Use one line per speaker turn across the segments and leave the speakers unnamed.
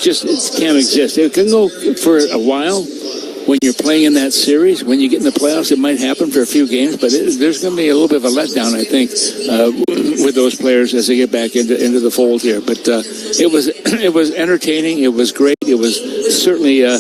it can't exist. It can go for a while when you're playing in that series. When you get in the playoffs, it might happen for a few games, but there's going to be a little bit of a letdown, I think, with those players as they get back into the fold here. But it was entertaining. It was great. It was certainly a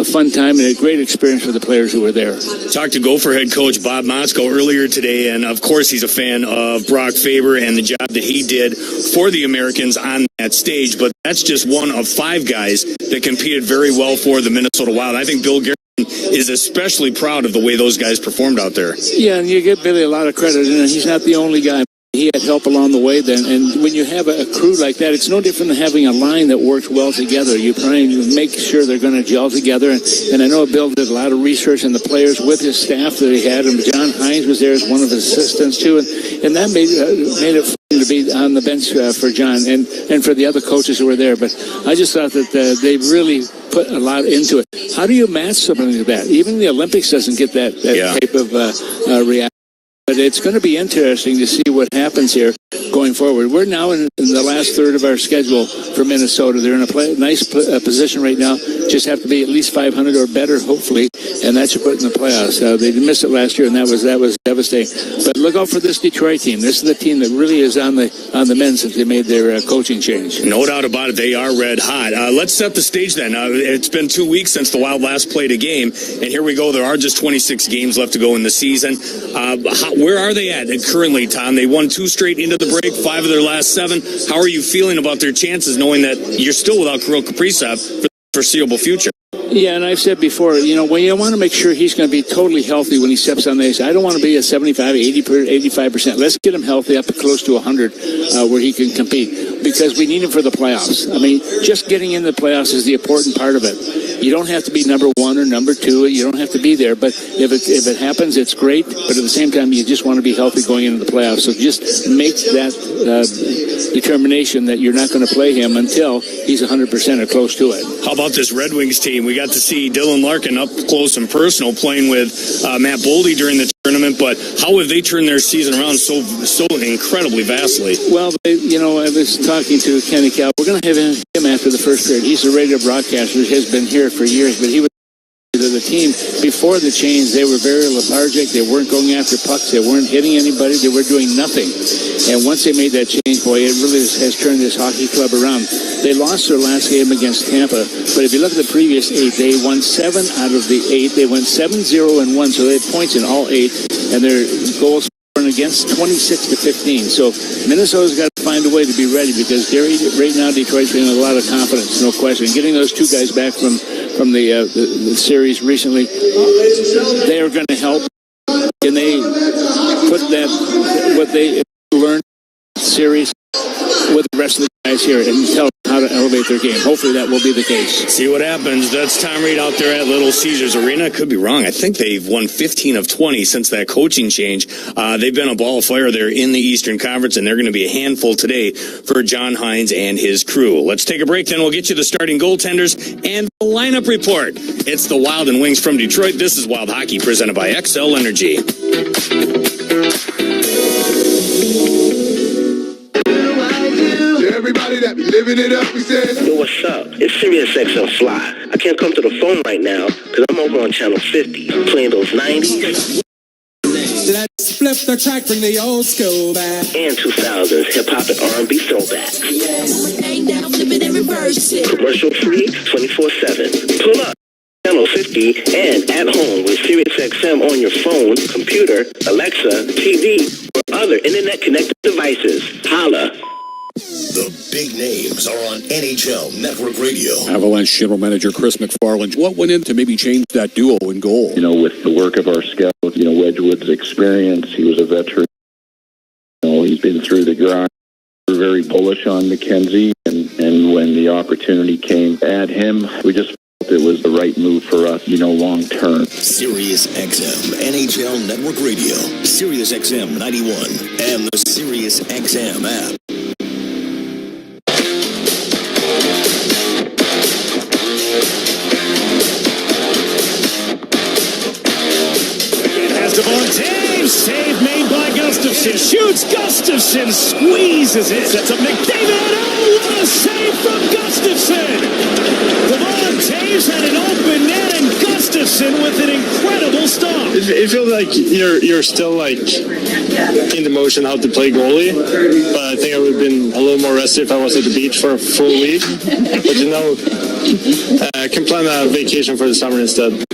fun time and a great experience for the players who were there.
Talked to Gopher head coach Bob Motzko earlier today, and of course he's a fan of Brock Faber and the job that he did for the Americans on that stage, but that's just one of 5 guys that competed very well for the Minnesota Wild. I think Bill Garrison is especially proud of the way those guys performed out there.
Yeah, and you give Billy a lot of credit, and he's not the only guy. He had help along the way then, and when you have a crew like that, it's no different than having a line that works well together. You try and make sure they're going to gel together, and I know Bill did a lot of research on the players with his staff that he had, and John Hines was there as one of his assistants too, and that made it fun to be on the bench for John and for the other coaches who were there. But I just thought that they really put a lot into it. How do you match something like that? Even the Olympics doesn't get that type of reaction. But it's going to be interesting to see what happens here going forward. We're now in the last third of our schedule for Minnesota. They're in a nice position right now. Just have to be at least 500 or better, hopefully, and that should put in the playoffs. They missed it last year, and that was devastating. But look out for this Detroit team. This is the team that really is on the men since they made their coaching change.
No doubt about it. They are red hot. Let's set the stage then. It's been 2 weeks since the Wild last played a game, and here we go. There are just 26 games left to go in the season. Where are they at currently, Tom? They won 2 straight into the break, 5 of their last 7. How are you feeling about their chances, knowing that you're still without Kirill Kaprizov for the foreseeable future?
Yeah, and I've said before, when you want to make sure he's going to be totally healthy when he steps on the ice. I don't want to be at 75, 80, 85%. Let's get him healthy up close to 100 where he can compete, because we need him for the playoffs. I mean, just getting in the playoffs is the important part of it. You don't have to be number 1 or number 2. You don't have to be there. But if it happens, it's great. But at the same time, you just want to be healthy going into the playoffs. So just make that determination that you're not going to play him until he's 100% or close to it.
How about this Red Wings team? We got to see Dylan Larkin up close and personal playing with Matt Boldy during the tournament. But how have they turned their season around so incredibly vastly?
Well, I was talking to Kenny Cal. We're going to have him after the first period. He's a radio broadcaster who has been here for years, but he was the team before the change. They were very lethargic. They weren't going after pucks. They weren't hitting anybody. They were doing nothing. And once they made that change, boy, it really has turned this hockey club around. They lost their last game against Tampa, but if you look at the previous 8, they won 7 out of the 8. They went 7-0-1, so they had points in all 8, and their goals against 26-15. So Minnesota's got to find a way to be ready, because right now Detroit's getting a lot of confidence, no question. Getting those 2 guys back from the series recently, they are going to help. Can they put what they learned in the series with the rest of the guys here and tell them how to elevate their game? Hopefully that will be the case.
See what happens. That's Tom Reed out there at Little Caesars Arena. I could be wrong. I think they've won 15 of 20 since that coaching change. They've been a ball of fire there in the Eastern Conference, and they're going to be a handful today for John Hines and his crew. Let's take a break, then we'll get you the starting goaltenders and the lineup report. It's the Wild and Wings from Detroit. This is Wild Hockey presented by XL Energy.
Everybody that be living it up, we said.
Yo, what's up? It's Sirius XM Fly. I can't come to the phone right now because I'm over on channel 50 playing those 90s.
Let's flip the track from the old school back.
And 2000s hip-hop and R&B throwbacks. Commercial free, 24/7. Pull up. Channel 50 and at home with SiriusXM on your phone, computer, Alexa, TV, or other internet-connected devices. Holla.
The big names are on NHL Network Radio.
Avalanche General Manager Chris McFarland. What went in to maybe change that duo in goal?
With the work of our scout, Wedgwood's experience, he was a veteran. He's been through the grind. We're very bullish on McKenzie, and when the opportunity came to add him, we just felt it was the right move for us, long term.
Sirius XM NHL Network Radio, Sirius XM 91, and the Sirius XM app.
Devontae, save made by Gustafsson, shoots Gustafsson, squeezes it, sets up McDavid,
What a save from Gustafsson! Devon Taves had an open net, and Gustafsson with an incredible stop.
It feels like you're still like in the motion how to play goalie, but I think I would have been a little more rested if I was at the beach for a full week. But I can plan a vacation for the summer instead.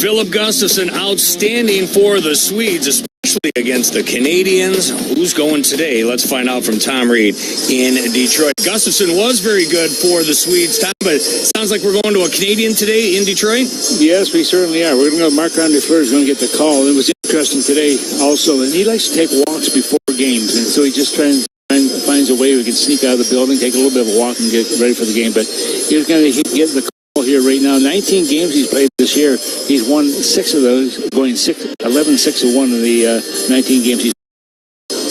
Philip Gustafsson, outstanding for the Swedes, especially against the Canadians. Who's going today? Let's find out from Tom Reed in Detroit. Gustafsson was very good for the Swedes, Tom, but it sounds like we're going to a Canadian today in Detroit?
Yes, we certainly are. We're going to go. Marc-Andre Fleury is going to get the call. It was interesting today also, and he likes to take walks before games, and so he just finds a way we can sneak out of the building, take a little bit of a walk, and get ready for the game. But he's going to get the call here right now. 19 games he's played this year. He's won 6 of those, going 11-6-1 in the 19 games he's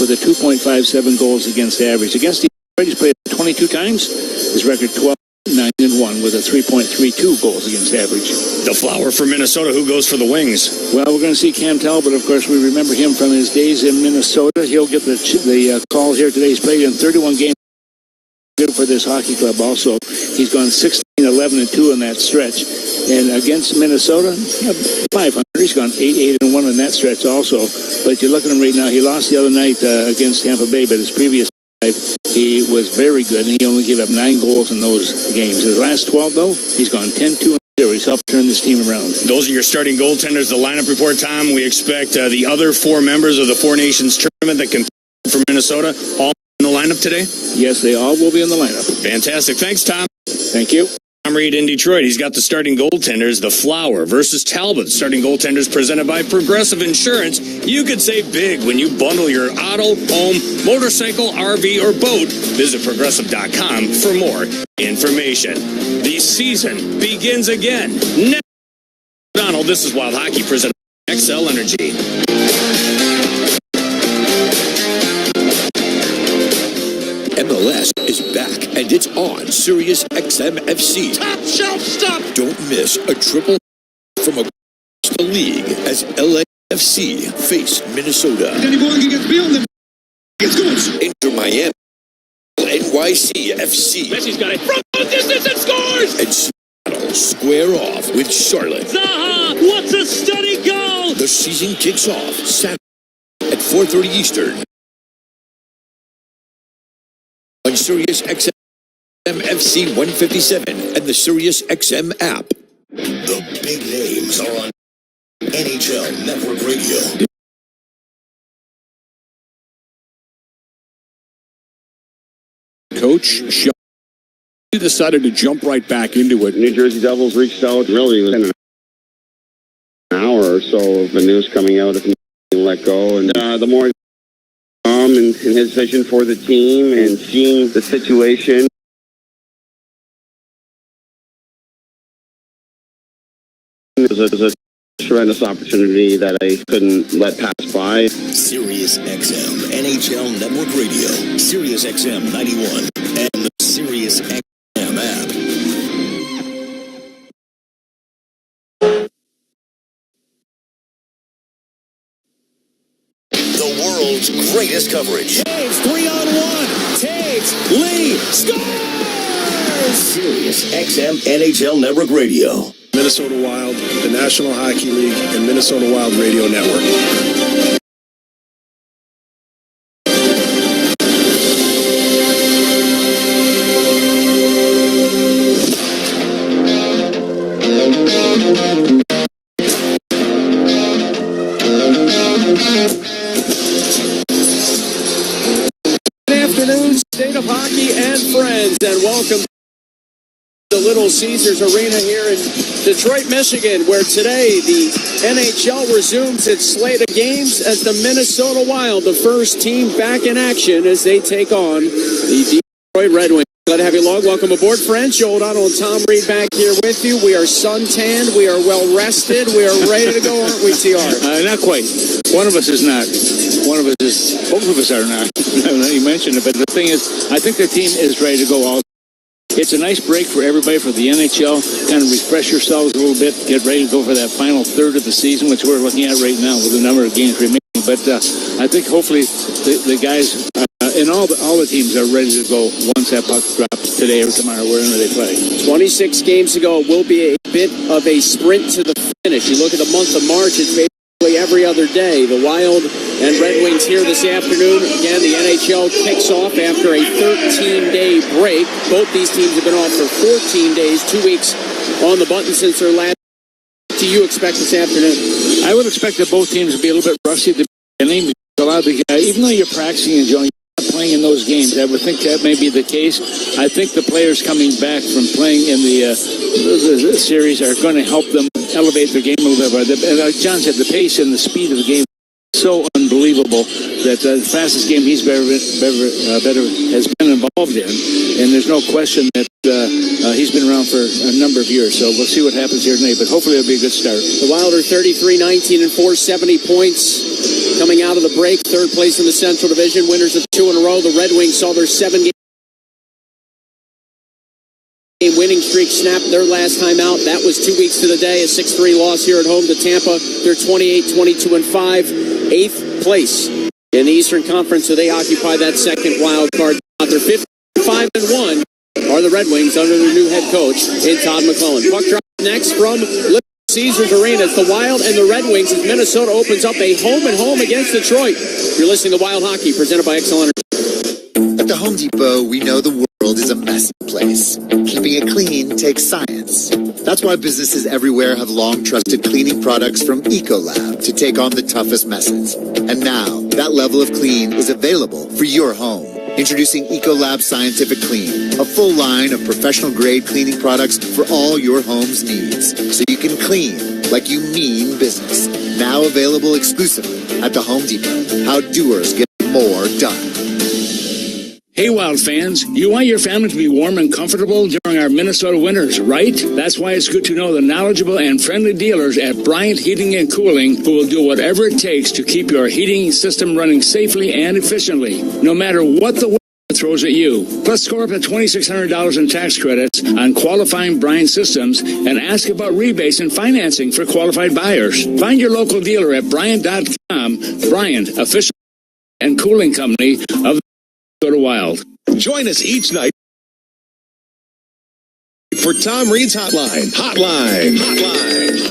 with a 2.57 goals against average. Against Detroit, he's played 22 times. His record 12-9-1 with a 3.32 goals against average.
The Flower for Minnesota. Who goes for the Wings?
Well, we're going to see Cam Talbot. Of course, we remember him from his days in Minnesota. He'll get the call here today. He's played in 31 games. Good for this hockey club also. He's gone 16-11-2 in that stretch. And against Minnesota, 500. He's gone 8-8-1 in that stretch also. But you look at him right now, he lost the other night against Tampa Bay, but his previous 5, he was very good, and he only gave up 9 goals in those games. His last 12, though, he's gone 10-2-0. He's helped turn this team around.
Those are your starting goaltenders. The lineup report, Tom. We expect the other 4 members of the Four Nations tournament that compete for Minnesota all in the lineup today?
Yes, they all will be in the lineup.
Fantastic. Thanks, Tom.
Thank you.
Tom Reed in Detroit. He's got the starting goaltenders, the Flower versus Talbot. Starting goaltenders presented by Progressive Insurance. You could save big when you bundle your auto, home, motorcycle, RV, or boat. Visit Progressive.com for more information. The season begins again. Next, Donald, this is Wild Hockey presented by XL Energy.
MLS is back, and it's on Sirius XM FC.
Top shelf stuff!
Don't miss a triple from across the league as LAFC face Minnesota. Inter Miami, NYC FC.
Messi's got it from the distance and scores!
And Seattle square off with Charlotte.
Zaha! What's a stunning goal!
The season kicks off Saturday at 4:30 Eastern. On Sirius XM FC 157 and the Sirius XM app. The big names are on NHL Network Radio.
Coach he decided to jump right back into it.
New Jersey Devils reached out really within an hour or so of the news coming out of being let go. And the more and his vision for the team and seeing the situation. It was a tremendous opportunity that I couldn't let pass by.
Sirius XM NHL Network Radio, Sirius XM 91, and the Sirius XM app. The world's greatest coverage.
Taves, 3-on-1. Taves, Lee, scores!
Sirius XM NHL Network Radio.
Minnesota Wild, the National Hockey League, and Minnesota Wild Radio Network.
Good afternoon, State of Hockey and friends, and welcome to the Little Caesars Arena here in Detroit, Michigan, where today the NHL resumes its slate of games as the Minnesota Wild, the first team back in action as they take on the Detroit Red Wings. Glad to have you along. Welcome aboard, friends. Joe O'Donnell and Tom Reed back here with you. We are suntanned. We are well rested. We are ready to go, aren't we, TR?
Not quite. One of us is not. One of us is. Both of us are not. You mentioned it, but the thing is, I think the team is ready to go all. It's a nice break for everybody, for the NHL, kind of refresh yourselves a little bit, get ready to go for that final third of the season, which we're looking at right now with a number of games remaining. But I think hopefully the guys and all the teams are ready to go once that puck drops today or tomorrow, wherever they play.
26 games ago will be a bit of a sprint to the finish. You look at the month of March, it's basically every other day. The Wild and Red Wings here this afternoon. Again, the NHL kicks off after a 13-day break. Both these teams have been off for 14 days, 2 weeks on the button since their last. What do you expect this afternoon?
I would expect that both teams will be a little bit rusty at the beginning. Even though you're practicing and you're not playing in those games, I would think that may be the case. I think the players coming back from playing in the series are going to help them elevate their game a little bit. And like John said, the pace and the speed of the game is so unbelievable that the fastest game he's better has been involved in, and there's no question that he's been around for a number of years. So we'll see what happens here tonight, but hopefully it'll be a good start.
The Wild are 33-19 and 470 points coming out of the break. Third place in the Central Division, winners of 2 in a row. The Red Wings saw their 7-game winning streak snapped their last time out. That was 2 weeks to the day. A 6-3 loss here at home to Tampa. They're 28-22-5, 8th place in the Eastern Conference, so they occupy that second wild card. They're 55-1 are the Red Wings under their new head coach in Todd McClellan. Puck drop next from Little Caesars Arena. It's the Wild and the Red Wings as Minnesota opens up a home against Detroit. You're listening to Wild Hockey, presented by XL Energy.
At the Home Depot, we know the world is a messy place. Keeping it clean takes science. That's why businesses everywhere have long trusted cleaning products from Ecolab to take on the toughest messes. And now, that level of clean is available for your home. Introducing Ecolab Scientific Clean, a full line of professional-grade cleaning products for all your home's needs, so you can clean like you mean business. Now available exclusively at the Home Depot. How doers get more done.
Hey, Wild fans, you want your family to be warm and comfortable during our Minnesota winters, right? That's why it's good to know the knowledgeable and friendly dealers at Bryant Heating and Cooling who will do whatever it takes to keep your heating system running safely and efficiently, no matter what the weather throws at you. Plus, score up to $2,600 in tax credits on qualifying Bryant systems and ask about rebates and financing for qualified buyers. Find your local dealer at Bryant.com. Bryant, official and cooling company of the Wild.
Join us each night for Tom Reed's Hotline.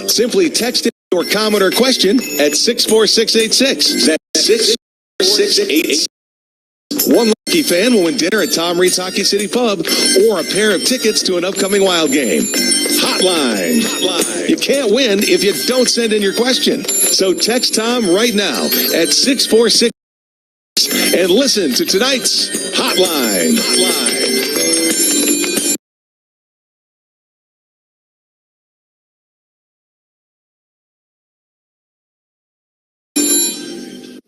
Simply text in your comment or question at 64686. That's 64686. One lucky fan will win dinner at Tom Reed's Hockey City Pub or a pair of tickets to an upcoming Wild game. Hotline. You can't win if you don't send in your question. So text Tom right now at 646 and listen to tonight's Hotline.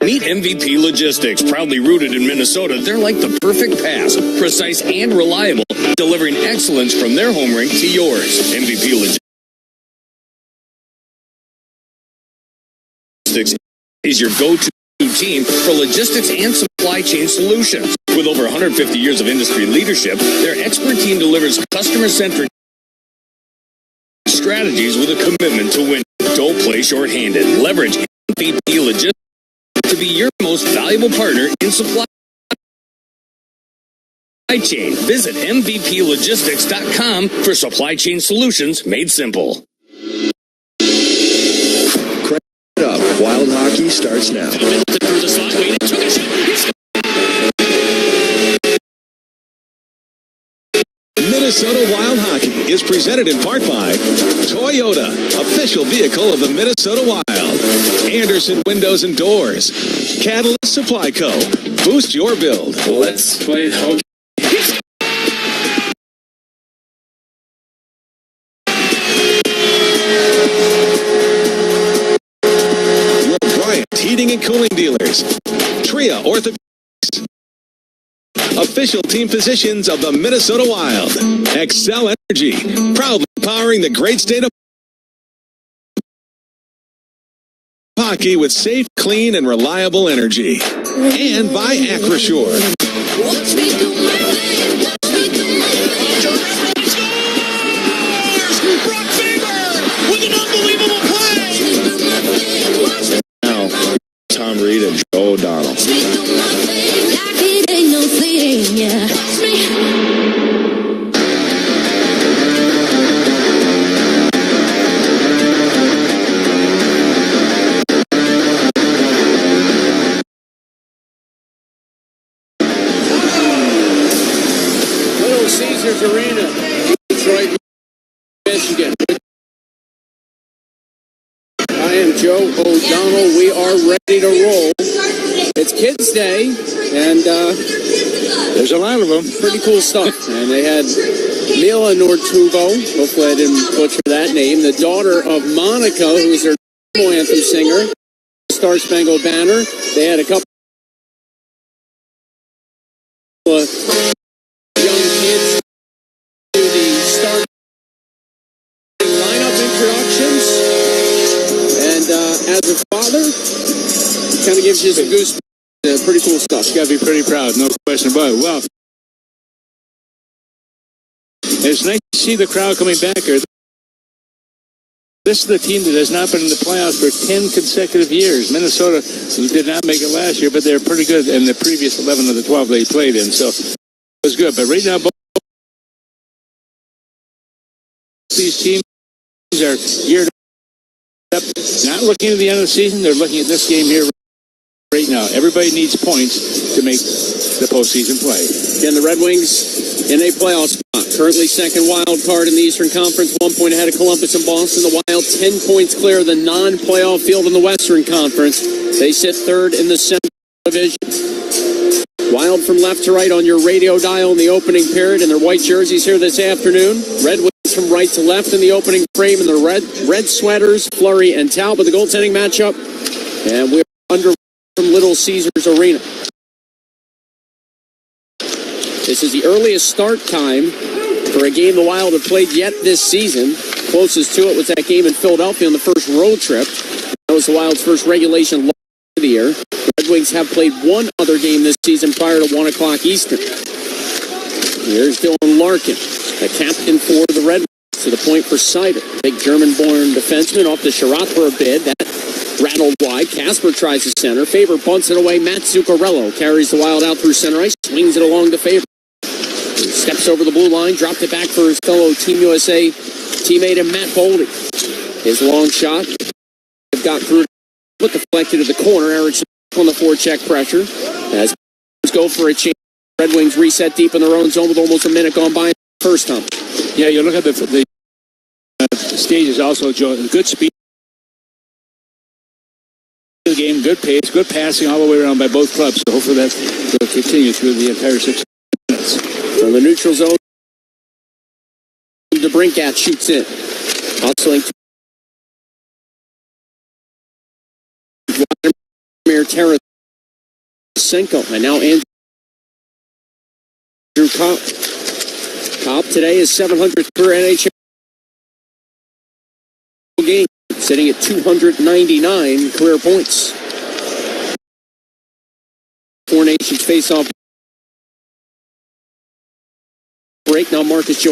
Meet MVP Logistics, proudly rooted in Minnesota. They're like the perfect pass, precise and reliable, delivering excellence from their home rink to yours. MVP Logistics is your go-to team for logistics and supply chain solutions. With over 150 years of industry leadership, their expert team delivers customer-centric strategies with a commitment to win. Don't play shorthanded. Leverage MVP Logistics to be your most valuable partner in supply chain. Visit MVPLogistics.com for supply chain solutions made simple.
Up. Wild Hockey starts now. Minnesota Wild Hockey is presented in part by Toyota, official vehicle of the Minnesota Wild. Anderson Windows and Doors. Catalyst Supply Co. Boost your build.
Let's play hockey.
Heating and cooling dealers. Tria Orthopedics. Official team physicians of the Minnesota Wild. XL Energy. Proudly powering the great state of hockey with safe, clean, and reliable energy. And by Acrosure.
Watch me do my thing. Watch me do my thing. Brock Faber with an unbelievable play.
Now, Tom Reed and Joe O'Donnell.
Little Caesars Arena, Detroit, Michigan. I am Joe O'Donnell. We are ready to roll. It's Kids Day, and
there's a lot of them.
Pretty cool stuff. And they had Mila Nortuvo, hopefully I didn't butcher that name, the daughter of Monica, who's their national anthem singer, Star Spangled Banner. They had a couple of young kids do the starting lineup introductions. And as a father, it kind of gives you some goosebumps. Pretty cool stuff.
You got to be pretty proud, no question about it. Well, it's nice to see the crowd coming back here. This is the team that has not been in the playoffs for 10 consecutive years. Minnesota did not make it last year, but they're pretty good in the previous 11 of the 12 they played in. So it was good. But right now, both these teams are geared up, not looking at the end of the season. They're looking at this game here right now. Everybody needs points to make the postseason play.
And the Red Wings in a playoff spot. Currently second wild card in the Eastern Conference, 1 point ahead of Columbus and Boston. The Wild 10 points clear of the non-playoff field in the Western Conference. They sit third in the Central Division. Wild from left to right on your radio dial in the opening period in their white jerseys here this afternoon. Red Wings from right to left in the opening frame in the red sweaters, Fleury and Talbot, the goaltending matchup. And we're under from Little Caesars Arena. This is the earliest start time for a game the Wild have played yet this season. Closest to it was that game in Philadelphia on the first road trip. That was the Wild's first regulation loss of the year. The Red Wings have played one other game this season prior to 1 o'clock Eastern. Here's Dylan Larkin, the captain for the Red Wings, to the point for Sider. Big German-born defenseman off the Sherratt for a bid. That rattled wide. Casper tries to center. Faber bunts it away. Matt Zuccarello carries the Wild out through center ice. Swings it along to Faber. Steps over the blue line. Dropped it back for his fellow Team USA teammate and Matt Boldy. His long shot. They've got through. But deflected to the corner. Erickson on the forecheck pressure. As go for a change. Red Wings reset deep in their own zone with almost a minute gone by. First time.
Yeah, you look at the stages also, Joe. Good speed. The game, good pace, good passing all the way around by both clubs. So hopefully that will continue through the entire 6 minutes.
From the neutral zone, DeBrincat shoots in. Hustling. Vladimir Tarasenko. And now Andrew Copp. Copp today is 700th per NHL game. Sitting at 299 career points. Four Nations face-off break. Now Marcus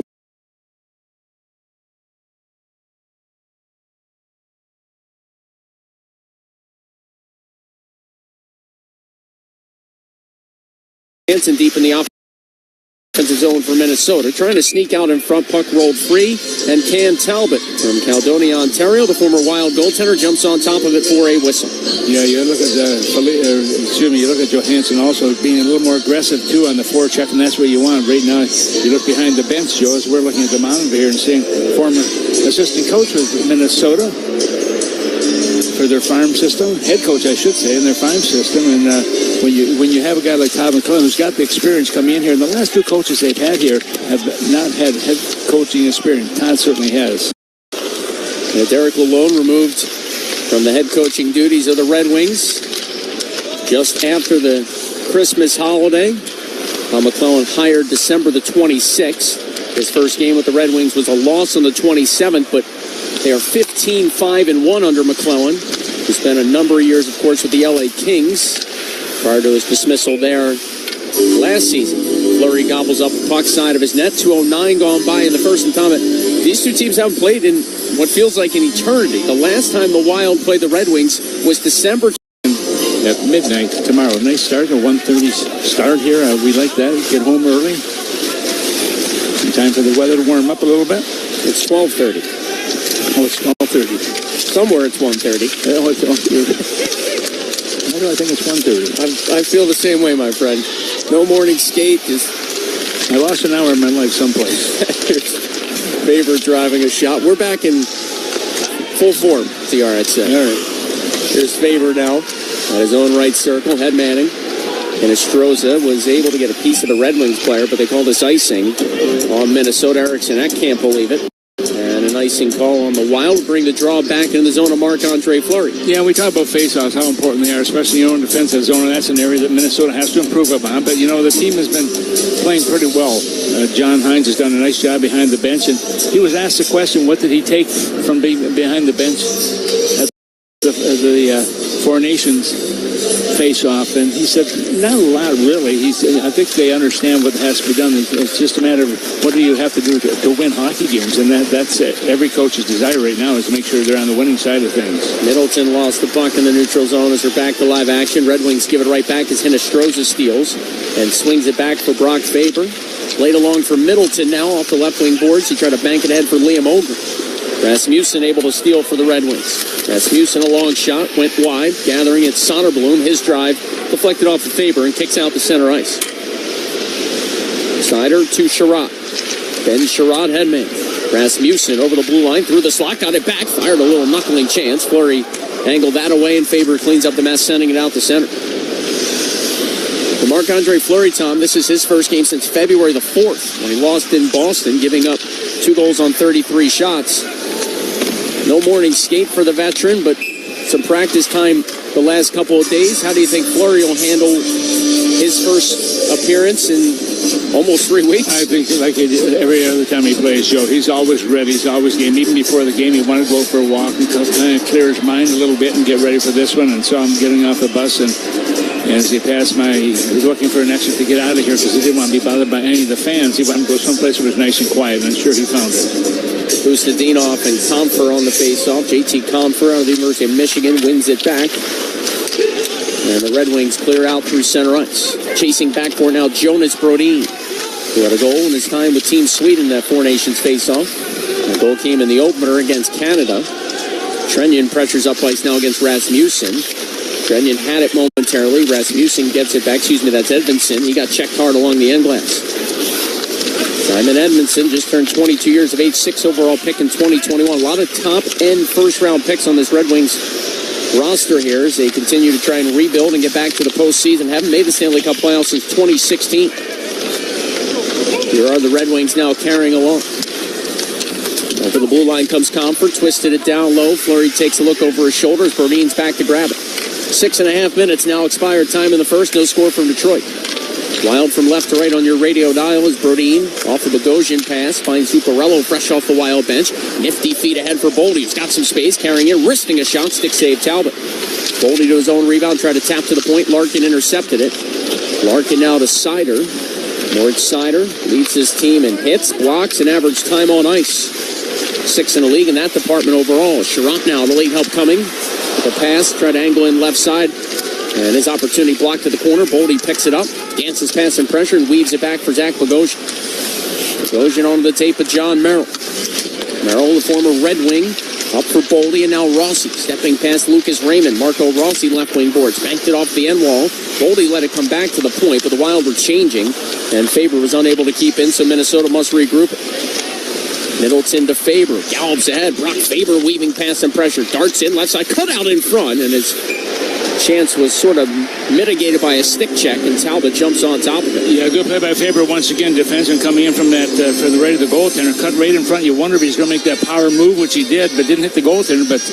Johansson deep in the offensive zone for Minnesota. Trying to sneak out in front. Puck rolled free. And Cam Talbot from Caledonia, Ontario, the former Wild goaltender, jumps on top of it for a whistle.
Yeah, you look at you look at Johansson also being a little more aggressive too on the forecheck, and that's what you want right now. You look behind the bench, Joe, as we're looking at the monitor here and seeing former assistant coach with Minnesota for their farm system, head coach, I should say, in their farm system. And when you have a guy like Todd McClellan who's got the experience coming in here, and the last two coaches they've had here have not had head coaching experience. Todd certainly has.
And Derek Lalonde removed from the head coaching duties of the Red Wings just after the Christmas holiday. McClellan hired December the 26th. His first game with the Red Wings was a loss on the 27th, but they are 15-5-1 under McClellan, who spent a number of years, of course, with the LA Kings prior to his dismissal there last season. Fleury gobbles up the puck side of his net. 2:09 gone by in the first. And Tom, these two teams haven't played in what feels like an eternity. The last time the Wild played the Red Wings was December
at midnight tomorrow. Nice start, a 1:30 start here. We like that. Get home early. Time for the weather to warm up a little bit.
It's 12:30.
Oh, it's 12:30.
Somewhere it's 1:30.
Oh, it's 1:30. Why do I think it's 1:30?
I feel the same way, my friend. No morning skate, just
I lost an hour of my life someplace.
Faber driving a shot. We're back in full form, TR, I'd say.
All right.
Here's Faber now at his own right circle, head manning. And Estroza was able to get a piece of the Red Wings player, but they called this icing on Minnesota. Eriksson, I can't believe it. And an icing call on the Wild, bring the draw back into the zone of Marc-Andre Fleury.
Yeah, we talk about face-offs, how important they are, especially in your own defensive zone, and that's an area that Minnesota has to improve upon. But, the team has been playing pretty well. John Hines has done a nice job behind the bench, and he was asked the question, what did he take from being behind the bench at the Four Nations face-off, and he said, not a lot, really. I think they understand what has to be done. It's just a matter of what do you have to do to win hockey games, and that's it. Every coach's desire right now is to make sure they're on the winning side of things.
Middleton lost the puck in the neutral zone as they're back to live action. Red Wings give it right back as Hinostroza steals and swings it back for Brock Faber. Played along for Middleton now off the left wing boards. He tried to bank it ahead for Liam Ogren. Rasmussen able to steal for the Red Wings. Rasmussen, a long shot, went wide, gathering at Soderblom. His drive deflected off of Faber and kicks out to center ice. Snyder to Sherratt. Ben Sherratt, headman. Rasmussen over the blue line, through the slot, got it back, fired a little knuckling chance. Fleury angled that away, and Faber cleans up the mess, sending it out to center. For Marc-Andre Fleury, Tom, this is his first game since February the 4th, when he lost in Boston, giving up 2 goals on 33 shots. No morning skate for the veteran, but some practice time the last couple of days. How do you think Fleury will handle his first appearance in almost 3 weeks?
I think like every other time he plays, Joe, he's always ready. He's always game. Even before the game, he wanted to go for a walk and kind of clear his mind a little bit and get ready for this one. And saw him getting off the bus, and as he passed he was looking for an exit to get out of here because he didn't want to be bothered by any of the fans. He wanted to go someplace where it was nice and quiet, and I'm sure he found it.
Bustadinov and Comfer on the faceoff. JT Comfer out of the University of Michigan wins it back. And the Red Wings clear out through center ice. Chasing backcourt now, Jonas Brodin, who had a goal in his time with Team Sweden in that Four Nations faceoff. The goal came in the opener against Canada. Trenyon pressures up ice now against Rasmussen. Trenyon had it momentarily. Rasmussen gets it back. That's Edmondson. He got checked hard along the end glass. Simon Edmondson just turned 22 years of age, 6th overall pick in 2021. A lot of top-end first-round picks on this Red Wings roster here as they continue to try and rebuild and get back to the postseason. Haven't made the Stanley Cup playoffs since 2016. Here are the Red Wings now carrying along. Over the blue line comes Comfort, twisted it down low. Fleury takes a look over his shoulders. Brodin's back to grab it. 6.5 minutes now expired time in the first. No score from Detroit. Wild from left to right on your radio dial is Brodin. Off of the Gojin pass. Finds Zuccarello fresh off the Wild bench. Nifty feet ahead for Boldy. He's got some space. Carrying it. Wristing a shot. Stick save Talbot. Boldy to his own rebound. Tried to tap to the point. Larkin intercepted it. Larkin now to Sider. Moritz Sider leads his team in hits, blocks, and average time on ice. 6th in the league in that department overall. Sherratt now, the late help coming. The pass. Tried to angle in left side. And his opportunity blocked to the corner. Boldy picks it up, dances past some pressure, and weaves it back for Zach Bogosian. Bogosian onto the tape of John Merrill. Merrill, the former Red Wing, up for Boldy, and now Rossi stepping past Lucas Raymond. Marco Rossi, left wing boards, banked it off the end wall. Boldy let it come back to the point, but the Wild were changing, and Faber was unable to keep in, so Minnesota must regroup it. Middleton to Faber, gallops ahead. Brock Faber weaving past some pressure, darts in, left side, cut out in front, and his chance was sort of mitigated by a stick check, and Talbot jumps on top of it.
Yeah, good play by Faber once again. Defenseman coming in from that for the right of the goaltender, cut right in front. You wonder if he's going to make that power move, which he did, but didn't hit the goaltender. But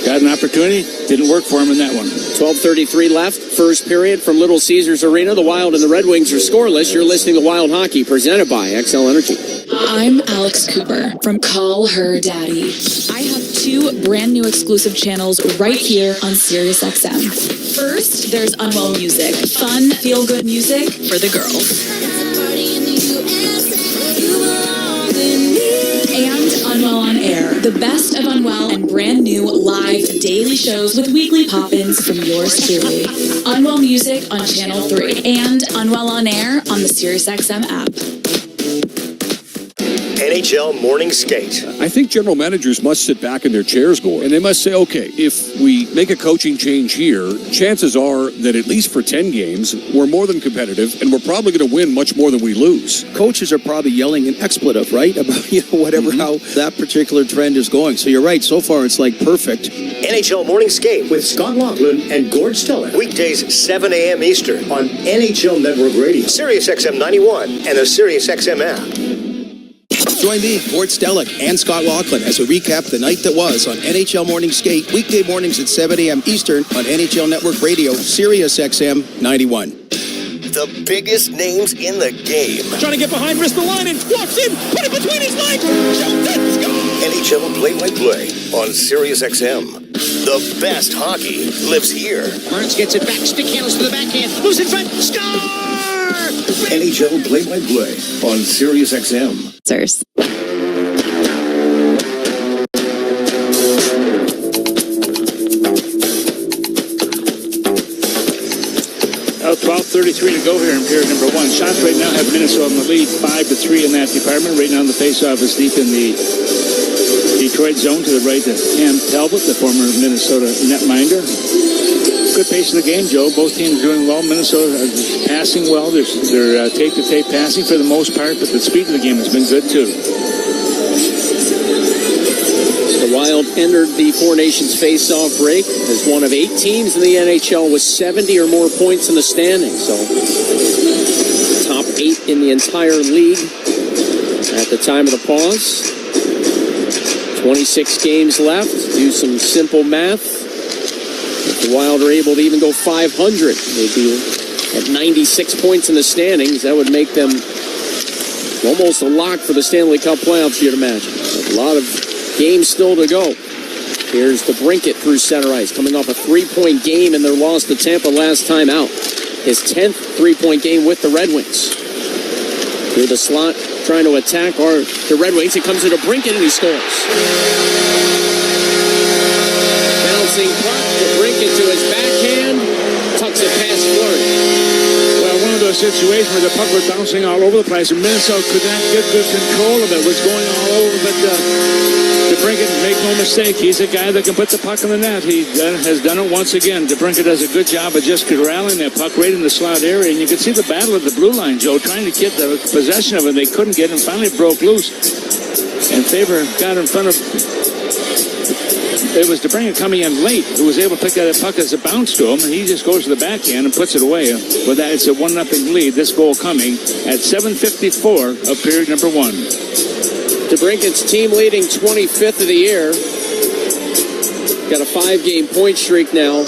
got an opportunity, didn't work for him in that one.
12:33 left, first period from Little Caesars Arena. The Wild and the Red Wings are scoreless. You're listening to Wild Hockey, presented by XL Energy.
I'm Alex Cooper from Call Her Daddy. I have 2 brand new exclusive channels right here on SiriusXM. First, there's Unwell Music, fun, feel-good music for the girls. And Unwell on Air, the best of Unwell and brand new live daily shows with weekly pop-ins from yours truly. Unwell Music on Channel 3 and Unwell on Air on the SiriusXM app.
NHL Morning Skate.
I think general managers must sit back in their chairs, Gord, and they must say, okay, if we make a coaching change here, chances are that at least for 10 games, we're more than competitive, and we're probably going to win much more than we lose.
Coaches are probably yelling an expletive, right? About, whatever, how that particular trend is going. So you're right. So far, it's like perfect.
NHL Morning Skate with Scott Laughlin and Gord Stellick. Weekdays, 7 a.m. Eastern on NHL Network Radio, Sirius XM 91, and the Sirius XM app.
Join me, Gord Stellick, and Scott Laughlin as we recap the night that was on NHL Morning Skate, weekday mornings at 7 a.m. Eastern on NHL Network Radio, Sirius XM 91.
The biggest names in the game.
Trying to get behind Ristolainen, walks in, put it between his legs, shoots it, scores!
NHL play-by-play on Sirius XM. The best hockey lives here.
Burns gets it back, stick handles to the backhand, moves in front, score!
NHL play-by-play on Sirius XM.
Sirs.
12:33 to go here in period number one. Shots right now have Minnesota in the lead, 5-3 in that department. Right now the faceoff is deep in the Detroit zone to the right of Cam Talbot, the former Minnesota netminder. Good pace of the game, Joe. Both teams doing well. Minnesota passing well. They're tape-to-tape passing for the most part, but the speed of the game has been good too.
The Wild entered the Four Nations face-off break as one of 8 teams in the NHL with 70 or more points in the standings. So, top 8 in the entire league at the time of the pause. 26 games left. Do some simple math. If the Wild are able to even go 500, they'd be at 96 points in the standings. That would make them almost a lock for the Stanley Cup playoffs, you'd imagine. A lot of games still to go. Here's the Brinket through center ice, coming off a 3-point game in their loss to Tampa last time out. His 10th 3-point game with the Red Wings. Through the slot, trying to attack the Red Wings. It comes to the Brinket and he scores. Bouncing puck, the Brinket to his backhand, tucks it past Fleury.
One of those situations where the puck was bouncing all over the place, and Minnesota could not get good control of it. It was going all over, but DeBrincat, make no mistake, he's a guy that can put the puck in the net. He has done it once again. DeBrincat does a good job of just corralling that puck right in the slot area, and you can see the battle at the blue line, Joe, trying to get the possession of it. They couldn't get it, and finally broke loose. And Faber got in front of... It was DeBrincat coming in late who was able to pick that puck as a bounce to him, and he just goes to the backhand and puts it away. With that, it's a 1-0 lead. This goal coming at 7:54 of period number one.
DeBrincat's team leading 25th of the year. Got a 5-game point streak now,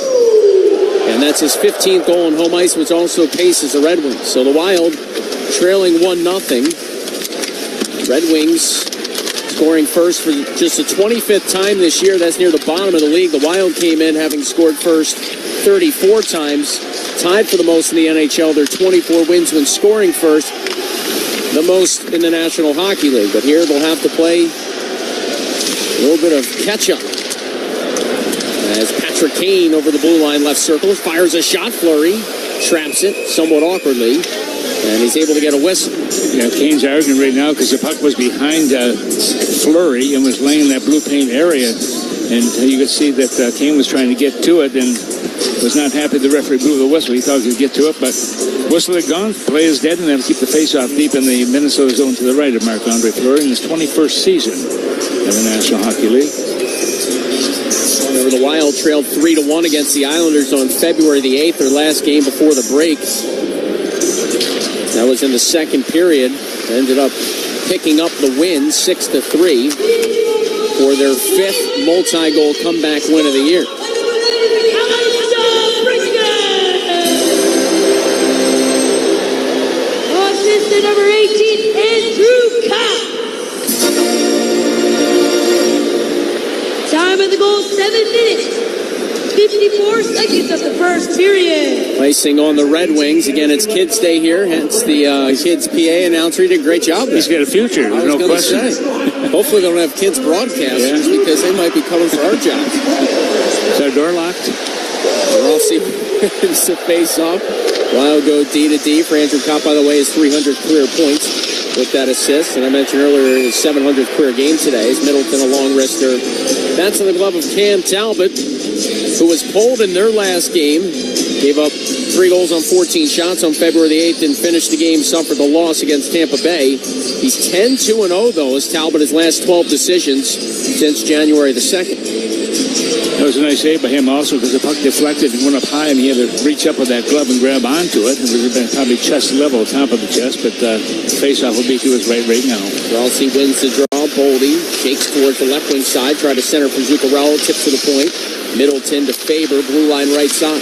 and that's his 15th goal on home ice, which also paces the Red Wings. So the Wild trailing 1-0. Red Wings scoring first for just the 25th time this year. That's near the bottom of the league. The Wild came in having scored first 34 times, tied for the most in the NHL. They're 24 wins when scoring first, the most in the National Hockey League. But here they'll have to play a little bit of catch-up. As Patrick Kane over the blue line left circle, fires a shot. Fleury traps it somewhat awkwardly, and he's able to get a whistle.
Yeah, Kane's arguing right now because the puck was behind Fleury and was laying in that blue paint area. And you could see that Kane was trying to get to it and was not happy the referee blew the whistle. He thought he could get to it, but whistle had gone. Play is dead, and they'll keep the face-off deep in the Minnesota zone to the right of Marc-Andre Fleury in his 21st season in the National Hockey League.
Remember, the Wild trailed 3-1 against the Islanders on February the 8th, their last game before the break. That was in the second period. They ended up picking up the win, 6-3, for their 5th multi-goal comeback win of the year.
Assistant number 18, Andrew Copp. Time of the goal, 7 minutes. 54 seconds of the first period.
Placing on the Red Wings. Again, it's Kids Day here, hence the Kids PA announcer. He did a great job there.
He's got a future, there's no question.
Hopefully they don't have kids broadcasters because they might be coming for our jobs.
Is our door locked?
Rossi wins the face-off. Wild go D to D for Andrew Copp, by the way, his 300 career points. with that assist. And I mentioned earlier his 700th career game today. Is Middleton a long wrister? That's in the glove of Cam Talbot, who was pulled in their last game. Gave up 3 goals on 14 shots on February the 8th and finished the game, suffered the loss against Tampa Bay. He's 10-2-0, though, as Talbot his last 12 decisions since January the 2nd.
That was a nice save by him also, because the puck deflected and went up high, and he had to reach up with that glove and grab onto it. It would have been probably chest level, top of the chest, but face-off will be to his right now.
Rossi wins the draw. Boldy shakes towards the left wing side, try to center for Zuccarello, tips to the point. Middleton to Faber, blue line right side.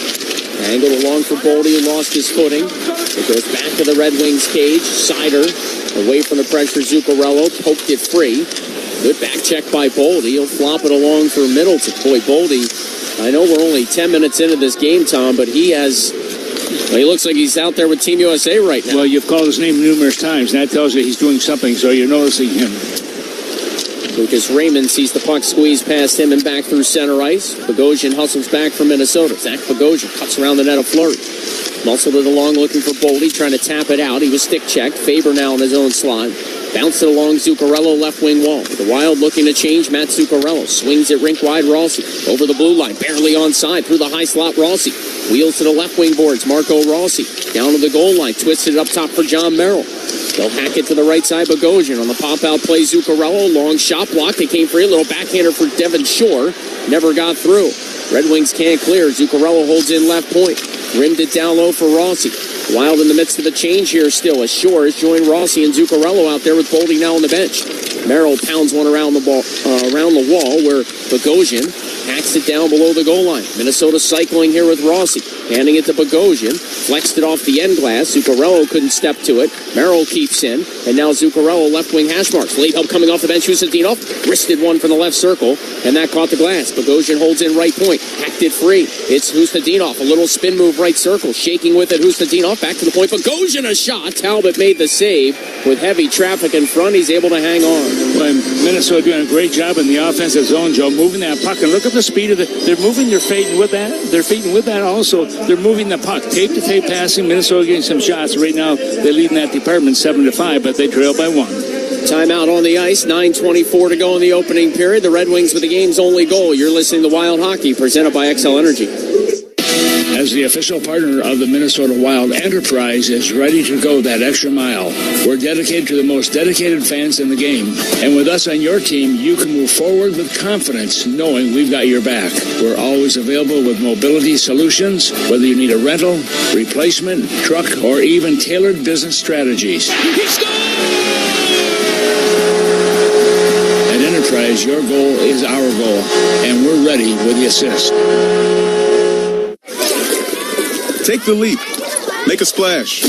Angled along for Boldy, who lost his footing. It goes back to the Red Wings cage. Sider away from the pressure. Zuccarello poked it free. Good back check by Boldy. He'll flop it along for Middleton. Boy, Boldy, I know we're only 10 minutes into this game, Tom, but he looks like he's out there with Team USA right now.
Well, you've called his name numerous times, and that tells you he's doing something, so you're noticing him.
Lucas Raymond sees the puck squeeze past him and back through center ice. Bogosian hustles back from Minnesota. Zach Bogosian cuts around the net of Fleury. Muscled it along looking for Boldy, trying to tap it out. He was stick checked. Faber now in his own slot. Bounced it along Zuccarello left wing wall. The Wild looking to change. Matt Zuccarello swings it rink wide. Rossi over the blue line. Barely onside through the high slot. Rossi wheels to the left wing boards. Marco Rossi down to the goal line. Twisted it up top for John Merrill. They'll hack it to the right side. Bogosian on the pop-out play. Zuccarello, long shot block. It came free. A little backhander for Devin Shore. Never got through. Red Wings can't clear. Zuccarello holds in left point. Rimmed it down low for Rossi. Wild in the midst of a change here still, as Shore has joined Rossi and Zuccarello out there with Boldy now on the bench. Merrill pounds one around the wall where Bogosian hacks it down below the goal line. Minnesota cycling here with Rossi. Handing it to Bogosian. Flexed it off the end glass. Zuccarello couldn't step to it. Merrill keeps in. And now Zuccarello left wing hash marks. Late help coming off the bench. Husseldinov wristed one from the left circle. And that caught the glass. Bogosian holds in right point. Hacked it free. It's Husseldinov. A little spin move right circle. Shaking with it. Husseldinov back to the point. Bogosian a shot. Talbot made the save. With heavy traffic in front, he's able to hang on.
Well, Minnesota doing a great job in the offensive zone, Joe, moving that puck. And look at the speed of it. They're moving their feet with that. Their feet with that also. They're moving the puck. Tape-to-tape passing. Minnesota getting some shots. Right now, they're leading that department 7-5, but they trail by 1.
Timeout on the ice. 9:24 to go in the opening period. The Red Wings with the game's only goal. You're listening to Wild Hockey, presented by XL Energy.
As the official partner of the Minnesota Wild, Enterprise is ready to go that extra mile. We're dedicated to the most dedicated fans in the game. And with us on your team, you can move forward with confidence, knowing we've got your back. We're always available with mobility solutions, whether you need a rental, replacement, truck, or even tailored business strategies. He scored! At Enterprise, your goal is our goal, and we're ready with the assist.
Take the leap. Make a splash.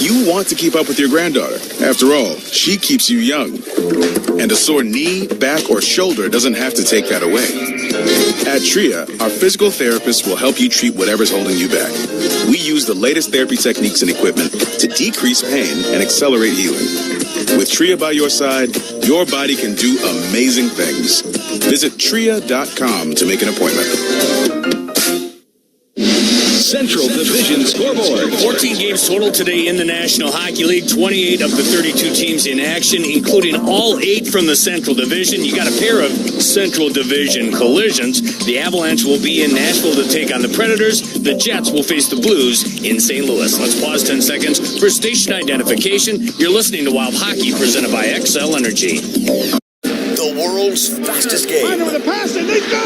You want to keep up with your granddaughter. After all, she keeps you young. And a sore knee, back, or shoulder doesn't have to take that away. At TRIA, our physical therapists will help you treat whatever's holding you back. We use the latest therapy techniques and equipment to decrease pain and accelerate healing. With TRIA by your side, your body can do amazing things. Visit TRIA.com to make an appointment.
Central Division Scoreboard.
14 games total today in the National Hockey League. 28 of the 32 teams in action, including all 8 from the Central Division. You got a pair of Central Division collisions. The Avalanche will be in Nashville to take on the Predators. The Jets will face the Blues in St. Louis. Let's pause 10 seconds for station identification. You're listening to Wild Hockey, presented by XL Energy.
The world's fastest game.
Right over the pass, and they score!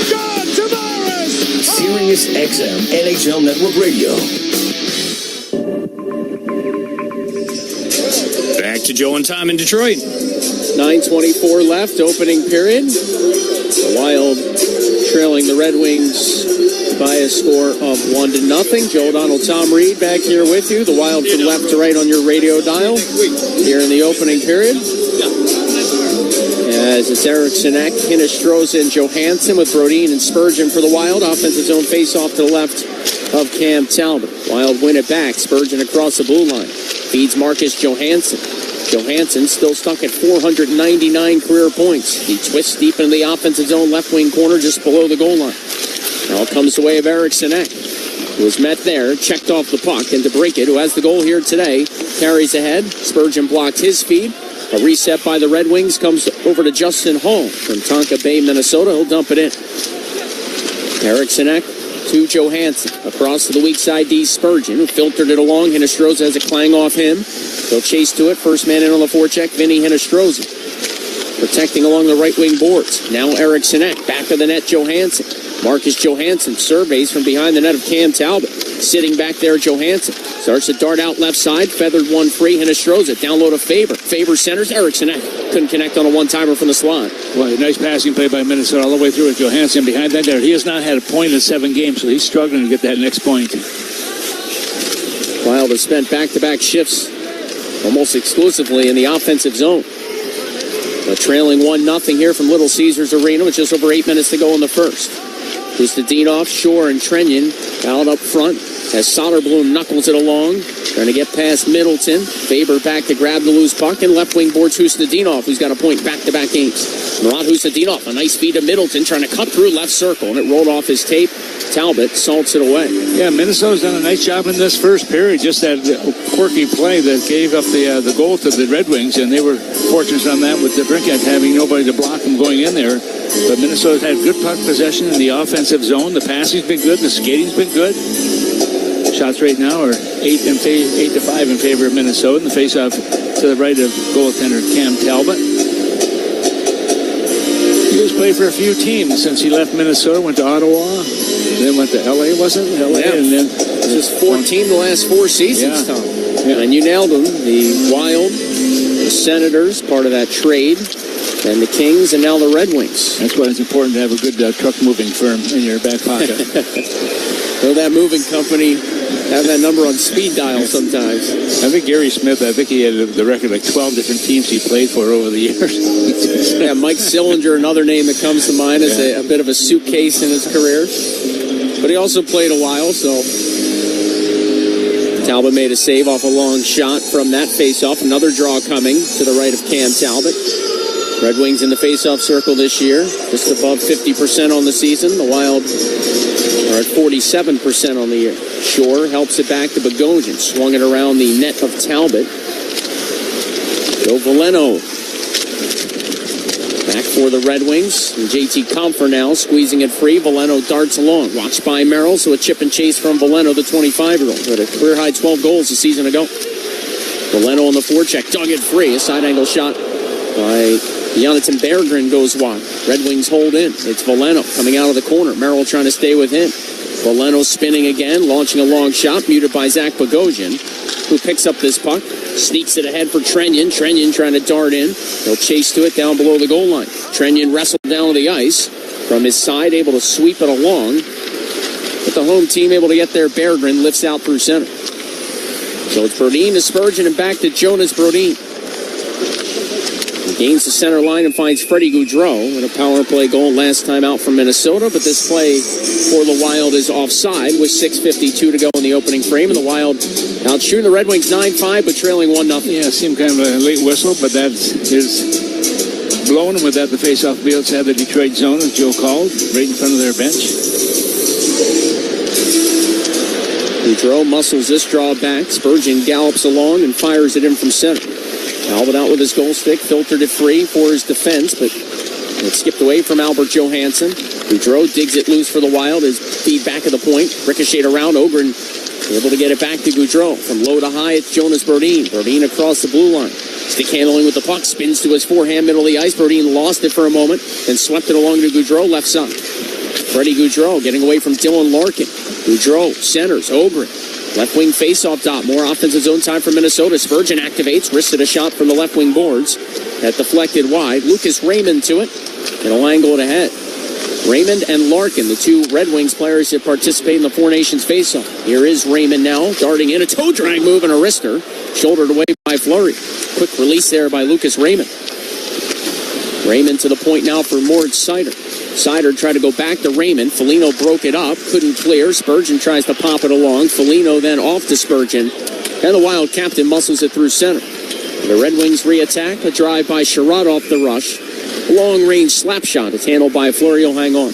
John Tavares!
Sirius XM NHL Network Radio.
Back to Joe and Tom in Detroit.
9:24 left, opening period. The Wild trailing the Red Wings by a score of 1-0. Joe O'Donnell, Tom Reed back here with you. The Wild from left to right on your radio dial here in the opening period. As it's Eric Sinek, Hinestroza, and Johansson with Brodin and Spurgeon for the Wild. Offensive zone face-off to the left of Cam Talbot. Wild win it back. Spurgeon across the blue line. Feeds Marcus Johansson. Johansson still stuck at 499 career points. He twists deep into the offensive zone left wing corner just below the goal line. Now it comes the way of Eric Sinek, who was met there, checked off the puck, and to break it, who has the goal here today carries ahead. Spurgeon blocked his speed. A reset by the Red Wings comes over to Justin Hall from Tonka Bay, Minnesota. He'll dump it in. Eriksson to Johansson. Across to the weak side, D. Spurgeon, who filtered it along. Hinostroza has a clang off him. He'll chase to it. First man in on the forecheck, Vinny Hinostroza. Protecting along the right wing boards. Now Eriksson back of the net, Johansson. Marcus Johansson surveys from behind the net of Cam Talbot. Sitting back there, Johansson. Starts to dart out left side. Feathered one free. Hinostroza down low to Faber. Faber centers. Eriksson couldn't connect on a one-timer from the slot.
Well, a nice passing play by Minnesota all the way through with Johansson behind that there. He has not had a point in 7 games, so he's struggling to get that next point.
Wild has spent back-to-back shifts almost exclusively in the offensive zone. Trailing 1-0 here from Little Caesars Arena with just over 8 minutes to go in the first. Kustadinov, Shore, and Trenyon out up front as Soderblom knuckles it along. Trying to get past Middleton. Faber back to grab the loose puck, and left wing boards Kustadinov, who's got a point back-to-back games. Murat Kustadinov, a nice feed to Middleton, trying to cut through left circle, and it rolled off his tape. Talbot salts it away.
Yeah, Minnesota's done a nice job in this first period. Just that quirky play that gave up the goal to the Red Wings, and they were fortunate on that with the Brinkett having nobody to block them going in there. But Minnesota's had good puck possession in the offensive zone. The passing's been good. The skating's been good. Shots right now are 8 to 5 in favor of Minnesota. And the faceoff to the right of goaltender Cam Talbot. He has played for a few teams since he left Minnesota. Went to Ottawa, then went to LA, wasn't it? LA,
yeah.
And then
just 14 the last 4 seasons, Tom.
Yeah.
And you nailed them. The Wild, the Senators, part of that trade, and the Kings, and now the Red Wings.
That's why it's important to have a good truck-moving firm in your back pocket.
Though that moving company have that number on speed dial sometimes.
I think Gary Smith, I think he had the record like 12 different teams he played for over the years.
Yeah, Mike Sillinger, another name that comes to mind as a bit of a suitcase in his career. But he also played a while, so Talbot made a save off a long shot from that faceoff. Another draw coming to the right of Cam Talbot. Red Wings in the faceoff circle this year, just above 50% on the season. The Wild are at 47% on the year. Shore helps it back to Bogosian. Swung it around the net of Talbot. Joe Veleno back for the Red Wings. And JT Compher now squeezing it free. Veleno darts along. Watched by Merrill, so a chip and chase from Veleno, the 25-year-old, who had a career-high 12 goals a season ago. Veleno on the forecheck, dug it free. A side-angle shot by Jonathan Berggren goes wide. Red Wings hold in. It's Veleno coming out of the corner. Merrill trying to stay with him. Veleno spinning again, launching a long shot, muted by Zach Bogosian, who picks up this puck, sneaks it ahead for Trenyon. Trenyon trying to dart in. He'll chase to it down below the goal line. Trenyon wrestled down to the ice from his side, able to sweep it along. But the home team able to get there. Berggren lifts out through center. So it's Brodin to Spurgeon and back to Jonas Brodin. He gains the center line and finds Freddie Gaudreau with a power play goal last time out from Minnesota. But this play for the Wild is offside with 6:52 to go in the opening frame. And the Wild out shooting the Red Wings 9-5, but trailing 1-0.
Yeah, it seemed kind of a late whistle, but that is blown. And with that, the faceoff fields have the Detroit zone, as Joe called, right in front of their bench.
Gaudreau muscles this draw back. Spurgeon gallops along and fires it in from center. Talbot out with his goal stick, filtered it free for his defense, but it skipped away from Albert Johansson. Gaudreau digs it loose for the Wild. His feed back of the point. Ricocheted around. Ogren able to get it back to Gaudreau. From low to high, it's Jonas Brodin. Brodin across the blue line. Stick handling with the puck. Spins to his forehand, middle of the ice. Brodin lost it for a moment, then swept it along to Gaudreau, left side. Freddie Gaudreau getting away from Dylan Larkin. Gaudreau centers. Ogren. Left wing face-off dot. More offensive zone time for Minnesota. Spurgeon activates. Wristed a shot from the left wing boards. That deflected wide. Lucas Raymond to it. And he'll angle it ahead. Raymond and Larkin, the two Red Wings players that participate in the Four Nations face-off. Here is Raymond now, darting in. A toe drag move and a wrister. Shouldered away by Fleury. Quick release there by Lucas Raymond. Raymond to the point now for Mort Seider. Seider tried to go back to Raymond. Foligno broke it up. Couldn't clear. Spurgeon tries to pop it along. Foligno then off to Spurgeon. And the Wild captain muscles it through center. The Red Wings re-attack. A drive by Sherrod off the rush. A long-range slap shot. It's handled by Fleury. He'll hang on.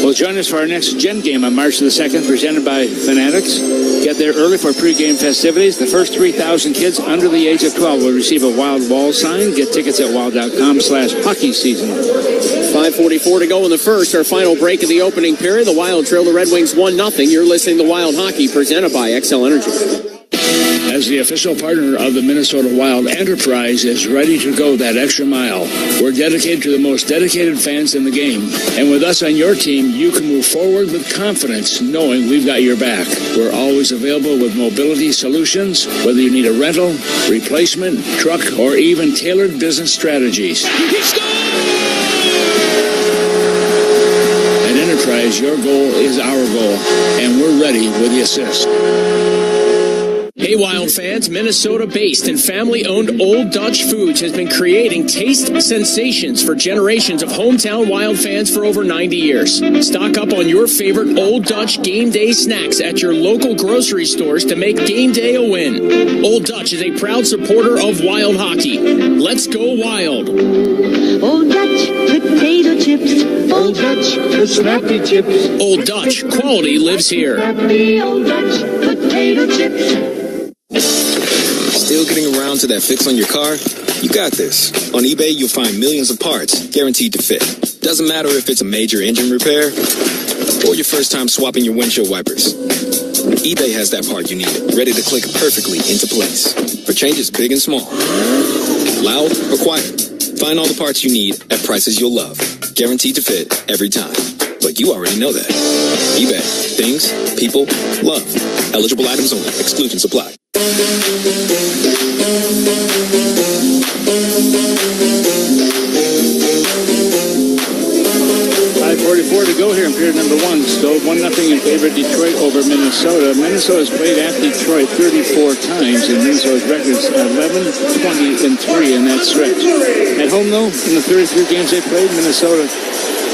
Well, join us for our next Gen game on March the 2nd, presented by Fanatics. Get there early for pregame festivities. The first 3,000 kids under the age of 12 will receive a Wild wall sign. Get tickets at wild.com/hockey season.
5:44 to go in the first. Our final break of the opening period. The Wild trail the Red Wings 1-0. You're listening to Wild Hockey, presented by XL Energy.
As the official partner of the Minnesota Wild, Enterprise is ready to go that extra mile. We're dedicated to the most dedicated fans in the game. And with us on your team, you can move forward with confidence, knowing we've got your back. We're always available with mobility solutions, whether you need a rental, replacement, truck, or even tailored business strategies. At Enterprise, your goal is our goal, and we're ready with the assist.
Hey Wild fans, Minnesota-based and family-owned Old Dutch Foods has been creating taste sensations for generations of hometown Wild fans for over 90 years. Stock up on your favorite Old Dutch game day snacks at your local grocery stores to make game day a win. Old Dutch is a proud supporter of Wild hockey. Let's go Wild!
Old Dutch potato chips. Old Dutch the snappy chips.
Old Dutch, quality lives here.
Old Dutch potato chips.
Still getting around to that fix on your car? You got this. On eBay, you'll find millions of parts guaranteed to fit. Doesn't matter if it's a major engine repair or your first time swapping your windshield wipers. eBay has that part you need, ready to click perfectly into place for changes big and small. Loud or quiet, find all the parts you need at prices you'll love. Guaranteed to fit every time. But you already know that. eBay. Things, people, love. Eligible items only. Exclusions apply.
5:44 to go here in period number one. Still 1-0 in favor of Detroit over Minnesota. Minnesota's played at Detroit 34 times, and Minnesota's record is 11-20-3 in that stretch. At home, though, in the 33 games they played, Minnesota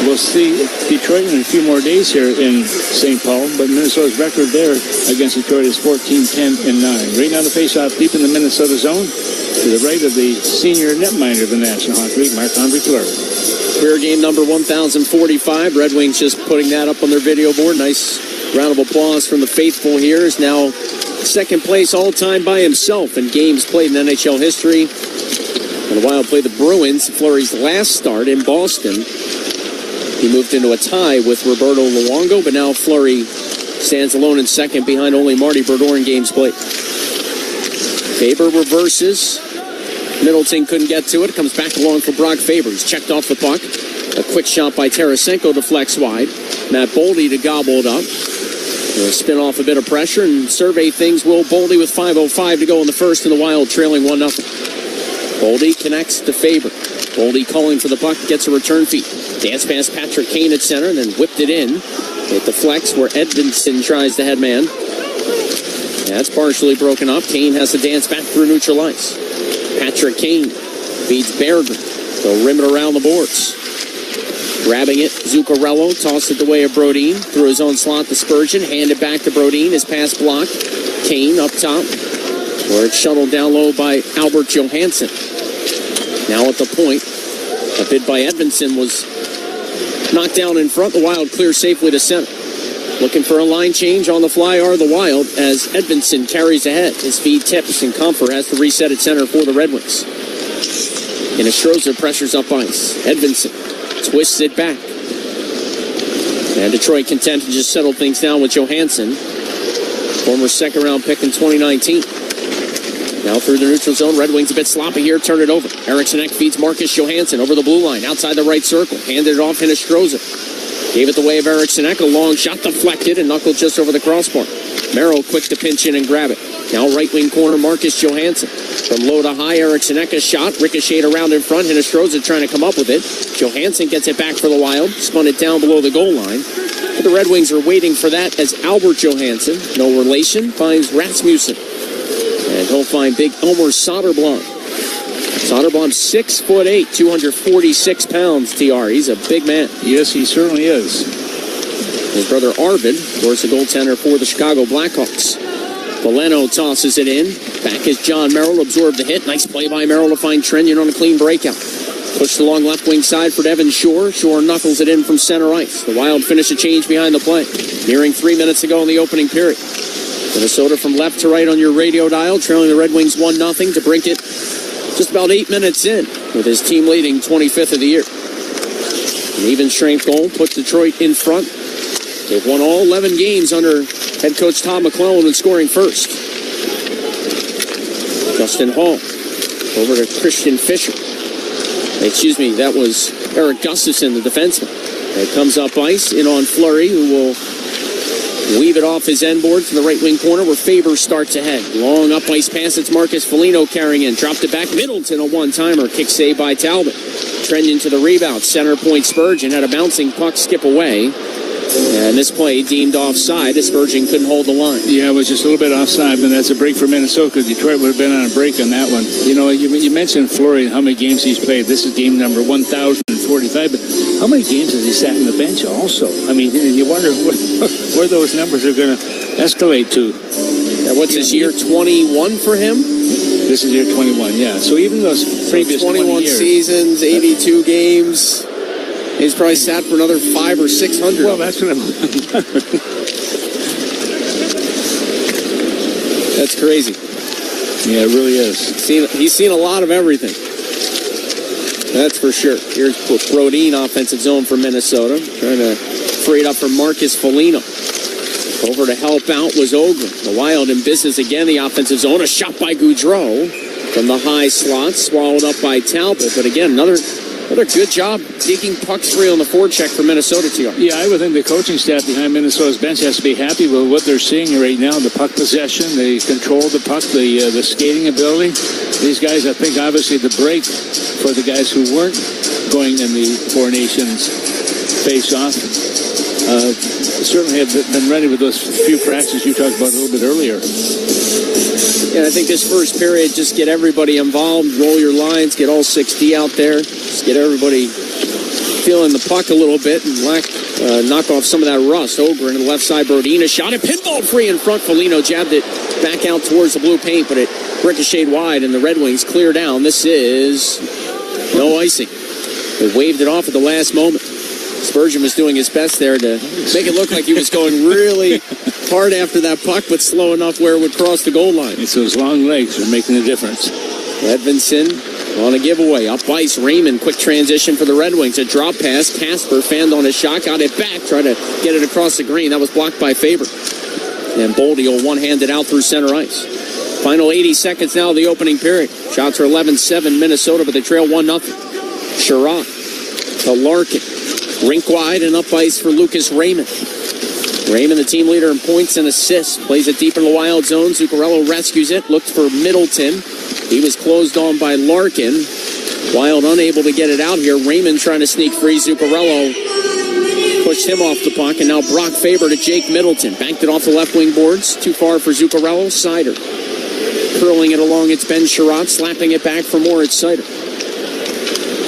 will see Detroit in a few more days here in St. Paul, but Minnesota's record there against Detroit is 14-10-9. Right now the faceoff deep in the Minnesota zone to the right of the senior netminder of the National Hockey League, Marc-Andre Fleury.
Career game number 1,045. Red Wings just putting that up on their video board. Nice round of applause from the faithful here. Is now second place all-time by himself in games played in NHL history. And the Wild played the Bruins, Fleury's last start in Boston. He moved into a tie with Roberto Luongo, but now Fleury stands alone in second behind only Marty Brodeur in games played. Faber reverses. Middleton couldn't get to it. Comes back along for Brock Faber. He's checked off the puck. A quick shot by Tarasenko deflects wide. Matt Boldy to gobble it up. They'll spin off a bit of pressure and survey things. Will Boldy with 5:05 to go in the first, and the Wild trailing 1-0. Boldy connects to Faber. Boldy calling for the puck, gets a return feed. Dance past Patrick Kane at center, and then whipped it in. It deflects where Edvinsson tries the headman. That's partially broken up. Kane has to dance back through neutral ice. Patrick Kane feeds Berger. They'll rim it around the boards. Grabbing it, Zuccarello tossed it the way of Brodin. Through his own slot to Spurgeon. Handed back to Brodin. His pass blocked. Kane up top, where it's shuttled down low by Albert Johansson. Now at the point, a bid by Edvinsson was knocked down in front. The Wild clear safely to center. Looking for a line change on the fly are the Wild as Edvinsson carries ahead. His feed tips and Comfort has to reset at center for the Red Wings. And Strozer pressures up ice. Edvinsson twists it back. And Detroit content to just settle things down with Johansson, former second-round pick in 2019. Now through the neutral zone, Red Wings a bit sloppy here, turn it over. Eriksson feeds Marcus Johansson over the blue line, outside the right circle. Handed it off, Strozer gave it the way of Eriksson. A long shot deflected and knuckled just over the crossbar. Merrill quick to pinch in and grab it. Now right wing corner, Marcus Johansson. From low to high, Eriksson shot, ricocheted around in front. Strozer trying to come up with it. Johansson gets it back for the Wild, spun it down below the goal line. But the Red Wings are waiting for that as Albert Johansson, no relation, finds Rasmussen. And he'll find big Elmer Soderblom. Soderblom 6'8", 246 pounds, TR. He's a big man.
Yes, he certainly is.
His brother Arvid, of course, a goaltender for the Chicago Blackhawks. Valeno tosses it in. Back is John Merrill, absorbed the hit. Nice play by Merrill to find Trenyon on a clean breakout. Pushed along left wing side for Devin Shore. Shore knuckles it in from center ice. The Wild finish a change behind the play. Nearing 3 minutes to go in the opening period. Minnesota from left to right on your radio dial, trailing the Red Wings 1-0 to brink it just about 8 minutes in, with his team leading 25th of the year. An even strength goal puts Detroit in front. They've won all 11 games under head coach Todd McClellan in scoring first. Justin Hall over to Christian Fischer. Excuse me, that was Eric Gustafsson, the defenseman. That comes up ice, in on Fleury, who will weave it off his end board to the right wing corner where Faber starts ahead. Long up ice pass, it's Marcus Foligno carrying in. Dropped it back, Middleton, a one-timer. Kick save by Talbot. Trending to the rebound. Center point Spurgeon had a bouncing puck skip away. And this play deemed offside as Spurgeon couldn't hold the line.
Yeah, it was just a little bit offside, but that's a break for Minnesota because Detroit would have been on a break on that one. You know, you mentioned Fleury and how many games he's played. This is game number 1,045, but how many games has he sat on the bench also? I mean, you wonder where those numbers are going to escalate to.
What's this year, 21 for him?
This is year 21, yeah. So even those previous
21
years,
seasons, 82 games. He's probably sat for another 500 or 600.
Well, that's what I'm.
That's crazy.
Yeah, it really is.
He's seen a lot of everything. That's for sure. Here's Brodin, offensive zone for Minnesota. Trying to free it up for Marcus Foligno. Over to help out was Ogren. The Wild in business again, the offensive zone. A shot by Goudreau from the high slot. Swallowed up by Talbot. But again, another good job digging pucks free on the forecheck for Minnesota, TR.
Yeah, I would think the coaching staff behind Minnesota's bench has to be happy with what they're seeing right now. The puck possession, they control the puck, the skating ability. These guys, I think, obviously the break for the guys who weren't going in the Four Nations face-off certainly have been ready with those few practices you talked about a little bit earlier.
Yeah, I think this first period, just get everybody involved, roll your lines, get all 6D out there, just get everybody feeling the puck a little bit and knock off some of that rust. Ogren to the left side, Brodin, a shot at pinball free in front. Foligno jabbed it back out towards the blue paint, but it ricocheted wide, and the Red Wings clear down. This is no icing. They waved it off at the last moment. Spurgeon was doing his best there to make it look like he was going really hard after that puck, but slow enough where it would cross the goal line.
It's those long legs that are making the difference.
Edvinson on a giveaway. Up ice, Raymond, quick transition for the Red Wings. A drop pass. Casper fanned on his shot, got it back, tried to get it across the green. That was blocked by Faber. And Boldy will one-hand it out through center ice. Final 80 seconds now of the opening period. Shots are 11-7 Minnesota, but they trail 1-0. Sherrod to Larkin. Rink wide and up ice for Lucas Raymond. Raymond, the team leader in points and assists, plays it deep in the Wild zone. Zuccarello rescues it, looked for Middleton. He was closed on by Larkin. Wild unable to get it out here. Raymond trying to sneak free. Zuccarello pushed him off the puck, and now Brock Faber to Jake Middleton. Banked it off the left wing boards. Too far for Zuccarello. Sider curling it along. It's Ben Sherratt, slapping it back for more. It's Sider.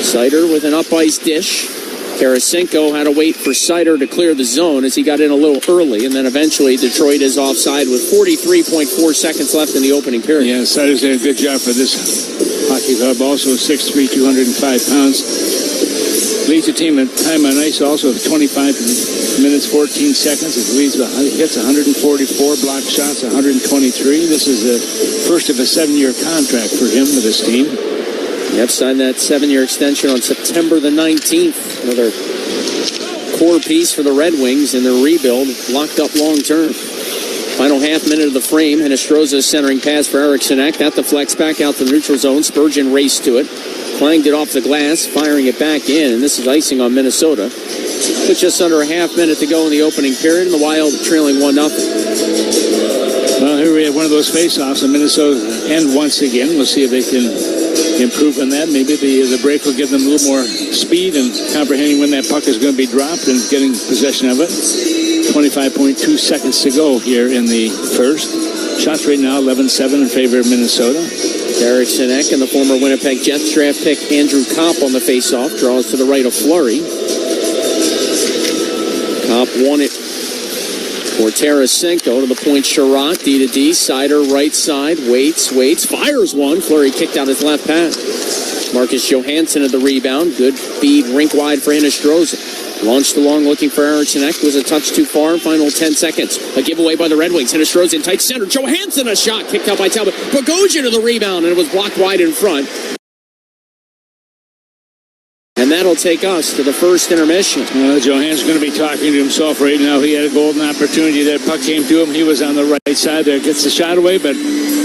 Sider with an up ice dish. Tarasenko had to wait for Sider to clear the zone as he got in a little early, and then eventually Detroit is offside with 43.4 seconds left in the opening period.
Yeah, Sider's did a good job for this hockey club. Also 6'3", 205 pounds. Leads the team in time on ice also 25 minutes, 14 seconds. It hits 144 block shots, 123. This is the first of a 7-year contract for him with his team.
Yep, signed that 7-year extension on September the 19th. Another core piece for the Red Wings in their rebuild, locked up long term. Final half minute of the frame, and Estroza's centering pass for Eriksson Ek. That deflects back out to the neutral zone. Spurgeon raced to it, clanged it off the glass, firing it back in, and this is icing on Minnesota. With just under a half minute to go in the opening period, and the Wild trailing 1-0.
Well, here we have one of those face-offs, and Minnesota end once again. We'll see if they can improve on that. Maybe the break will give them a little more speed and comprehending when that puck is going to be dropped and getting possession of it. 25.2 seconds to go here in the first. Shots right now 11-7 in favor of Minnesota.
Eriksson Ek and the former Winnipeg Jets draft pick Andrew Kopp on the face-off. Draws to the right of Fleury. Kopp won it for Tarasenko to the point. Sherratt, D to D. Sider right side. Waits. Fires one. Fleury kicked out his left pass. Marcus Johansson at the rebound. Good feed rink wide for Hinostroza. Launched along looking for Eriksson Ek. Was a touch too far. Final 10 seconds. A giveaway by the Red Wings. Hiddlestro's in tight center. Johansson a shot. Kicked out by Talbot. Bogosian to the rebound, and it was blocked wide in front. And that'll take us to the first intermission.
Johansson's going to be talking to himself right now. He had a golden opportunity. That puck came to him. He was on the right side there. Gets the shot away, but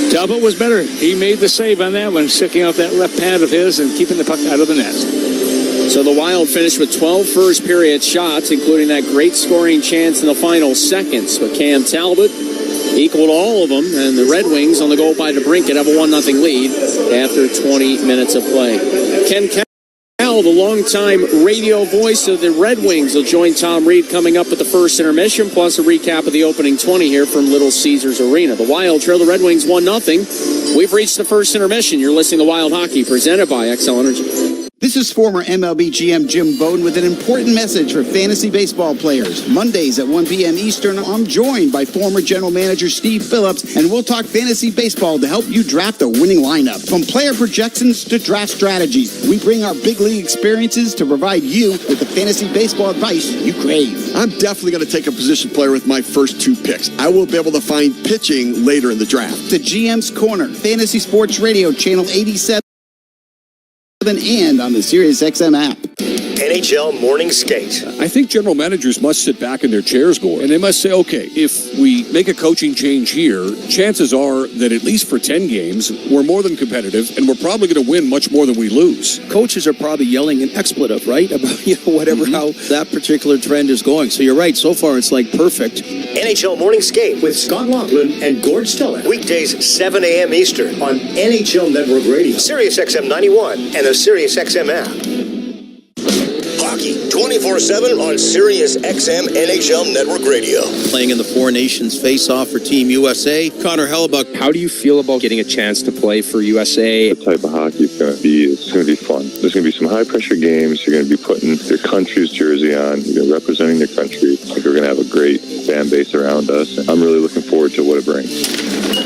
Talbot was better. He made the save on that one, sticking out that left pad of his and keeping the puck out of the net.
So the Wild finished with 12 first period shots, including that great scoring chance in the final seconds. But Cam Talbot equaled all of them, and the Red Wings on the goal by DeBrincat have a 1-0 lead after 20 minutes of play. Ken Cowell, the longtime radio voice of the Red Wings, will join Tom Reed coming up at the first intermission, plus a recap of the opening 20 here from Little Caesars Arena. The Wild trail the Red Wings 1-0. We've reached the first intermission. You're listening to Wild Hockey, presented by XL Energy.
This is former MLB GM Jim Bowden with an important message for fantasy baseball players. Mondays at 1 p.m. Eastern, I'm joined by former general manager Steve Phillips, and we'll talk fantasy baseball to help you draft a winning lineup. From player projections to draft strategies, we bring our big league experiences to provide you with the fantasy baseball advice you crave.
I'm definitely going to take a position player with my first 2 picks. I will be able to find pitching later in the draft.
The GM's Corner, Fantasy Sports Radio, Channel 87. And on the SiriusXM app.
NHL Morning Skate.
I think general managers must sit back in their chairs, Gore, and they must say, okay, if we make a coaching change here, chances are that at least for 10 games, we're more than competitive, and we're probably going to win much more than we lose.
Coaches are probably yelling an expletive, right? About, whatever, how that particular trend is going. So you're right. So far, it's like perfect.
NHL Morning Skate with Scott Laughlin and Gord Stellick. Weekdays, 7 a.m. Eastern on NHL Network Radio, SiriusXM 91, and the SiriusXM app. Hockey 24/7 on SiriusXM NHL Network Radio.
Playing in the Four Nations face-off for Team USA. Connor Hellebuck.
How do you feel about getting a chance to play for USA?
The type of hockey it's going to be fun. There's going to be some high-pressure games. You're going to be putting your country's jersey on. You're representing your country. I think we're going to have a great fan base around us. I'm really looking forward to what it brings.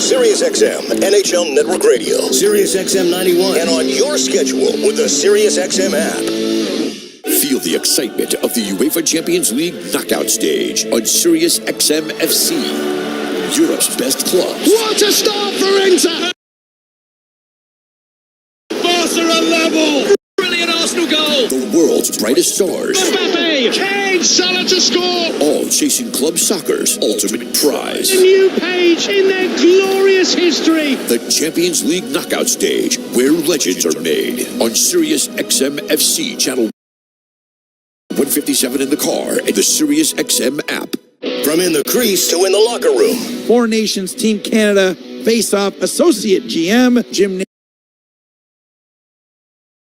SiriusXM NHL Network Radio, SiriusXM 91, and on your schedule with the SiriusXM app. Feel the excitement of the UEFA Champions League knockout stage on SiriusXM FC, Europe's best clubs.
What a start for Inter! Barca are level! Brilliant Arsenal goal!
The world's brightest stars.
Mbappe! Kane! Salah to score!
All chasing club soccer's ultimate prize.
A new page in their glorious history.
The Champions League knockout stage, where legends are made, on SiriusXM FC channel 157 in the car and the SiriusXM app. From in the crease to in the locker room.
Four Nations Team Canada face-off associate GM Jim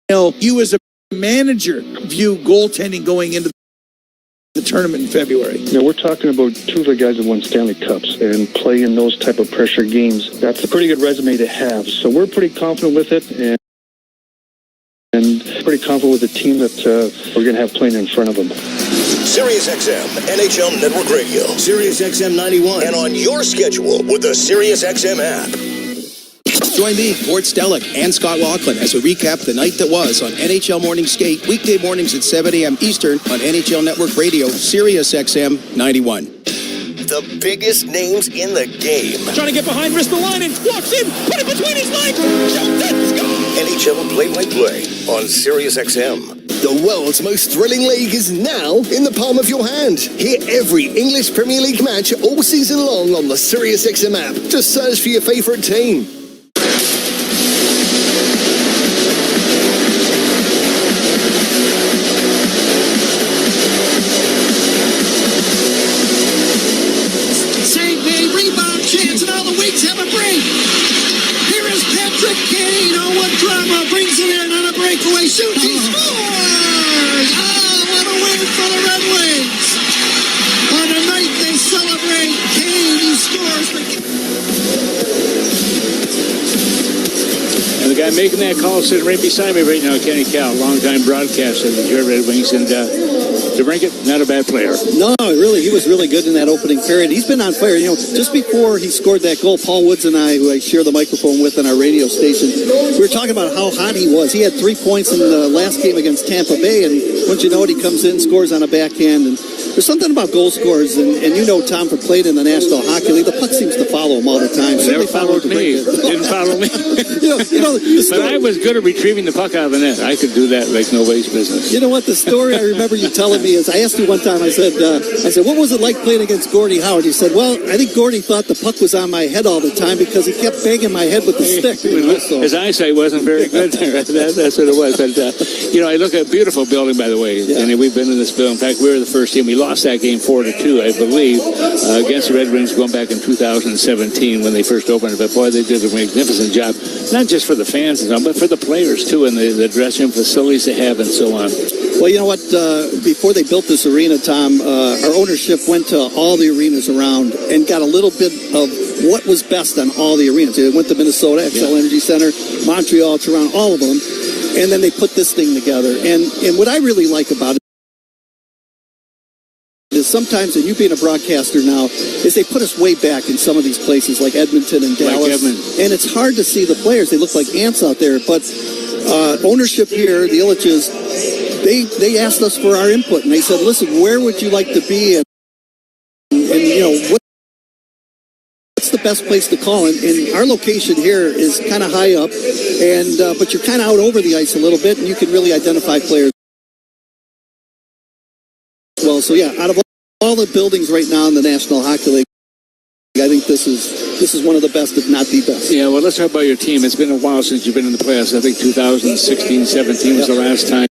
Nail. You as a manager view goaltending going into the tournament in February.
We're talking about 2 of the guys that won Stanley Cups and play in those type of pressure games. That's a pretty good resume to have. So we're pretty confident with it and pretty confident with the team that we're going to have playing in front of them.
SiriusXM NHL Network Radio, SiriusXM 91, and on your schedule with the SiriusXM app.
Join me, Gord Stellick, and Scott Laughlin as we recap the night that was on NHL Morning Skate, weekday mornings at 7 a.m. Eastern on NHL Network Radio, SiriusXM 91.
The biggest names in the game.
Trying to get behind Ristolainen, walks in, put it between his legs, shoots it, score!
NHL play-by-play on SiriusXM.
The world's most thrilling league is now in the palm of your hand. Hear every English Premier League match all season long on the SiriusXM app. Just search for your favourite team.
Save me, rebound chance, and all the Wings have a break. Here is Patrick Kane. Oh, what drama brings it in on a breakaway shoot. He scores! Oh, what a win for the Red Wings. On the night they celebrate, Kane, he scores.
And the guy making that call sitting right beside me right now, Kenny Cowell, longtime broadcaster of the Red Wings, and DeBrincat, not a bad player.
No, really, he was really good in that opening period. He's been on fire. You know, just before he scored that goal, Paul Woods and I, who I share the microphone with on our radio station, we were talking about how hot he was. He had 3 points in the last game against Tampa Bay, and once you know it, he comes in, scores on a backhand, and there's something about goal scorers, and you know Tom for played in the National Hockey League. The puck seems to follow him all the time.
Never followed me. Didn't follow me. But I was good at retrieving the puck out of the net. I could do that like nobody's business.
You know what? The story I remember you telling me is, I asked you one time, I said, what was it like playing against Gordie Howard? You said, well, I think Gordie thought the puck was on my head all the time because he kept banging my head with the stick.
His eyesight wasn't very good there. That's what it was. But, I look at a beautiful building, by the way. Yeah. And we've been in this building. In fact, we were the first team. We lost that game 4-2, I believe, against the Red Wings going back in 2017 when they first opened it. But, boy, they did a magnificent job, not just for the fans, but for the players, too, and the dressing room facilities they have and so on.
Well, you know what? Before they built this arena, Tom, our ownership went to all the arenas around and got a little bit of what was best on all the arenas. They went to Minnesota, XL Energy Center, Montreal, Toronto, all of them, and then they put this thing together. And what I really like about it is sometimes, and you being a broadcaster now, is they put us way back in some of these places like Edmonton and Dallas. And it's hard to see the players. They look like ants out there. But ownership here, the Illiches, they asked us for our input, and they said, listen, where would you like to be? And what's the best place to call? And our location here is kind of high up, and but you're kind of out over the ice a little bit, and you can really identify players well. So, yeah, out of all the buildings right now in the National Hockey League, I think this is one of the best, if not the best.
Yeah, well, let's talk about your team. It's been a while since you've been in the playoffs. I think 2016-17 was the last time.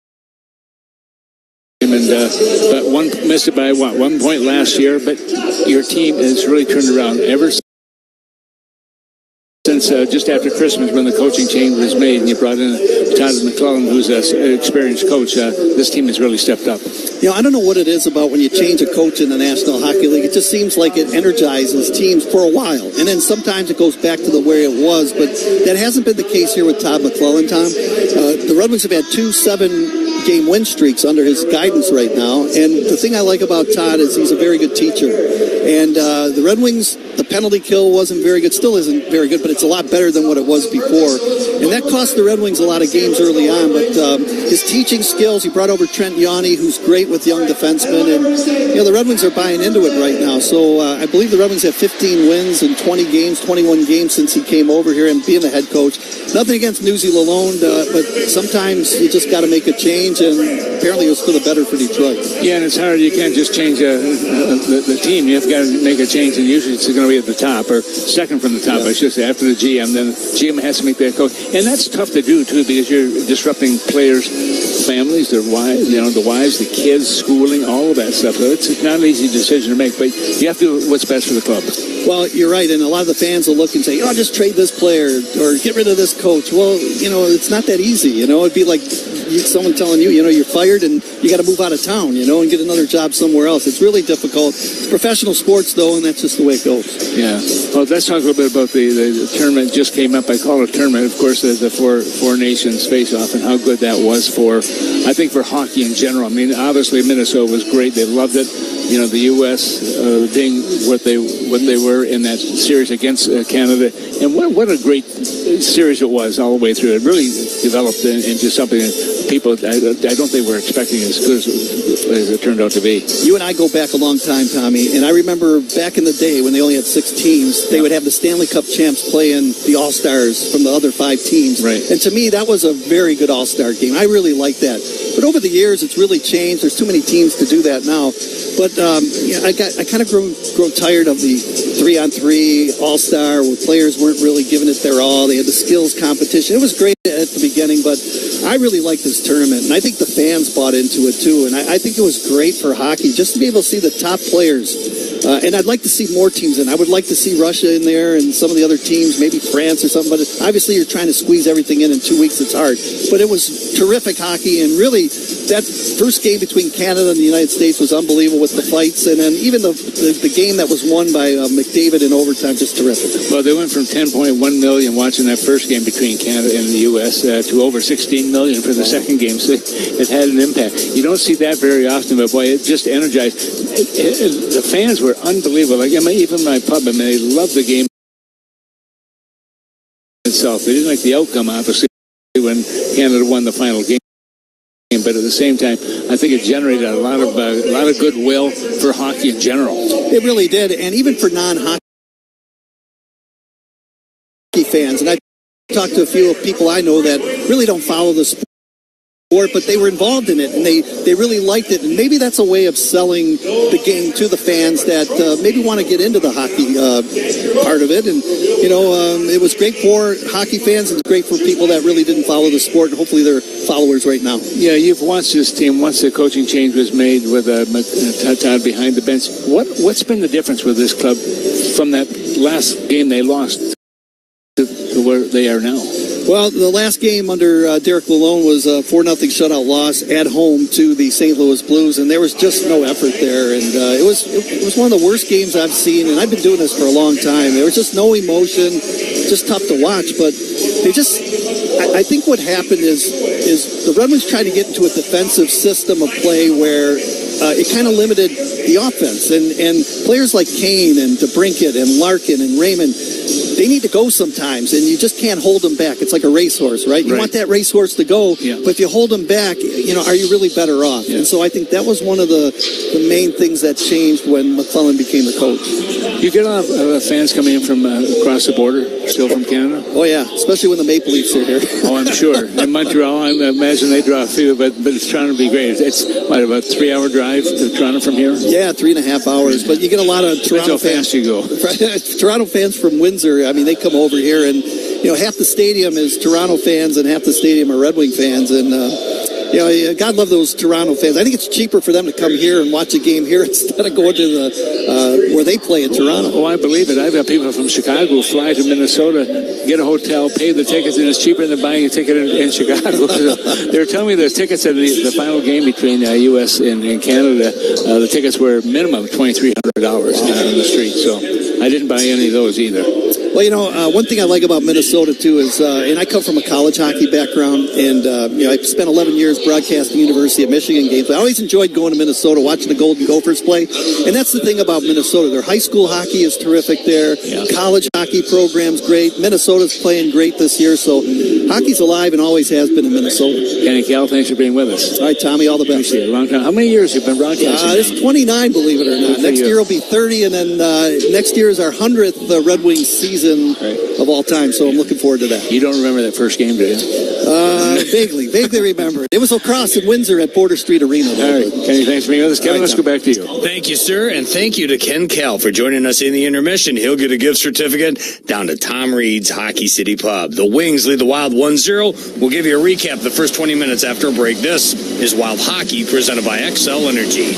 And but missed it by 1 point last year. But your team has really turned around ever since just after Christmas, when the coaching change was made, and you brought in Todd McClellan, who's an experienced coach. This team has really stepped up.
I don't know what it is about when you change a coach in the National Hockey League. It just seems like it energizes teams for a while, and then sometimes it goes back to the way it was. But that hasn't been the case here with Todd McClellan, Tom. The Red Wings have had 2 7-game win streaks under his guidance right now, and the thing I like about Todd is he's a very good teacher. And the Red Wings, the penalty kill wasn't very good, still isn't very good, but it's a lot better than what it was before. And that cost the Red Wings a lot of games early on, but his teaching skills, he brought over Trent Yanni, who's great with young defensemen, and the Red Wings are buying into it right now. So I believe the Red Wings have 15 wins in 21 games since he came over here and being the head coach. Nothing against Newsy Lalonde, but sometimes you just got to make a change, and apparently it was for the better for Detroit.
Yeah, and it's hard. You can't just change the team. You've got to make a change, and usually it's going to be at the top, or second from the top, I should say, after the GM. Then the GM has to make that coach. And that's tough to do, too, because you're disrupting players' families, their wives, the wives, the kids, schooling, all of that stuff. So it's not an easy decision to make, but you have to do what's best for the club.
Well, you're right, and a lot of the fans will look and say, just trade this player or get rid of this coach. Well, it's not that easy. It'd be like someone telling you, you're fired and you got to move out of town, and get another job somewhere else. It's really difficult. It's professional sports, though, and that's just the way it goes.
Yeah. Well, let's talk a little bit about the tournament just came up. I call it a tournament, of course, the four nations face-off, and how good that was for hockey in general. I mean, obviously Minnesota was great. They loved it. The U.S. Being what they were in that series against Canada, and what a great series it was all the way through. It really developed into something that people I don't think were expecting as good as it turned out to be.
You and I go back a long time, Tommy, and I remember back in the day when they only had 6 teams, they would have the Stanley Cup champs playing the All-Stars from the other 5 teams.
Right.
And to me, that was a very good All-Star game. I really liked that. But over the years, it's really changed. There's too many teams to do that now. But I kind of grew tired of the 3-on-3 All-Star where players weren't really giving it their all. They had the skills competition. It was great at the beginning, but I really like this tournament, and I think the fans bought into it too. And I think it was great for hockey just to be able to see the top players. And I'd like to see more teams in. I would like to see Russia in there and some of the other teams, maybe France or something. But obviously, you're trying to squeeze everything in 2 weeks. It's hard. But it was terrific hockey, and really that first game between Canada and the United States was unbelievable with the fights, and then even the game that was won by McDavid in overtime, just terrific.
Well, they went from 10.1 million watching that first game between Canada and the U.S. To over 16 million for the second game, so it had an impact. You don't see that very often, but boy, it just energized. The fans were unbelievable. Like, even my pub, they loved the game itself. They didn't like the outcome, obviously, when Canada won the final game. But at the same time, I think it generated a lot of goodwill for hockey in general.
It really did, and even for non-hockey fans. And I talked to a few people I know that really don't follow the sport, but they were involved in it, and they really liked it. And maybe that's a way of selling the game to the fans that maybe want to get into the hockey part of it. And, it was great for hockey fans. It's great for people that really didn't follow the sport, and hopefully they're followers right now.
Yeah, you've watched this team. Once the coaching change was made with Todd behind the bench, what's been the difference with this club from that last game they lost to where they are now?
Well, the last game under Derek Lalonde was a 4-0 shutout loss at home to the St. Louis Blues, and there was just no effort there. And it was one of the worst games I've seen, and I've been doing this for a long time. There was just no emotion, just tough to watch. But they just, I think what happened is the Red Wings tried to get into a defensive system of play where it kind of limited the offense. And players like Kane and DeBrincat and Larkin and Raymond, they need to go sometimes, and you just can't hold them back. It's like a racehorse, right? You want that racehorse to go, but if you hold them back, are you really better off? Yeah. And so I think that was one of the main things that changed when McClellan became the coach.
You get a lot of fans coming in from across the border, still from Canada?
Oh, yeah, especially when the Maple Leafs are here.
Oh, I'm sure. In Montreal, I imagine they draw a few, but it's trying to be great. It's about a 3-hour drive to Toronto from here?
Yeah, 3.5 hours, but you get a lot of Toronto fans.
Fast you go.
Toronto fans from Windsor, they come over here, and half the stadium is Toronto fans and half the stadium are Red Wing fans, and God love those Toronto fans. I think it's cheaper for them to come here and watch a game here instead of going to where they play in Toronto.
Oh, I believe it. I've got people from Chicago fly to Minnesota, get a hotel, pay the tickets, and it's cheaper than buying a ticket in Chicago. They were telling me the tickets at the final game between U.S. and Canada, the tickets were minimum $2,300 on the street, so I didn't buy any of those either.
Well, one thing I like about Minnesota, too, is, and I come from a college hockey background, and, I spent 11 years broadcasting University of Michigan games. I always enjoyed going to Minnesota, watching the Golden Gophers play, and that's the thing about Minnesota. Their high school hockey is terrific there. Yeah. College hockey program's great. Minnesota's playing great this year, so hockey's alive and always has been in Minnesota.
Kenny Cal, thanks for being with us.
All right, Tommy, all the best.
Appreciate it. A long time. How many years have you been broadcasting?
It's 29, believe it or not. Next year will be 30, and then next year is our 100th Red Wings season of all time, so I'm looking forward to that.
You don't remember that first game, do you?
Vaguely remember. It was lacrosse in Windsor at Border Street Arena.
All right, Kenny, thanks for being with us. Kevin, let's go back to you.
Thank you, sir, and thank you to Ken Cal for joining us in the intermission. He'll get a gift certificate down to Tom Reed's Hockey City Pub. The Wings lead the Wild 1-0. We'll give you a recap the first 20 minutes after a break. This is Wild Hockey presented by XL Energy.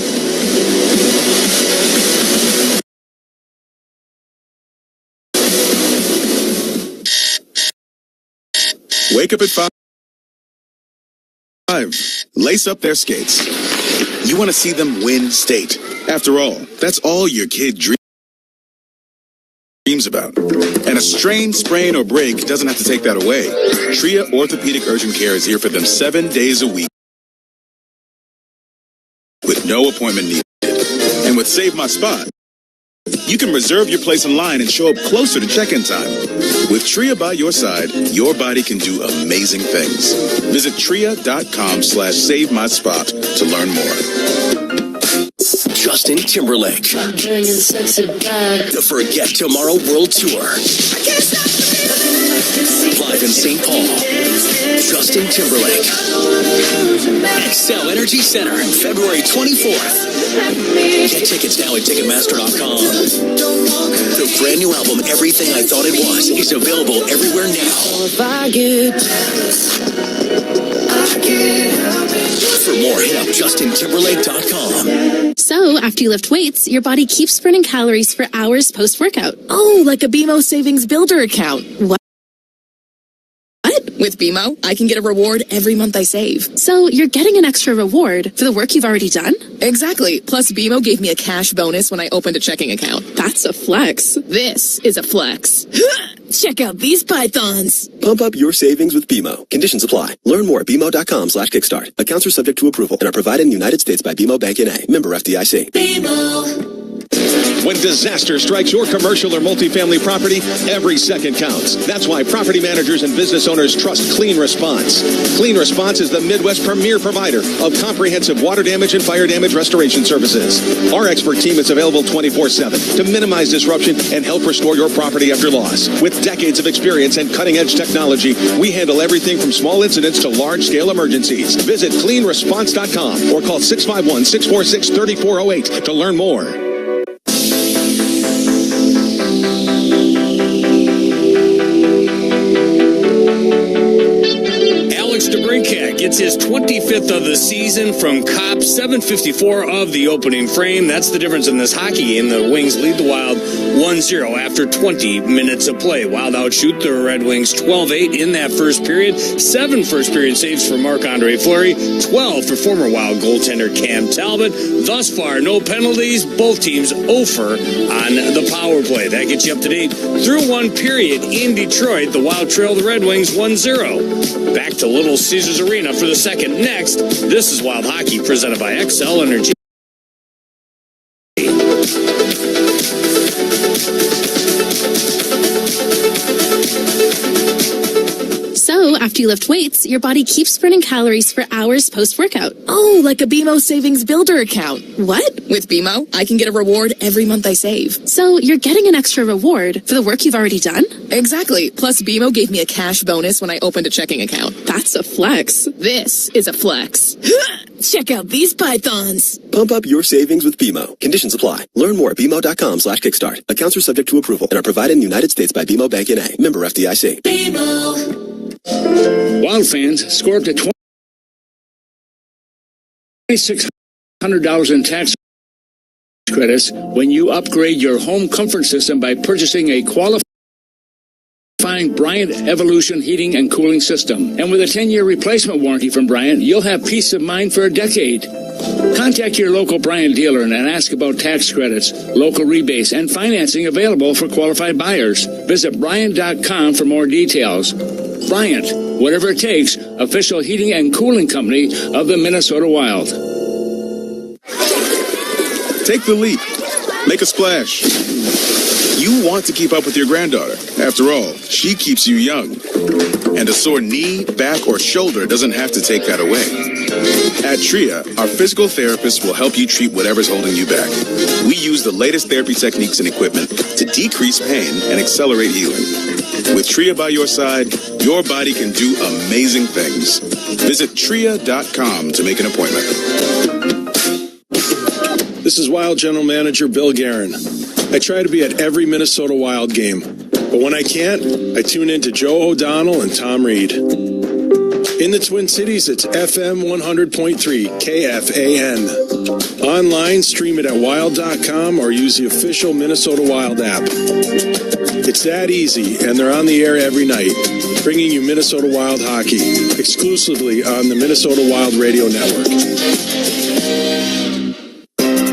Wake up at 5. Lace up their skates. You want to see them win state. After all, that's all your kid dreams about. And a strain, sprain, or break doesn't have to take that away. Tria Orthopedic Urgent Care is here for them 7 days a week with no appointment needed. And with Save My Spot, you can reserve your place in line and show up closer to check-in time. With Tria by your side, your body can do amazing things. Visit tria.com/SaveMySpot to learn more.
Justin Timberlake. The Forget Tomorrow World Tour. Live in St. Paul. Justin Timberlake. XL Energy Center, February 24th. Get tickets now at Ticketmaster.com. The brand new album, Everything I Thought It Was, is available everywhere now. For more, hit up JustinTimberlake.com.
So, after you lift weights, your body keeps burning calories for hours post-workout. Oh, like a BMO Savings Builder account. What?
With BMO, I can get a reward every month I save.
So you're getting an extra reward for the work you've already done?
Exactly. Plus, BMO gave me a cash bonus when I opened a checking account.
That's a flex.
This is a flex. Check out these pythons.
Pump up your savings with BMO. Conditions apply. Learn more at BMO.com/kickstart. Accounts are subject to approval and are provided in the United States by BMO Bank N.A. Member FDIC.
BMO.
When disaster strikes your commercial or multifamily property, every second counts. That's why property managers and business owners trust Clean Response. Clean Response is the Midwest premier provider of comprehensive water damage and fire damage restoration services. Our expert team is available 24/7 to minimize disruption and help restore your property after loss. With decades of experience and cutting-edge technology, we handle everything from small incidents to large-scale emergencies. Visit cleanresponse.com or call 651-646-3408 to learn more.
Gets his 25th of the season from Copp, 7:54 of the opening frame. That's the difference in this hockey game. The Wings lead the Wild 1-0 after 20 minutes of play. Wild outshoot the Red Wings 12-8 in that first period. 7 first-period saves for Marc-Andre Fleury, 12 for former Wild goaltender Cam Talbot. Thus far, no penalties. Both teams 0-for on the power play. That gets you up to date through one period in Detroit. The Wild trail the Red Wings 1-0. Back to Little Caesars Arena for the second next. This is Wild Hockey presented by XL Energy.
So, after you lift weights, your body keeps burning calories for hours post-workout.
Oh, like a BMO Savings Builder account.
What?
With BMO, I can get a reward every month I save.
So you're getting an extra reward for the work you've already done?
Exactly. Plus, BMO gave me a cash bonus when I opened a checking account.
That's a flex.
This is a flex. Check out these pythons.
Pump up your savings with BMO. Conditions apply. Learn more at BMO.com/kickstart. Accounts are subject to approval and are provided in the United States by BMO Bank N.A. Member FDIC.
BMO.
Wild fans score up to $2,600 in tax credits when you upgrade your home comfort system by purchasing a qualifying Bryant Evolution heating and cooling system. And with a 10-year replacement warranty from Bryant, you'll have peace of mind for a decade. Contact your local Bryant dealer and ask about tax credits, local rebates, and financing available for qualified buyers. Visit Bryant.com for more details. Bryant, whatever it takes, official heating and cooling company of the Minnesota Wild.
Take the leap. Make a splash. You want to keep up with your granddaughter. After all, she keeps you young. And a sore knee, back, or shoulder doesn't have to take that away. At TRIA, our physical therapists will help you treat whatever's holding you back. We use the latest therapy techniques and equipment to decrease pain and accelerate healing. With TRIA by your side, your body can do amazing things. Visit TRIA.com to make an appointment.
This is Wild General Manager Bill Guerin. I try to be at every Minnesota Wild game, but when I can't, I tune in to Joe O'Donnell and Tom Reed. In the Twin Cities, it's FM 100.3 KFAN. Online, stream it at wild.com or use the official Minnesota Wild app. It's that easy, and they're on the air every night, bringing you Minnesota Wild hockey, exclusively on the Minnesota Wild Radio Network.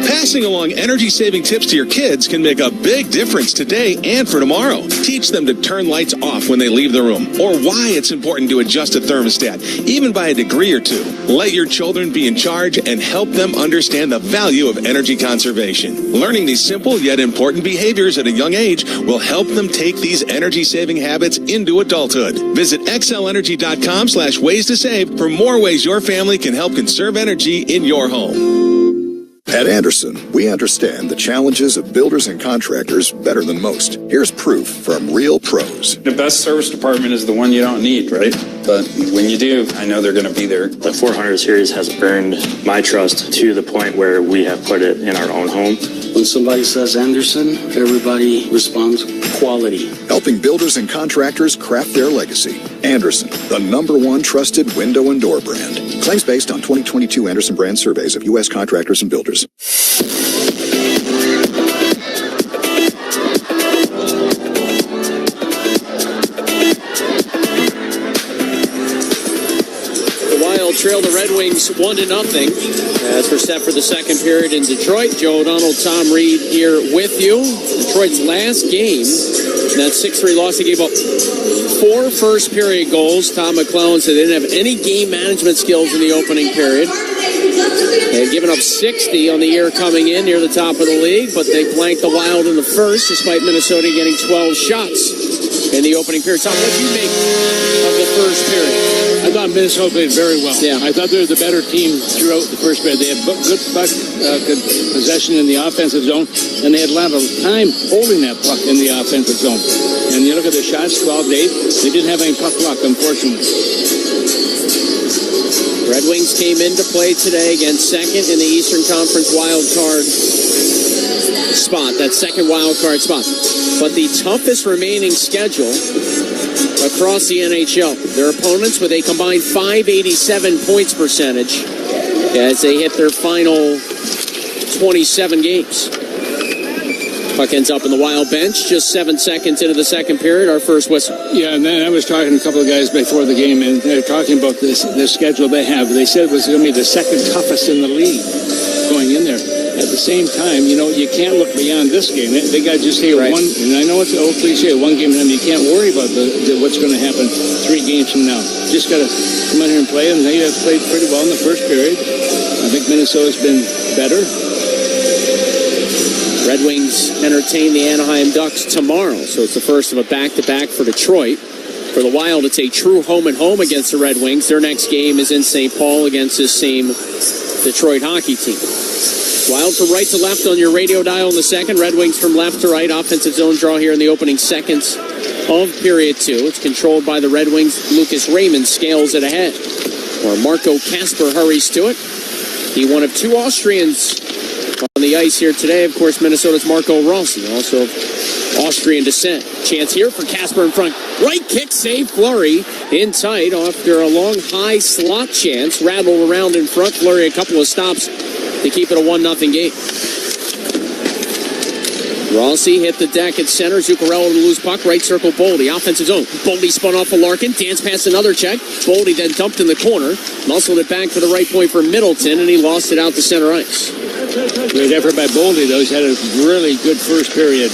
Passing along energy-saving tips to your kids can make a big difference today and for tomorrow. Teach them to turn lights off when they leave the room, or why it's important to adjust a thermostat, even by a degree or two. Let your children be in charge and help them understand the value of energy conservation. Learning these simple yet important behaviors at a young age will help them take these energy-saving habits into adulthood. Visit xlenergy.com/ways to save for more ways your family can help conserve energy in your home.
At Anderson, we understand the challenges of builders and contractors better than most. Here's proof from real pros.
The best service department is the one you don't need, right? But when you do, I know they're going to be there.
The 400 series has earned my trust to the point where we have put it in our own home.
When somebody says Anderson, everybody responds quality.
Helping builders and contractors craft their legacy. Anderson, the #1 trusted window and door brand. Claims based on 2022 Anderson brand surveys of U.S. contractors and builders.
Wild trail the Red Wings 1-0. As we're set for the second period in Detroit, Joe O'Donnell, Tom Reed here with you. Detroit's last game, that 6-3 loss, they gave up 4 first-period goals. Tom McClellan said they didn't have any game management skills in the opening period. They had given up 60 on the year coming in, near the top of the league, but they blanked the Wild in the first, despite Minnesota getting 12 shots in the opening period. Tom, what did you make of the first period?
I thought Minnesota played very well.
Yeah.
I thought they were the better team throughout the first period. They had good possession in the offensive zone, and they had a lot of time holding that puck in the offensive zone. And you look at the shots, 12-8, they didn't have any puck luck, unfortunately.
Red Wings came into play today against second in the Eastern Conference wild card spot, that second wild card spot. But the toughest remaining schedule across the NHL. Their opponents with a combined .587 points percentage as they hit their final 27 games. Puck ends up in the Wild bench just 7 seconds into the second period, our first whistle.
Yeah, and then I was talking to a couple of guys before the game, and they're talking about the schedule they have. They said it was going to be the second toughest in the league going in there. At the same time, you can't look beyond this game. They got to just say one, and I know it's an old cliche, one game, and you can't worry about what's going to happen 3 games from now. Just got to come in here and play, and they have played pretty well in the first period. I think Minnesota's been better.
Red Wings entertain the Anaheim Ducks tomorrow, so it's the first of a back-to-back for Detroit. For the Wild, it's a true home-and-home against the Red Wings. Their next game is in St. Paul against this same Detroit hockey team. Wild from right to left on your radio dial in the second. Red Wings from left to right. Offensive zone draw here in the opening seconds of period 2. It's controlled by the Red Wings. Lucas Raymond scales it ahead, or Marco Kasper hurries to it. He one of 2 Austrians on the ice here today. Of course, Minnesota's Marco Rossi, also of Austrian descent. Chance here for Kasper in front. Right kick save, Fleury in tight after a long high slot chance. Rattle around in front. Fleury a couple of stops to keep it a 1-0 game. Rossi hit the deck at center. Zuccarello to lose puck. Right circle Boldy. Offensive zone. Boldy spun off of Larkin. Dance past another check. Boldy then dumped in the corner. Muscled it back for the right point for Middleton, and he lost it out to center ice.
Great effort by Boldy, though. He's had a really good first period.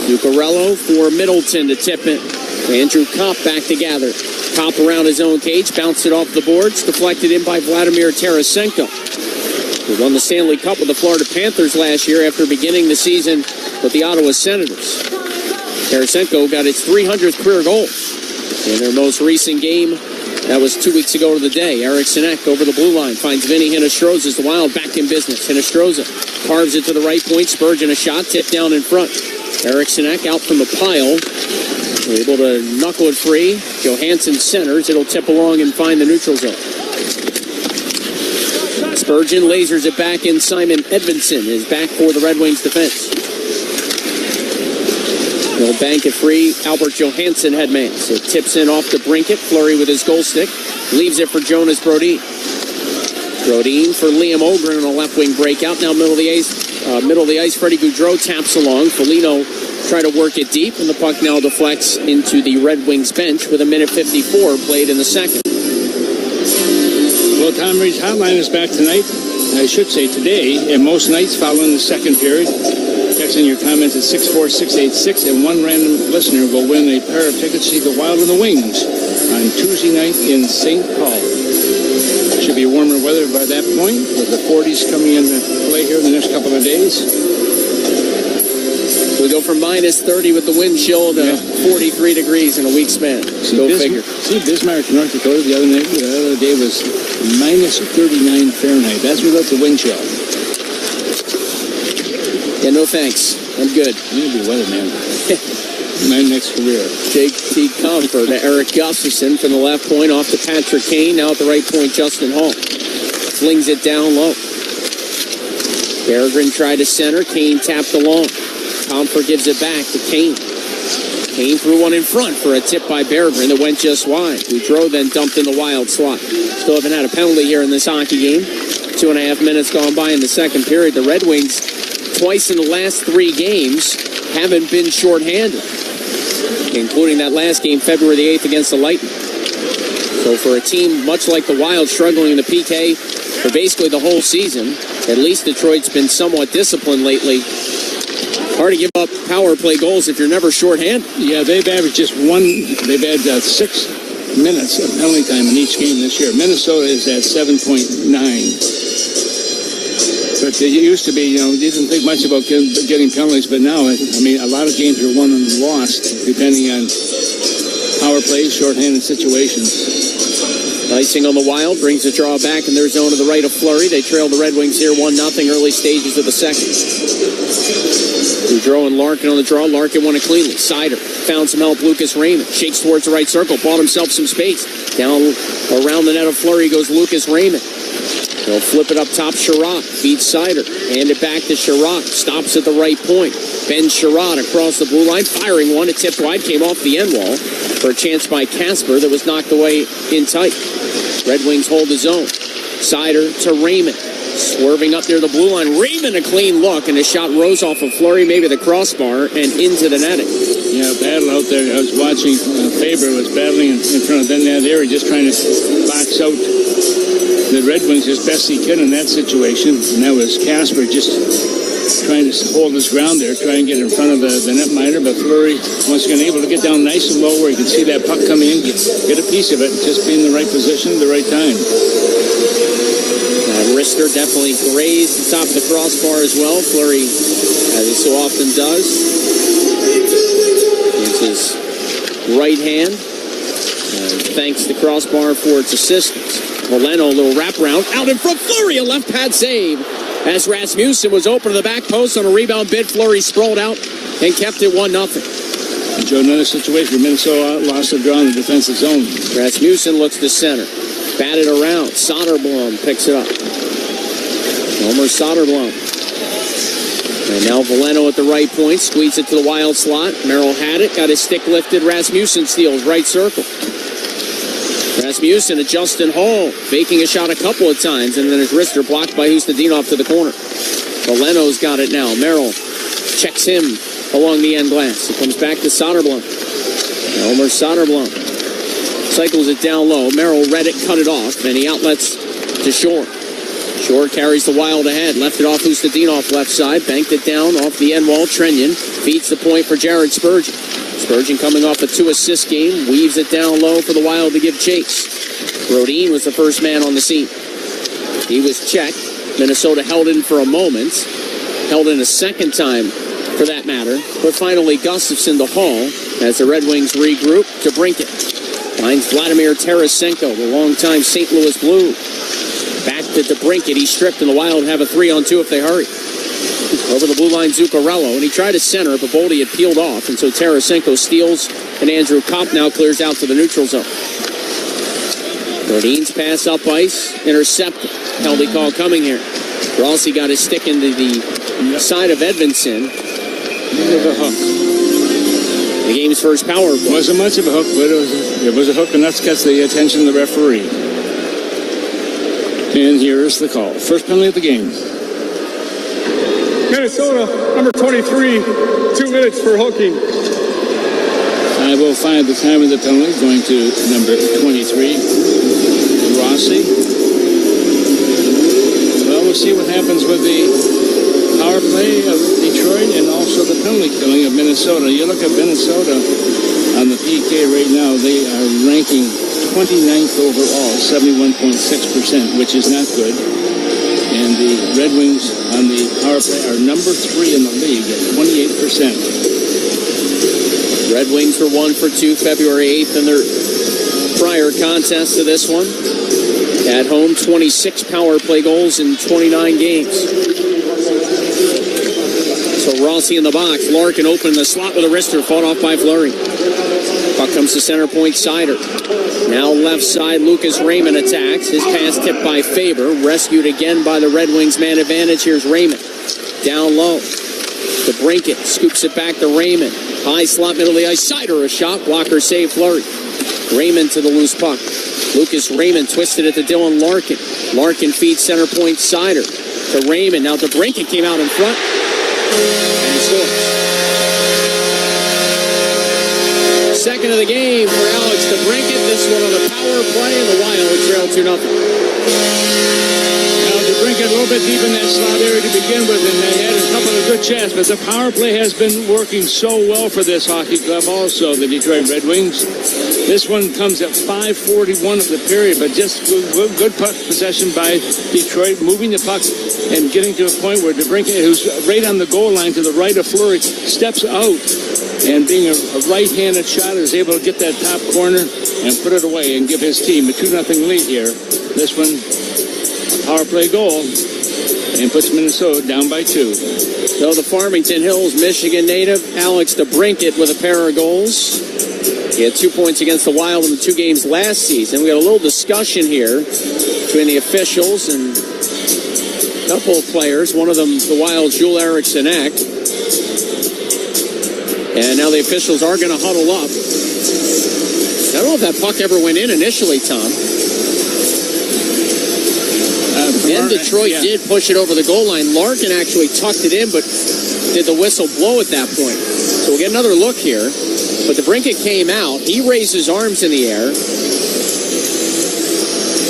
Zuccarello for Middleton to tip it. Andrew Kopp back to gather. Kopp around his own cage. Bounced it off the boards. Deflected in by Vladimir Tarasenko, who won the Stanley Cup with the Florida Panthers last year after beginning the season with the Ottawa Senators. Tarasenko got his 300th career goal in their most recent game. That was 2 weeks ago to the day. Eric Sinek over the blue line finds Vinny Hinostroza as the Wild back in business. Hinostroza carves it to the right point. Spurgeon a shot, tipped down in front. Eric Sinek out from the pile, able to knuckle it free. Johansson centers. It'll tip along and find the neutral zone. Spurgeon lasers it back in. Simon Edvinsson is back for the Red Wings defense. He'll bank it free. Albert Johansson headmans. It tips in off to Brinkett. Fleury with his goal stick. Leaves it for Jonas Brodin. Brodin for Liam Ogren on a left wing breakout. Now middle of the ice. Freddie Gaudreau taps along. Foligno try to work it deep, and the puck now deflects into the Red Wings bench with 1:54 played in the second.
Well, Tom Reed's hotline is back tonight. I should say today, and most nights following the second period. Text in your comments at 64686, and one random listener will win a pair of tickets to see the Wild and the Wings on Tuesday night in St. Paul. Should be warmer weather by that point, with the 40s coming into play here in the next couple of days.
We go from -30 with the wind chill to 43 degrees in a week span. Go figure.
See, Bismarck, North Dakota, the other day was -39 Fahrenheit. That's without the wind chill.
Yeah, no thanks. I'm good.
I'm going to be weatherman. My next career.
Jake T. Comfort to Eric Gustafson from the left point off to Patrick Kane. Now at the right point, Justin Hall flings it down low. Berggren tried to center. Kane tapped along. Comfort gives it back to Kane. Kane threw one in front for a tip by Berggren that went just wide. Gaudreau then dumped in the Wild slot. Still haven't had a penalty here in this hockey game. 2.5 minutes gone by in the second period. The Red Wings, twice in the last 3 games, haven't been shorthanded, including that last game, February the 8th against the Lightning. So for a team much like the Wild struggling in the PK for basically the whole season, at least Detroit's been somewhat disciplined lately. Hard to give up power play goals if you're never shorthanded.
Yeah, they've averaged just they've had 6 minutes of penalty time in each game this year. Minnesota is at 7.9. But it used to be, you didn't think much about getting penalties, but now, a lot of games are won and lost depending on power plays, shorthanded situations.
Icing on the Wild brings the draw back in their zone to the right of Fleury. They trail the Red Wings here 1-0 early stages of the second. Boudreau and Larkin on the draw. Larkin won it cleanly. Sider found some help. Lucas Raymond shakes towards the right circle. Bought himself some space. Down around the net of Fleury goes Lucas Raymond. They'll flip it up top. Sherratt feeds Sider. Hand it back to Sherratt. Stops at the right point. Ben Sherratt across the blue line. Firing one. It tipped wide. Came off the end wall for a chance by Casper that was knocked away in tight. Red Wings hold the zone. Sider to Raymond. Swerving up near the blue line. Raymond a clean look, and a shot rose off of Fleury, maybe the crossbar, and into the netting.
Yeah, battle out there. I was watching. Faber was battling in front of the net area, just trying to box out the Red Wings as best he could in that situation. And that was Casper just trying to hold his ground there, try and get in front of the netminder. But Fleury, once again, able to get down nice and low where you can see that puck coming in, get a piece of it, just be in the right position at the right time.
Rister definitely grazed the top of the crossbar as well. Fleury, as he so often does, uses his right hand. Thanks the crossbar for its assistance. Valeno, a little wraparound. Out in front, Fleury, a left pad save. As Rasmussen was open to the back post on a rebound bid, Fleury sprawled out and kept it 1-0.
Joe, another situation where Minnesota lost the draw in the defensive zone.
Rasmussen looks to center. Batted around. Soderblom picks it up. Homer Soderblom. And now Valeno at the right point. Squeezes it to the Wild slot. Merrill had it. Got his stick lifted. Rasmussen steals right circle. Rasmussen to Justin Hall. Faking a shot a couple of times. And then his wrister blocked by Hustadinov to the corner. Valeno's got it now. Merrill checks him along the end glass. It comes back to Soderblom. Homer Soderblom cycles it down low. Merrill read it, cut it off, and he outlets to Shore. Shore carries the Wild ahead. Left it off Hustadinov left side. Banked it down off the end wall. Trenyon feeds the point for Jared Spurgeon. Spurgeon coming off a 2-assist game. Weaves it down low for the Wild to give chase. Brodin was the first man on the scene. He was checked. Minnesota held in for a moment. Held in a second time, for that matter. But finally Gustafsson to Hall as the Red Wings regroup to Brinket. Finds Vladimir Tarasenko, the longtime St. Louis Blue. Back to DeBrincat. He's stripped, and the Wild have a 3-on-2 if they hurry. Over the blue line, Zuccarello, and he tried to center, but Boldy had peeled off, and so Tarasenko steals, and Andrew Kopp now clears out to the neutral zone. Brodin's pass up ice, intercepted. Penalty call coming here. Rossi got his stick into the side of Edvinsson. With a hook. The game's first power play.
Wasn't much of a hook, but it was a hook, and that's gets the attention of the referee. And here's the call. First penalty of the game.
Minnesota, number 23, 2 minutes for hooking.
I will find the time of the penalty going to number 23, Rossi. Well, we'll see what happens with the power play of Detroit and also the penalty killing of Minnesota. You look at Minnesota on the PK right now, they are ranking 29th overall, 71.6%, which is not good. And the Red Wings on the power play are number 3 in the league at 28%.
Red Wings were 1 for 2 February 8th in their prior contest to this one. At home, 26 power play goals in 29 games. So Rossi in the box. Larkin open in the slot with a wrister. Fought off by Fleury. Puck comes to center point, Sider. Now left side, Lucas Raymond attacks. His pass tipped by Faber. Rescued again by the Red Wings man advantage. Here's Raymond. Down low. To Brinket. Scoops it back to Raymond. High slot, middle of the ice. Sider a shot. Blocker save Fleury. Raymond to the loose puck. Lucas Raymond twisted it to Dylan Larkin. Larkin feeds center point, Sider. To Raymond. Now to Brinket came out in front. And scores. second of the game for Alex DeBrincat. This one on the power play, and the Wild trail 2-0.
Now, DeBrincat a little bit deep in that slot area to begin with, and they had a couple of good chances, but the power play has been working so well for this hockey club also, the Detroit Red Wings. This one comes at 5:41 of the period, but just good puck possession by Detroit, moving the puck and getting to a point where DeBrincat, who's right on the goal line to the right of Fleury, steps out, and being a right-handed shot is able to get that top corner and put it away and give his team a 2-0 lead here. This one, a power play goal, and puts Minnesota down by 2.
So the Farmington Hills, Michigan native, Alex DeBrincat with a pair of goals. He had 2 points against the Wild in the 2 games last season. We got a little discussion here between the officials and a couple of players. One of them, the Wild's Joel Eriksson-Ek. And now the officials are going to huddle up. I don't know if that puck ever went in initially, Tom. Then Detroit did push it over the goal line. Larkin actually tucked it in, but did the whistle blow at that point? So we'll get another look here. But DeBrincat came out. He raised his arms in the air.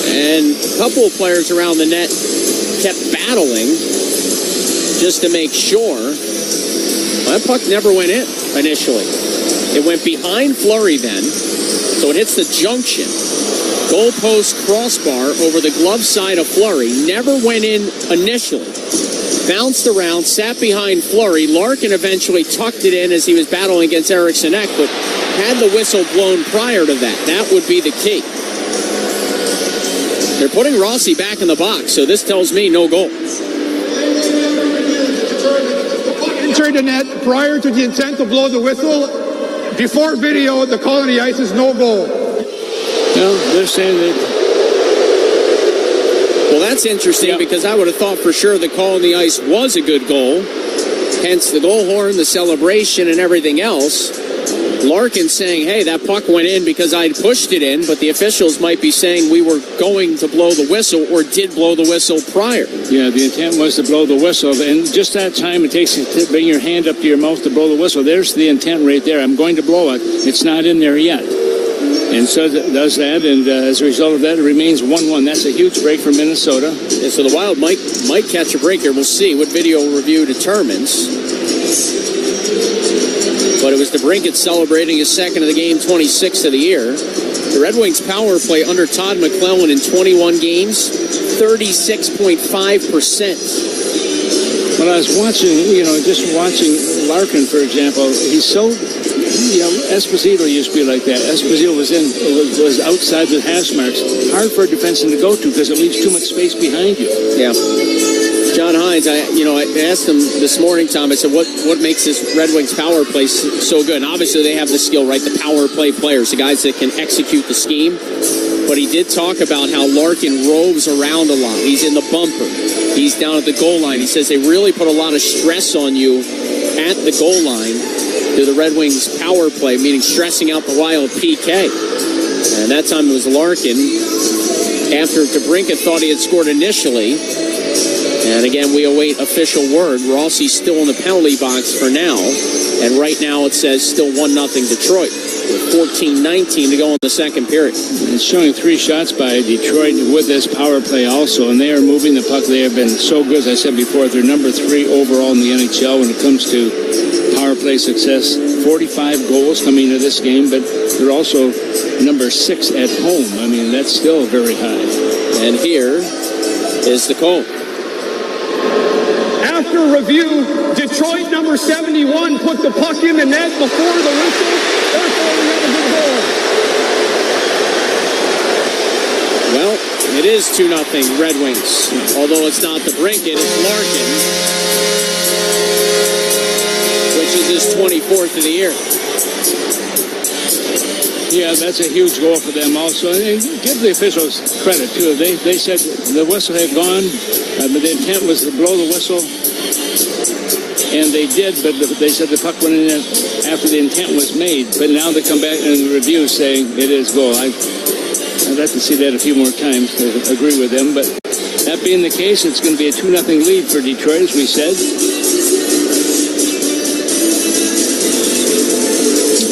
And a couple of players around the net kept battling just to make sure. Well, that puck never went in initially. It went behind Fleury then. So it hits the junction. Goalpost crossbar over the glove side of Fleury. Never went in initially. Bounced around, sat behind Fleury. Larkin eventually tucked it in as he was battling against Eriksson-Ek, but had the whistle blown prior to that. That would be the key. They're putting Rossi back in the box, so this tells me no goal.
Entered the net prior to the intent to blow the whistle. Before video, the call on the ice is no goal.
No, they're saying that.
Well, that's interesting because I would have thought for sure the call on the ice was a good goal. Hence the goal horn, the celebration, and everything else. Larkin saying, hey, that puck went in because I pushed it in, but the officials might be saying we were going to blow the whistle or did blow the whistle prior.
Yeah, the intent was to blow the whistle, and just that time it takes to bring your hand up to your mouth to blow the whistle. There's the intent right there. I'm going to blow it. It's not in there yet. And so it does that, and as a result of that, it remains 1-1. That's a huge break for Minnesota.
And so the Wild might catch a break here. We'll see what video review determines. But it was DeBrincat celebrating his second of the game, 26th of the year. The Red Wings power play under Todd McClellan in 21 games, 36.5%.
When I was watching, just watching Larkin, for example, he's so... Esposito used to be like that. Esposito was outside the hash marks. Hard for a defenseman to go to because it leaves too much space behind you.
Yeah. John Hines, I asked him this morning, Tom, I said, what makes this Red Wings power play so good? And obviously they have the skill, right? The power play players, the guys that can execute the scheme. But he did talk about how Larkin roves around a lot. He's in the bumper. He's down at the goal line. He says they really put a lot of stress on you at the goal line to the Red Wings power play, meaning stressing out the Wild PK. And that time it was Larkin after DeBrincat thought he had scored initially. And again, we await official word. Rossi's still in the penalty box for now. And right now it says still 1-0 Detroit. With 14:19 to go in the second period.
It's showing 3 shots by Detroit with this power play also, and they are moving the puck. They have been so good, as I said before. They're number 3 overall in the NHL when it comes to power play success. 45 goals coming into this game, but they're also number 6 at home. I mean, that's still very high.
And here is the call.
After review, Detroit number 71 put the puck in the net before the whistle. Therefore, we have a good goal.
Well, it is 2-0 Red Wings. Although it's not DeBrincat, it's Larkin, which is his 24th of the year.
Yeah, that's a huge goal for them also. And give the officials credit, too. They said the whistle had gone, but the intent was to blow the whistle. And they did, but they said the puck went in there after the intent was made. But now they come back in the review saying it is goal. I'd like to see that a few more times to agree with them. But that being the case, it's going to be a 2-0 lead for Detroit, as we said.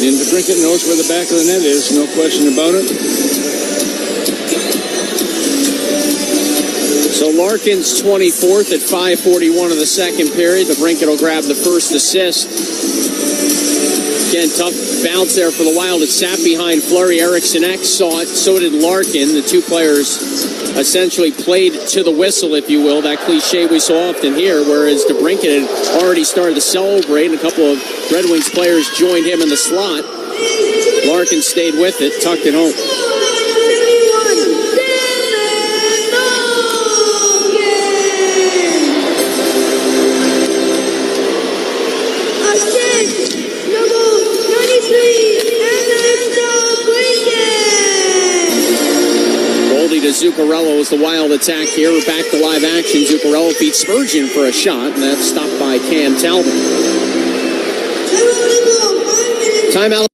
Into
DeBrincat knows where the back of the net is, no question about it.
So Larkin's 24th at 5:41 of the second period. DeBrincat will grab the first assist. Again, tough bounce there for the Wild. It sat behind Fleury. Eriksson Ek saw it. So did Larkin. The two players essentially played to the whistle, if you will, that cliche we so often hear, whereas DeBrincat had already started to celebrate, and a couple of Red Wings players joined him in the slot. Larkin stayed with it, tucked it home. To Zuccarello as the Wild attack here. We're back to live action. Zuccarello beats Spurgeon for a shot, and that's stopped by Cam Talbot. Timeout.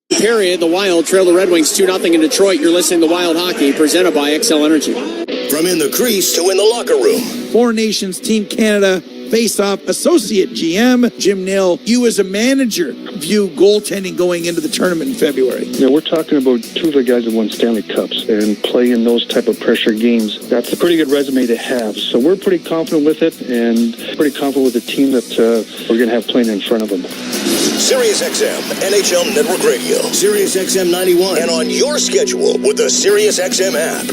Period. The Wild trail the Red Wings 2-0 in Detroit. You're listening to Wild Hockey, presented by XL Energy.
From in the crease to in the locker room.
Four Nations Team Canada Face-Off Associate GM, Jim Nill. You as a manager view goaltending going into the tournament in February.
Yeah, we're talking about two of the guys that won Stanley Cups and play in those type of pressure games. That's a pretty good resume to have. So we're pretty confident with it and pretty confident with the team that we're going to have playing in front of them.
Sirius XM, NHL Network Radio, Sirius XM 91, and on your schedule with the Sirius XM app.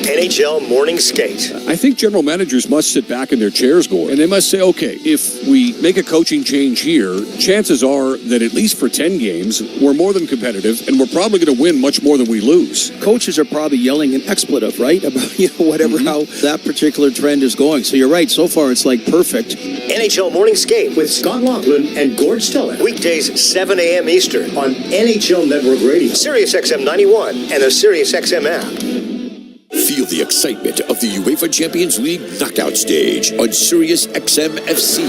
NHL Morning Skate.
I think general managers must sit back in their chairs, Gore, and they must say, okay, if we make a coaching change here, chances are that at least for 10 games, we're more than competitive, and we're probably going to win much more than we lose.
Coaches are probably yelling an expletive, right? About, whatever, how that particular trend is going. So you're right. So far, it's like perfect.
NHL Morning Skate with Scott Laughlin and Gord Stellick. Weekdays, 7 a.m. Eastern on NHL Network Radio, Sirius XM 91, and the Sirius XM app. Feel the excitement of the UEFA Champions League knockout stage on Sirius XM FC.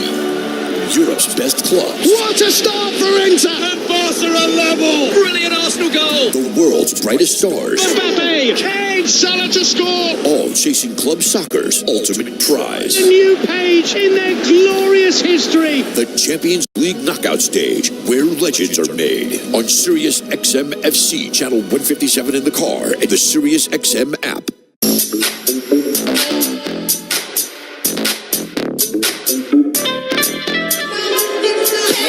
Europe's best clubs.
What a start for Inter! And Barca are level! Brilliant Arsenal goal!
The world's brightest stars.
Mbappe! Kane! Salah to score!
All chasing club soccer's ultimate prize.
A new page in their glorious history.
The Champions League knockout stage, where legends are made. On Sirius XM FC, channel 157 in the car, and the Sirius XM app.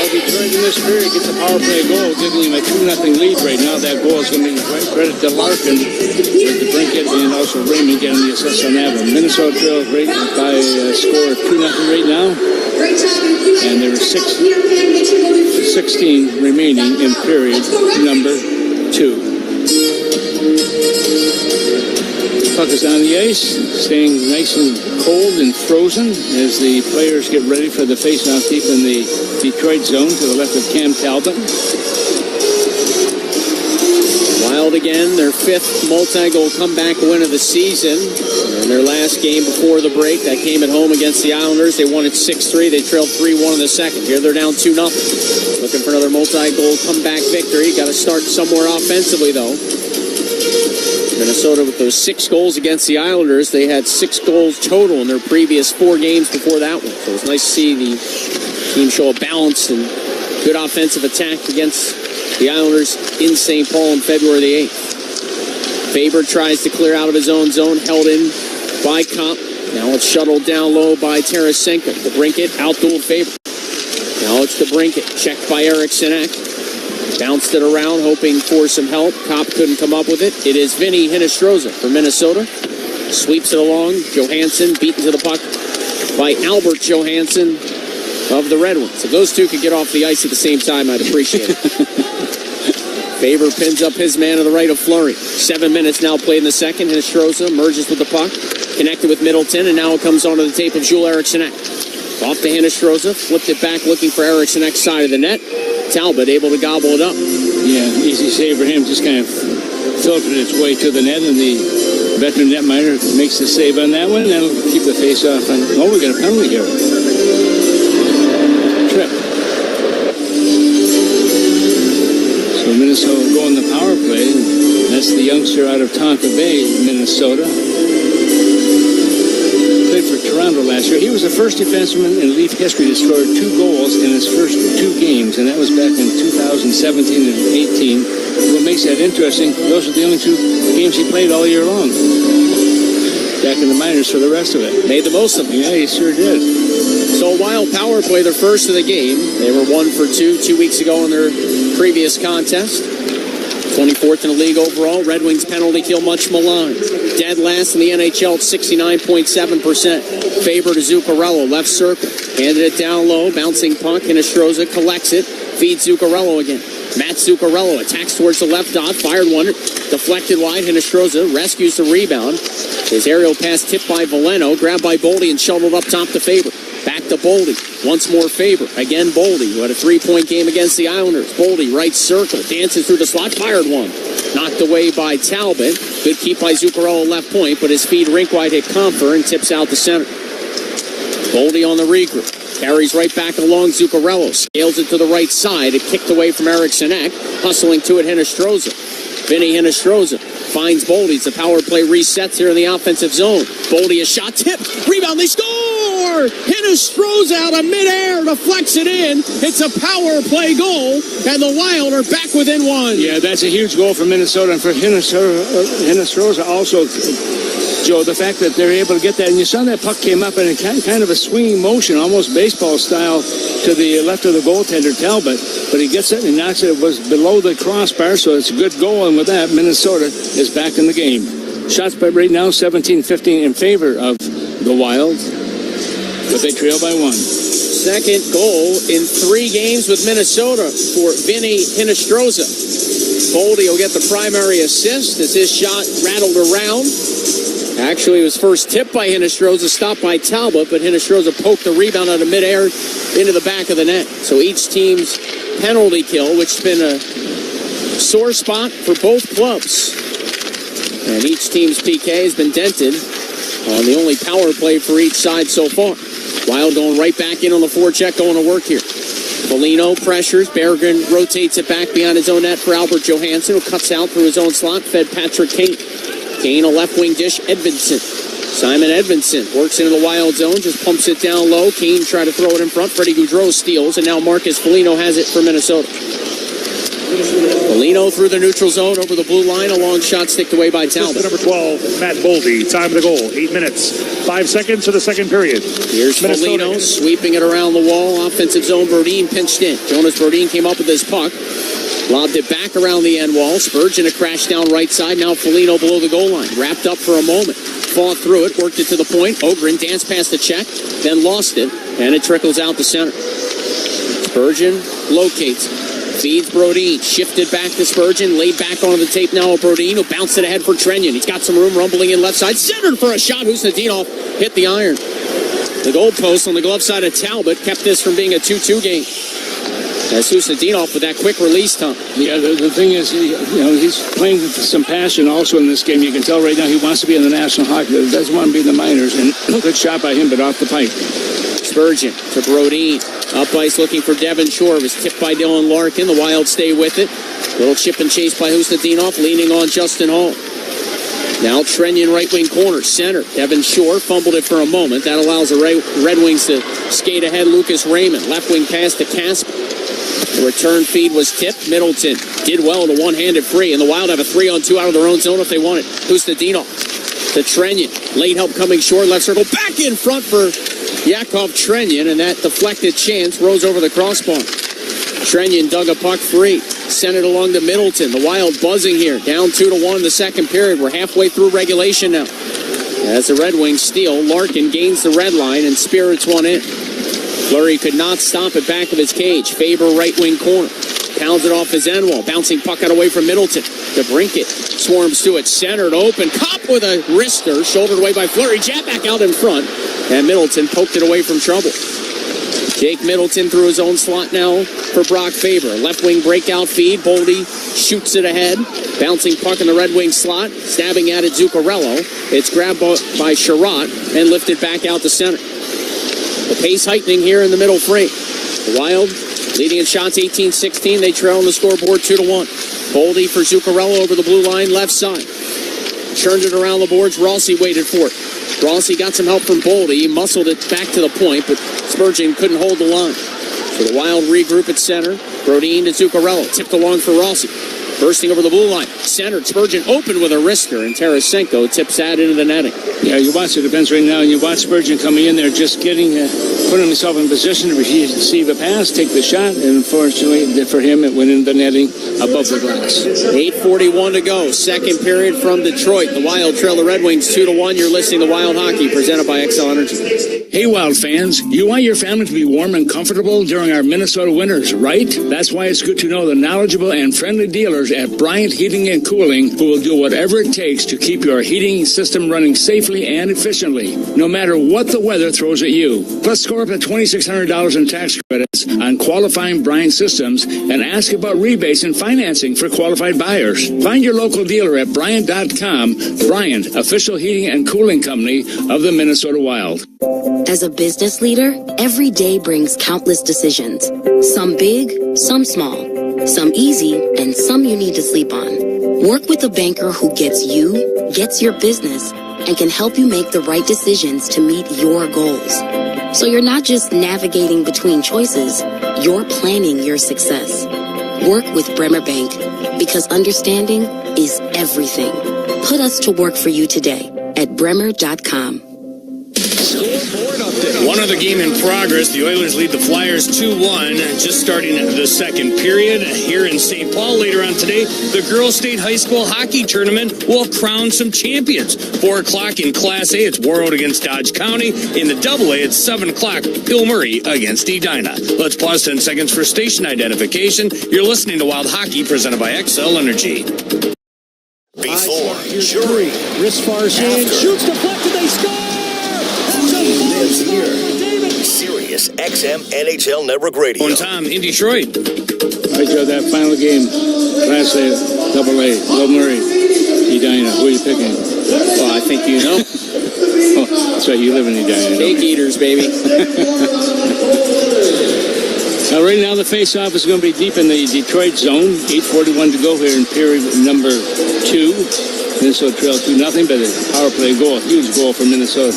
Detroit in this period gets a power play goal, giving him a 2-0 lead right now. That goal is going to be credit to Larkin with DeBrincat and also Raymond getting the assist on that one. Minnesota trails right by a score of 2-0 right now. And there are 16 remaining in period number 2. Puck is on the ice, staying nice and cold and frozen as the players get ready for the face-off deep in the Detroit zone to the left of Cam Talbot.
Wild again, their 5th multi-goal comeback win of the season. And their last game before the break, that came at home against the Islanders. They won it 6-3. They trailed 3-1 in the second. Here they're down 2-0. Looking for another multi-goal comeback victory. Got to start somewhere offensively, though. Minnesota with those 6 goals against the Islanders. They had 6 goals total in their previous 4 games before that one. So it's nice to see the team show a balanced and good offensive attack against the Islanders in St. Paul on February the 8th. Faber tries to clear out of his own zone, held in by Kopp. Now it's shuttled down low by Tarasenko. DeBrincat outdueled Faber. Now it's DeBrincat, checked by Eriksson Ek. Bounced it around, hoping for some help. Kopp couldn't come up with it. It is Vinny Hinostroza from Minnesota. Sweeps it along. Johansson beaten to the puck by Albert Johansson of the Red Wings. If those two could get off the ice at the same time, I'd appreciate it. Faber pins up his man to the right of Fleury. 7 minutes now played in the second. Hinostroza merges with the puck. Connected with Middleton, and now it comes onto the tape of Jules Eriksson Ek. Off to Hinostroza. Flipped it back looking for Eriksson Ek's side of the net. Talbot able to gobble it up.
Yeah, easy save for him. Just kind of filtered its way to the net, and the veteran netminder makes the save on that one. That'll keep the face-off. Oh, we got a penalty here. Trip. So Minnesota will go on the power play. That's the youngster out of Tonka Bay, Minnesota. played for Toronto last year. He was the first defenseman in Leaf history to score 2 goals in his first 2 games, and that was back in 2017 and 18. What makes that interesting, those are the only 2 games he played all year long. Back in the minors for the rest of it.
Made the most of it.
Yeah, he sure did.
So Wild power play their first of the game. They were 1 for 2 weeks ago in their previous contest. 24th in the league overall. Red Wings penalty kill much maligned. Dead last in the NHL at 69.7%. Favor to Zuccarello, left circle. Handed it down low, bouncing puck. Hinostroza collects it, feeds Zuccarello again. Matt Zuccarello attacks towards the left dot, fired one, deflected wide. Hinostroza rescues the rebound. His aerial pass tipped by Veleno, grabbed by Boldy and shoveled up top to Faber. Back to Boldy. Once more Faber. Again Boldy, who had a 3-point game against the Islanders. Boldy, right circle, dances through the slot, fired one. Knocked away by Talbot. Good keep by Zuccarello left point, but his feed rink wide hit Comfer and tips out the center. Boldy on the regroup. Carries right back along Zuccarello. Scales it to the right side. It kicked away from Eriksson Ek. Hustling to it, Hinostroza. Vinny Hinostroza finds Boldy. It's a power play resets here in the offensive zone. Boldy, a shot tip. Rebound, they score! Hinostroza out of midair, deflects it in. It's a power play goal, and the Wild are back within 1.
Yeah, that's a huge goal for Minnesota, and for Hinostroza also, Joe, the fact that they're able to get that, and you saw that puck came up in a kind of a swinging motion, almost baseball style, to the left of the goaltender, Talbot, but he gets it and he knocks it. It was below the crossbar, so it's a good goal, and with that, Minnesota is back in the game. Shots by right now, 17-15 in favor of the Wild, but they trail by 1.
Second goal in 3 games with Minnesota for Vinny Hinostroza. Boldy will get the primary assist as his shot rattled around. Actually, it was first tipped by Hinostroza, stopped by Talbot, but Hinostroza poked the rebound out of midair into the back of the net. So each team's penalty kill, which has been a sore spot for both clubs. And each team's PK has been dented on the only power play for each side so far. Wild going right back in on the forecheck, going to work here. Foligno pressures. Berggren rotates it back behind his own net for Albert Johansson, who cuts out through his own slot, fed Patrick Kane. Kane, a left wing dish, Edvinsson. Simon Edvinsson works into the Wild zone, just pumps it down low. Kane try to throw it in front. Freddie Gaudreau steals, and now Marcus Foligno has it for Minnesota. Foligno through the neutral zone over the blue line. A long shot sticked away by Talbot.
Number 12, Matt Boldy. Time of the goal, 8 minutes. 5 seconds to the second period.
Here's Foligno sweeping it around the wall. Offensive zone, Brodin pinched in. Jonas Brodin came up with his puck. Lobbed it back around the end wall. Spurgeon a crash down right side. Now Foligno below the goal line. Wrapped up for a moment. Fought through it. Worked it to the point. Ogren danced past the check. Then lost it. And it trickles out the center. Spurgeon locates. Feeds Brodin. Shifted back to Spurgeon. Laid back onto the tape now of Brodin, who bounced it ahead for Trenyon. He's got some room rumbling in left side. Centered for a shot. Husnudinov hit the iron. The goalpost on the glove side of Talbot kept this from being a 2-2 game. As Husnudinov with that quick release time.
Yeah, the thing is, he's playing with some passion also in this game. You can tell right now he wants to be in the National Hockey League. He doesn't want to be in the minors. And good shot by him, but off the pipe.
Spurgeon to Brodin. Up ice looking for Devin Shore. It was tipped by Dylan Larkin. The Wild stay with it. Little chip and chase by Husnudinov, leaning on Justin Hall. Now Trenyon right wing corner, center. Devin Shore fumbled it for a moment. That allows the Red Wings to skate ahead. Lucas Raymond. Left wing pass to Casper. The return feed was tipped. Middleton did well in the one-handed free, and the Wild have a 3-on-2 out of their own zone if they want it. Husnudinov to Trenyon. Late help coming short, left circle. Back in front for Yakov Trenyon, and that deflected chance rose over the crossbar. Trenyon dug a puck free. Sent it along to Middleton. The Wild buzzing here. Down 2-1 in the second period. We're halfway through regulation now. As the Red Wings steal, Larkin gains the red line and spirits one in. Fleury could not stop it back of his cage. Faber right wing corner. Pounds it off his end wall. Bouncing puck out away from Middleton. DeBrincat swarms to it. Centered open. Cop with a wrister. Shouldered away by Fleury. Jab back out in front. And Middleton poked it away from trouble. Jake Middleton through his own slot now for Brock Faber. Left wing breakout feed. Boldy shoots it ahead. Bouncing puck in the Red Wing slot. Stabbing at it, Zuccarello. It's grabbed by Sherratt and lifted back out the center. The pace heightening here in the middle frame. The Wild leading in shots 18-16. They trail on the scoreboard 2-1. Boldy for Zuccarello over the blue line left side. churned it around the boards. Rossi waited for it. Rossi got some help from Boldy. He muscled it back to the point, but Spurgeon couldn't hold the line. So the Wild regroup at center. Brodin to Zuccarello. Tipped along for Rossi. Bursting over the blue line. Centered. Spurgeon open with a wrister, and Tarasenko tips that into the netting.
Yeah, you watch the defense right now, and you watch Spurgeon coming in there, just getting, putting himself in position to receive a pass, take the shot, and unfortunately for him, it went in the netting above the glass.
8:41 to go. Second period from Detroit. The Wild trail the Red Wings 2-1. You're listening to Wild Hockey, presented by XL Energy.
Hey, Wild fans, you want your family to be warm and comfortable during our Minnesota winters, right? That's why it's good to know the knowledgeable and friendly dealers at Bryant Heating and Cooling, who will do whatever it takes to keep your heating system running safely and efficiently, no matter what the weather throws at you. Plus, score up to $2,600 in tax credits on qualifying Bryant systems and ask about rebates and financing for qualified buyers. Find your local dealer at Bryant.com. Bryant, official heating and cooling company of the Minnesota Wild.
As a business leader, every day brings countless decisions. Some big, some small, some easy, and some you need to sleep on. Work with a banker who gets you, gets your business, and can help you make the right decisions to meet your goals. So you're not just navigating between choices, you're planning your success. Work with Bremer Bank, because understanding is everything. Put us to work for you today at bremer.com.
Scoreboard update. One other game in progress. The Oilers lead the Flyers 2-1, just starting the second period. Here in St. Paul later on today, the Girls State High School Hockey Tournament will crown some champions. 4 o'clock in Class A, it's Warroad against Dodge County. In the AA, it's 7 o'clock, Bill Murray against Edina. Let's pause 10 seconds for station identification. You're listening to Wild Hockey, presented by XL Energy.
Before, during,
wrist far shoots, deflected, they score!
lives here. Sirius XM NHL Network Radio.
On time in Detroit.
I got that final game. Class A, AA, Bill Murray, Edina. Who are you picking?
Well, I think you know.
Oh, that's right, you live in Edina.
Cake eaters, baby.
Now, right now, the face-off is going to be deep in the Detroit zone. 8:41 to go here in period number 2. Minnesota trail 2-0, but a power play goal, a huge goal for Minnesota.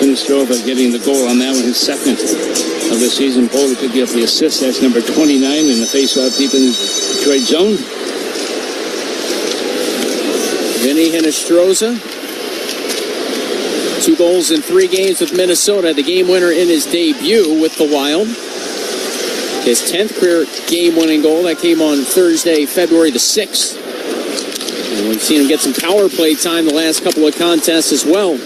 Minnesota getting the goal on that one, his second of the season. Boldy picked up the assist. That's number 29 in the face-off deep in the Detroit zone.
Vinny Hinostroza. 2 goals in 3 games with Minnesota. The game winner in his debut with the Wild. His 10th career game-winning goal. That came on Thursday, February the 6th. And we've seen him get some power play time the last couple of contests as well.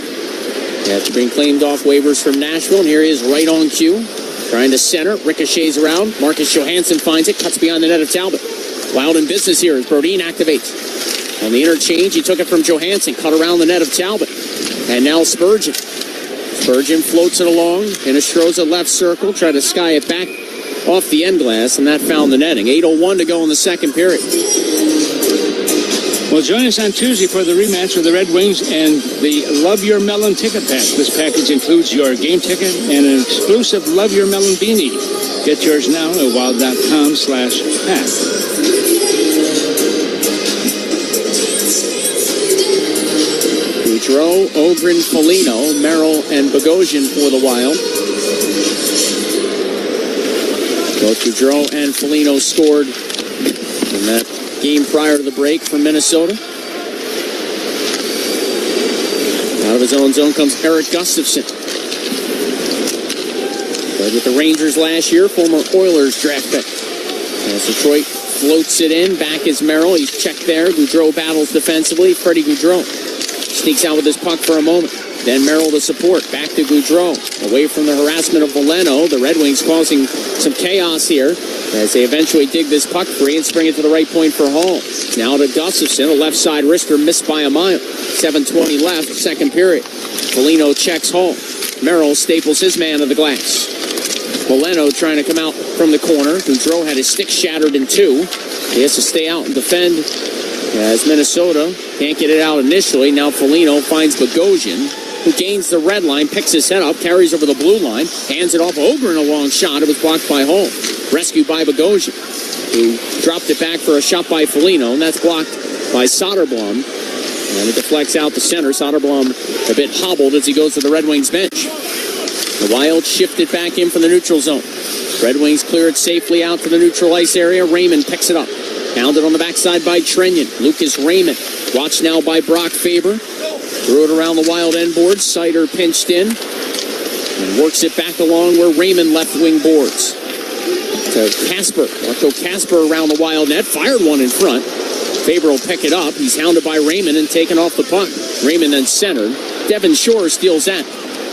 After being claimed off waivers from Nashville, and here he is right on cue. Trying to center, ricochets around. Marcus Johansson finds it, cuts beyond the net of Talbot. Wild in business here as Brodin activates. On the interchange, he took it from Johansson, cut around the net of Talbot. And now Spurgeon. Spurgeon floats it along. Hinostroza left circle, try to sky it back off the end glass, and that found the netting. 8:01 to go in the second period.
Well, join us on Tuesday for the rematch with the Red Wings and the Love Your Melon ticket pack. This package includes your game ticket and an exclusive Love Your Melon beanie. Get yours now at wild.com/pack.
Goudreau, Ogren, Foligno, Merrill, and Bogosian for the Wild. Both Goudreau and Foligno scored in that game prior to the break for Minnesota. Out of his own zone comes Eric Gustafson. Played with the Rangers last year, former Oilers draft pick. As Detroit floats it in, back is Merrill. He's checked there. Goudreau battles defensively. Freddie Goudreau sneaks out with his puck for a moment. Then Merrill to support. Back to Goudreau. Away from the harassment of Veleno. The Red Wings causing some chaos here as they eventually dig this puck free and spring it to the right point for Hall. Now to Gustafson. A left side wrister missed by a mile. 7:20 left, second period. Foligno checks Hall. Merrill staples his man to the glass. Veleno trying to come out from the corner. Goudreau had his stick shattered in 2. He has to stay out and defend as Minnesota can't get it out initially. Now Foligno finds Bogosian, who gains the red line, picks his head up, carries over the blue line, hands it off. Ogren a long shot. It was blocked by Hall. Rescued by Bogosian, who dropped it back for a shot by Foligno, and that's blocked by Soderblom. And it deflects out the center. Soderblom a bit hobbled as he goes to the Red Wings bench. The Wild shifted back in from the neutral zone. Red Wings clear it safely out to the neutral ice area. Raymond picks it up. Pounded on the backside by Trenyon. Lucas Raymond. Watched now by Brock Faber. Threw it around the Wild end boards. Sider pinched in. And works it back along where Raymond left wing boards. To Kasper. Marco Kasper around the Wild net. Fired one in front. Faber will pick it up. He's hounded by Raymond and taken off the puck. Raymond then centered. Devin Shore steals that.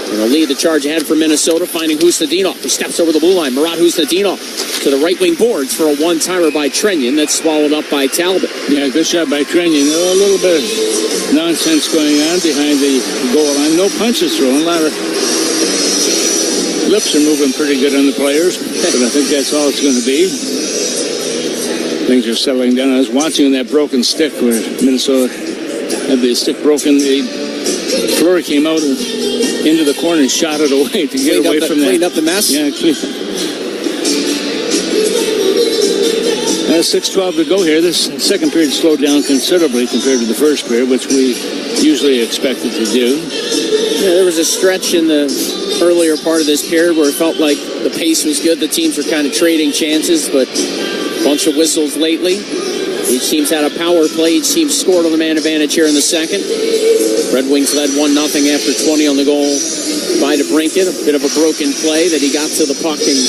And he'll lead the charge ahead for Minnesota, finding Husnudinov. He steps over the blue line. Murat Husnudinov to the right wing boards for a one-timer by Trenyon. That's swallowed up by Talbot.
Yeah, good shot by Trenyon. A little bit of nonsense going on behind the goal line. No punches thrown. A lot of lips are moving pretty good on the players. But I think that's all it's going to be. Things are settling down. I was watching that broken stick where Minnesota had the stick broken. Fleury came out into the corner and shot it away to get away from that.
Cleaned up the mess?
Yeah, cleaned up. 6:12 to go here. This second period slowed down considerably compared to the first period, which we usually expected to do.
Yeah, there was a stretch in the earlier part of this period where it felt like the pace was good. The teams were kind of trading chances, but a bunch of whistles lately. Each team's had a power play. Each team scored on the man advantage here in the second. Red Wings led 1-0 after 20 on the goal by DeBrincat. A bit of a broken play that he got to the puck and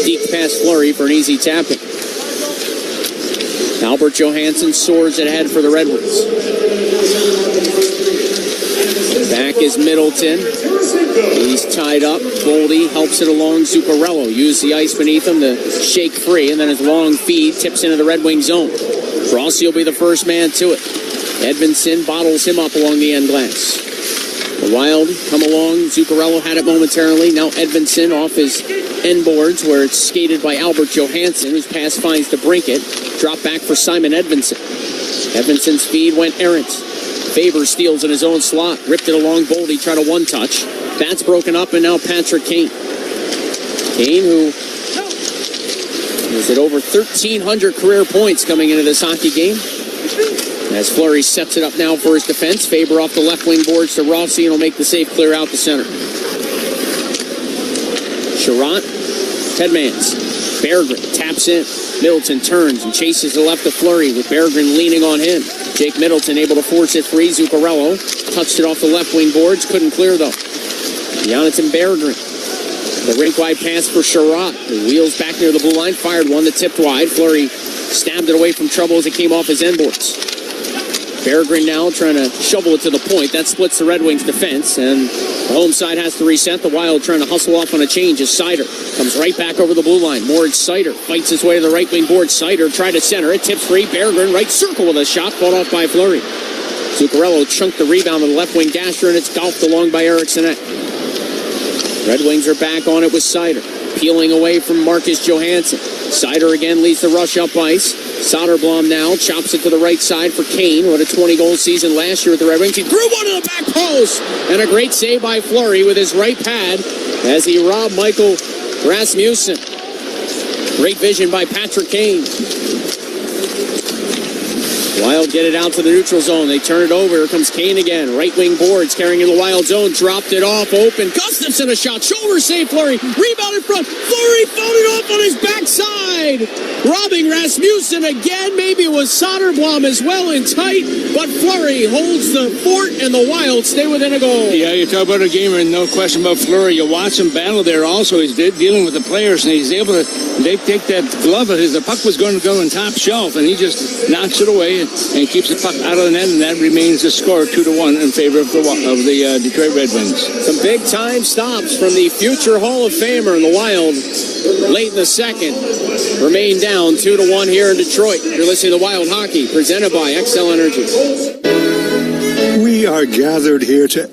deked past Fleury for an easy tap-in. Albert Johansson soars it ahead for the Red Wings. Back is Middleton. He's tied up. Goldie helps it along. Zuccarello used the ice beneath him to shake free, and then his long feed tips into the Red Wing zone. Rossi will be the first man to it. Edvinsson bottles him up along the end glass. The Wild come along. Zuccarello had it momentarily. Now Edvinsson off his end boards where it's skated by Albert Johansson, whose pass finds DeBrincat. Drop back for Simon Edvinsson. Edvinsson's feed went errant. Faber steals in his own slot. Ripped it along. Boldy tried a one-touch. That's broken up, and now Patrick Kane. Kane, who is at over 1,300 career points coming into this hockey game. As Fleury sets it up now for his defense. Faber off the left wing boards to Rossi, and will make the save clear out the center. Sherratt, Tedmans. Berggren taps in. Middleton turns and chases the left of Fleury with Berggren leaning on him. Jake Middleton able to force it free. Zuccarello touched it off the left wing boards. Couldn't clear though. Jonathan Berggren. The rink-wide pass for Sherratt, who wheels back near the blue line, fired one that tipped wide. Fleury stabbed it away from trouble as it came off his end boards. Berggren now trying to shovel it to the point. That splits the Red Wings defense, and the home side has to reset. The Wild trying to hustle off on a change as Sider comes right back over the blue line. Moritz Sider fights his way to the right wing board. Sider tried to center it, tips free. Berggren right circle with a shot, fought off by Fleury. Zuccarello chunked the rebound to the left wing dasher, and it's golfed along by Eriksson. Red Wings are back on it with Sider, peeling away from Marcus Johansson. Sider again leads the rush up ice. Soderblom now chops it to the right side for Kane, who had a 20-goal season last year with the Red Wings. He threw one to the back post, and a great save by Fleury with his right pad as he robbed Michael Rasmussen. Great vision by Patrick Kane. Wild get it out to the neutral zone. They turn it over. Here comes Kane again. Right wing boards carrying in the Wild zone. Dropped it off. Open. Gustafsson a shot. Shoulder save. Fleury. Rebound in front. Fleury folded off on his backside. Robbing Rasmussen again. Maybe it was Soderblom as well in tight. But Fleury holds the fort and the Wild stay within a goal.
Yeah, you talk about a gamer and no question about Fleury. You watch him battle there also. He's dealing with the players and he's able to take that glove of his. The puck was going to go on top shelf and he just knocks it away and keeps the puck out of the net, and that remains the score 2-1 in favor of the Detroit Red Wings.
Some big time stops from the future Hall of Famer in the Wild late in the second. Remain down 2-1 here in Detroit. You're listening to Wild Hockey, presented by XL Energy.
We are gathered here to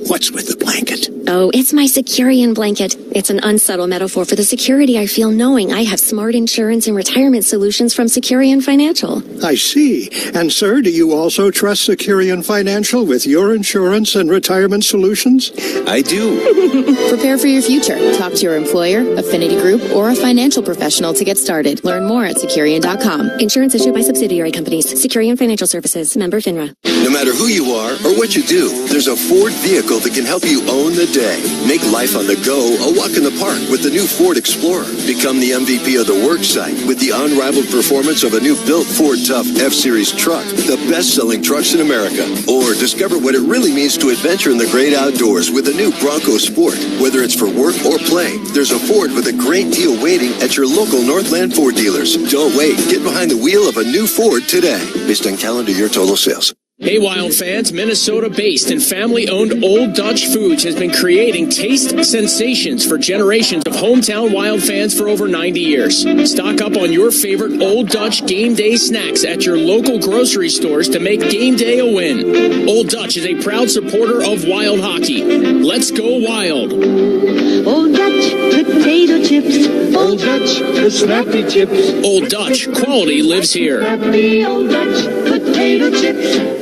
what's with the blanket? Oh, it's my Securian blanket. It's an unsubtle metaphor for the security I feel knowing I have smart insurance and retirement solutions from Securian Financial.
I see. And sir, do you also trust Securian Financial with your insurance and retirement solutions?
I do.
Prepare for your future. Talk to your employer, affinity group, or a financial professional to get started. Learn more at Securian.com.
Insurance issued by subsidiary companies. Securian Financial Services. Member FINRA.
No matter who you are or what you do, there's a Ford vehicle that can help you own the day. Make life on the go a walk in the park with the new Ford Explorer. Become the MVP of the work site with the unrivaled performance of a new built Ford Tough F-Series truck, the best-selling trucks in America. Or discover what it really means to adventure in the great outdoors with the new Bronco Sport. Whether it's for work or play, there's a Ford with a great deal waiting at your local Northland Ford dealers. Don't wait. Get behind the wheel of a new Ford today. Based on calendar year total sales.
Hey Wild fans, Minnesota-based and family-owned Old Dutch Foods has been creating taste sensations for generations of hometown Wild fans for over 90 years. Stock up on your favorite Old Dutch game day snacks at your local grocery stores to make game day a win. Old Dutch is a proud supporter of Wild hockey. Let's go Wild.
Old Dutch potato chips. Old Dutch the snappy chips.
Old Dutch, quality lives here.
Snappy Old Dutch potato chips.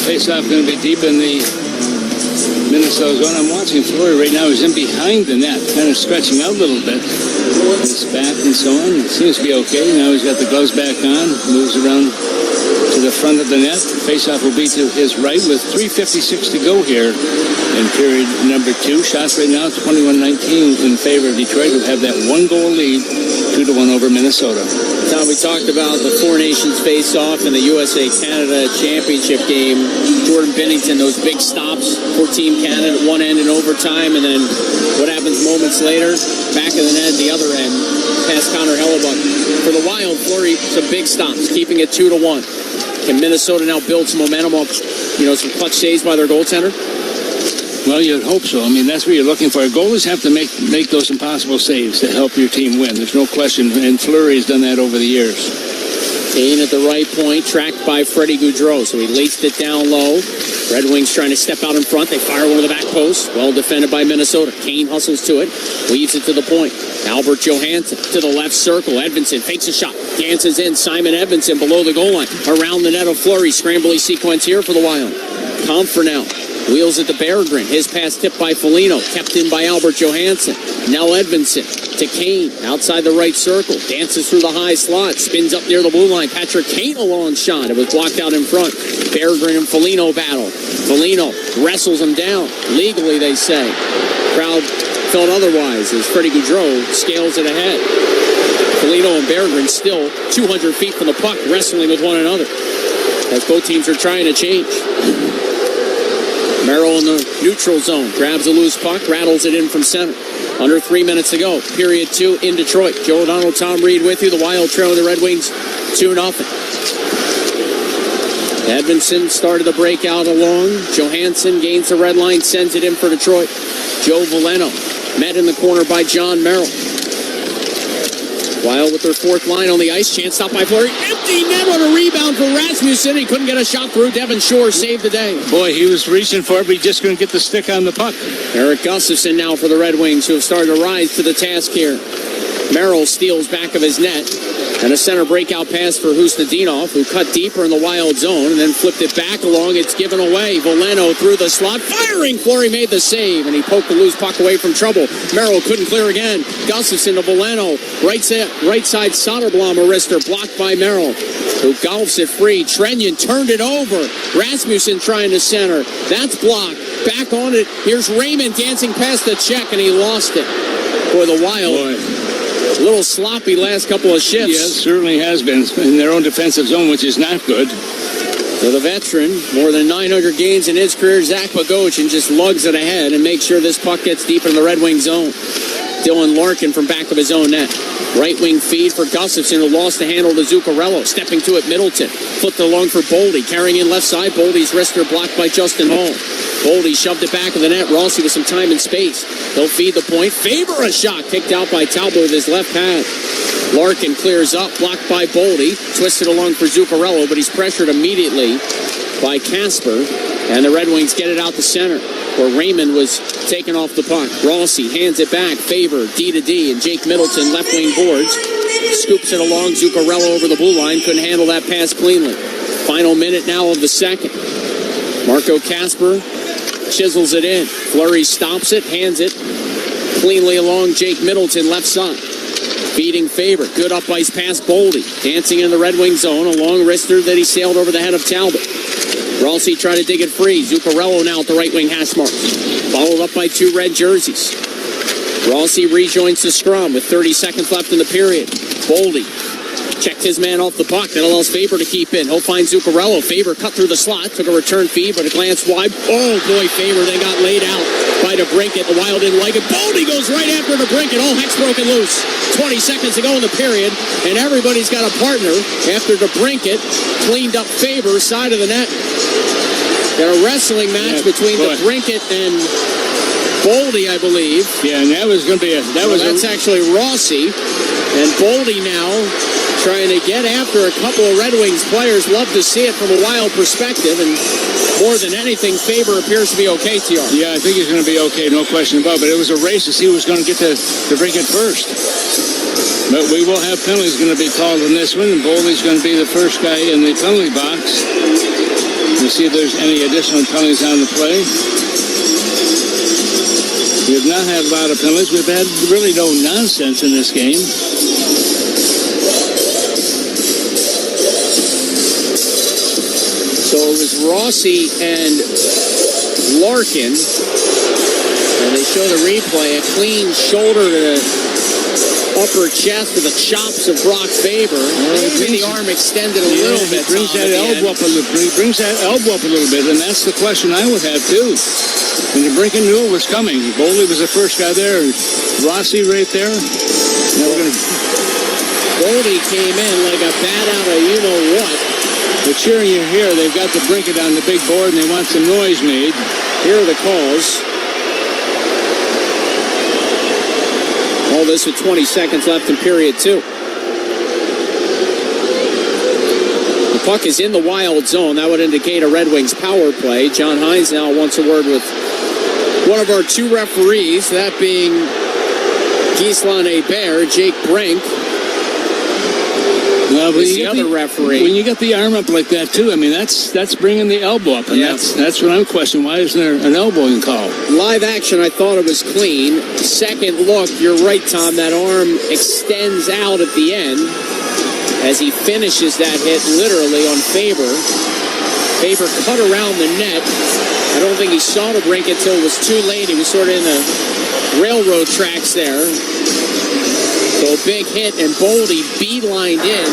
Faceoff going to be deep in the Minnesota zone. I'm watching Fleury right now. He's in behind the net, kind of stretching out a little bit. His back and so on. It seems to be okay. Now he's got the gloves back on. Moves around to the front of the net. Faceoff will be to his right with 3:56 to go here in period number 2. Shots right now 21-19 in favor of Detroit, who have that 1-goal lead, 2-1 over Minnesota.
Tom, we talked about the Four Nations face-off in the USA-Canada championship game. Jordan Binnington, those big stops for Team Canada at one end in overtime, and then what happens moments later? Back of the net, the other end, past Connor Hellebuck. For the Wild, Fleury, some big stops, keeping it 2-1. Can Minnesota now build some momentum off, some clutch saves by their goaltender?
Well, you'd hope so. I mean, that's what you're looking for. Goalies have to make those impossible saves to help your team win. There's no question, and Fleury's done that over the years.
Kane at the right point, tracked by Freddie Gaudreau. So he laced it down low. Red Wings trying to step out in front. They fire one to the back post. Well defended by Minnesota. Kane hustles to it, leaves it to the point. Albert Johansson to the left circle. Edvinsson fakes a shot, dances in. Simon Edvinsson below the goal line. Around the net of Fleury. Scrambly sequence here for the Wild. Comfort wheels it to Berggren. His pass tipped by Foligno. Kept in by Albert Johansson. Now Edvinsson to Kane. Outside the right circle. Dances through the high slot. Spins up near the blue line. Patrick Kane a long shot. It was blocked out in front. Berggren and Foligno battle. Foligno wrestles him down. Legally, they say. Crowd felt otherwise as Freddie Gaudreau scales it ahead. Foligno and Berggren still 200 feet from the puck, wrestling with one another as both teams are trying to change. Merrill in the neutral zone, grabs a loose puck, rattles it in from center. Under 3 minutes to go, period 2 in Detroit. Joe O'Donnell, Tom Reed with you. The Wild trail the Red Wings 2-0. Edvinsson started the breakout along. Johansson gains the red line, sends it in for Detroit. Joe Veleno met in the corner by John Merrill. Wild with their fourth line on the ice. Chance stopped by Fleury. Empty net on a rebound for Rasmussen. He couldn't get a shot through. Devin Shore saved the day.
Boy, he was reaching for it, but he just couldn't get the stick on the puck.
Eric Gustafsson now for the Red Wings, who have started to rise to the task here. Merrill steals back of his net. And a center breakout pass for Husnudinov, who cut deeper in the Wild zone and then flipped it back along. It's given away. Veleno through the slot. Firing! Fleury made the save, and he poked the loose puck away from trouble. Merrill couldn't clear again. Gustafsson to Veleno. Right side Soderblom, a wrister, blocked by Merrill, who golfs it free. Trenyon turned it over. Rasmussen trying to center. That's blocked. Back on it. Here's Raymond dancing past the check, and he lost it. For the Wild. A little sloppy last couple of shifts.
Yes, certainly has been in their own defensive zone, which is not good.
So the veteran, more than 900 games in his career, Zach Bogosian just lugs it ahead and makes sure this puck gets deep in the Red Wing zone. Dylan Larkin from back of his own net. Right wing feed for Gustafsson, who lost the handle to Zuccarello. Stepping to it, Middleton. Flipped along for Boldy. Carrying in left side. Boldy's wrister blocked by Justin Hall. Boldy shoved it back of the net. Rossi with some time and space. He'll feed the point. Favor a shot. Kicked out by Talbot with his left pad. Larkin clears up, blocked by Boldy. Twisted along for Zuccarello, but he's pressured immediately by Casper. And the Red Wings get it out the center, where Raymond was taken off the puck. Rossi hands it back. Faber, D to D, and Jake Middleton, left wing boards. Scoops it along. Zuccarello over the blue line. Couldn't handle that pass cleanly. Final minute now of the second. Marco Casper chisels it in. Fleury stops it, hands it cleanly along Jake Middleton, left side. Feeding Faber. Good up ice pass Boldy. Dancing in the Red Wing zone. A long wrister that he sailed over the head of Talbot. Rossi tried to dig it free. Zuccarello now at the right wing hash mark. Followed up by 2 red jerseys. Rossi rejoins the scrum with 30 seconds left in the period. Boldy checked his man off the puck. That allows Faber to keep in. He'll find Zuccarello. Faber cut through the slot. Took a return feed, but a glance wide. Oh, boy, Faber then got laid out by DeBrincat. The Wild didn't like it. Boldy goes right after DeBrincat. All heck's broken loose. 20 seconds to go in the period, and everybody's got a partner after DeBrincat cleaned up Faber, side of the net. Got a wrestling match between DeBrincat and Boldy, I believe.
Yeah, and that was going to be
that's actually Rossi. And Boldy now trying to get after a couple of Red Wings players. Love to see it from a Wild perspective. And more than anything, Faber appears to be okay, TR.
Yeah, I think he's going to be okay, no question about it. But it was a race to see who was going to get to bring it first. But we will have penalties going to be called in this one. And Boldy's going to be the first guy in the penalty box. We'll see if there's any additional penalties on the play. We have not had a lot of penalties. We've had really no nonsense in this game.
So it was Rossi and Larkin. And they show the replay. A clean shoulder to the upper chest with the chops of Brock Faber. Maybe the arm extended a little bit.
Brings that elbow up a little bit, and that's the question I would have too. When DeBrincat knew it was coming, Boldy was the first guy there. Rossi right there. Now we're gonna.
Boldy came in like a bat out of you know what.
The cheering you hear, they've got DeBrincat on the big board, and they want some noise made.
Here are the calls. All this with 20 seconds left in period 2. The puck is in the Wild zone. That would indicate a Red Wings power play. John Hines now wants a word with one of our 2 referees, that being Gislan Hebert, Jake Brink.
Well, but
the other referee.
When you get the arm up like that too, I mean that's bringing the elbow up, and that's what I'm questioning. Why isn't there an elbowing call?
Live action, I thought it was clean. Second look, you're right, Tom. That arm extends out at the end as he finishes that hit literally on Faber. Faber cut around the net. I don't think he saw the brink until it was too late. He was sort of in the railroad tracks there. So a big hit, and Boldy beelined in.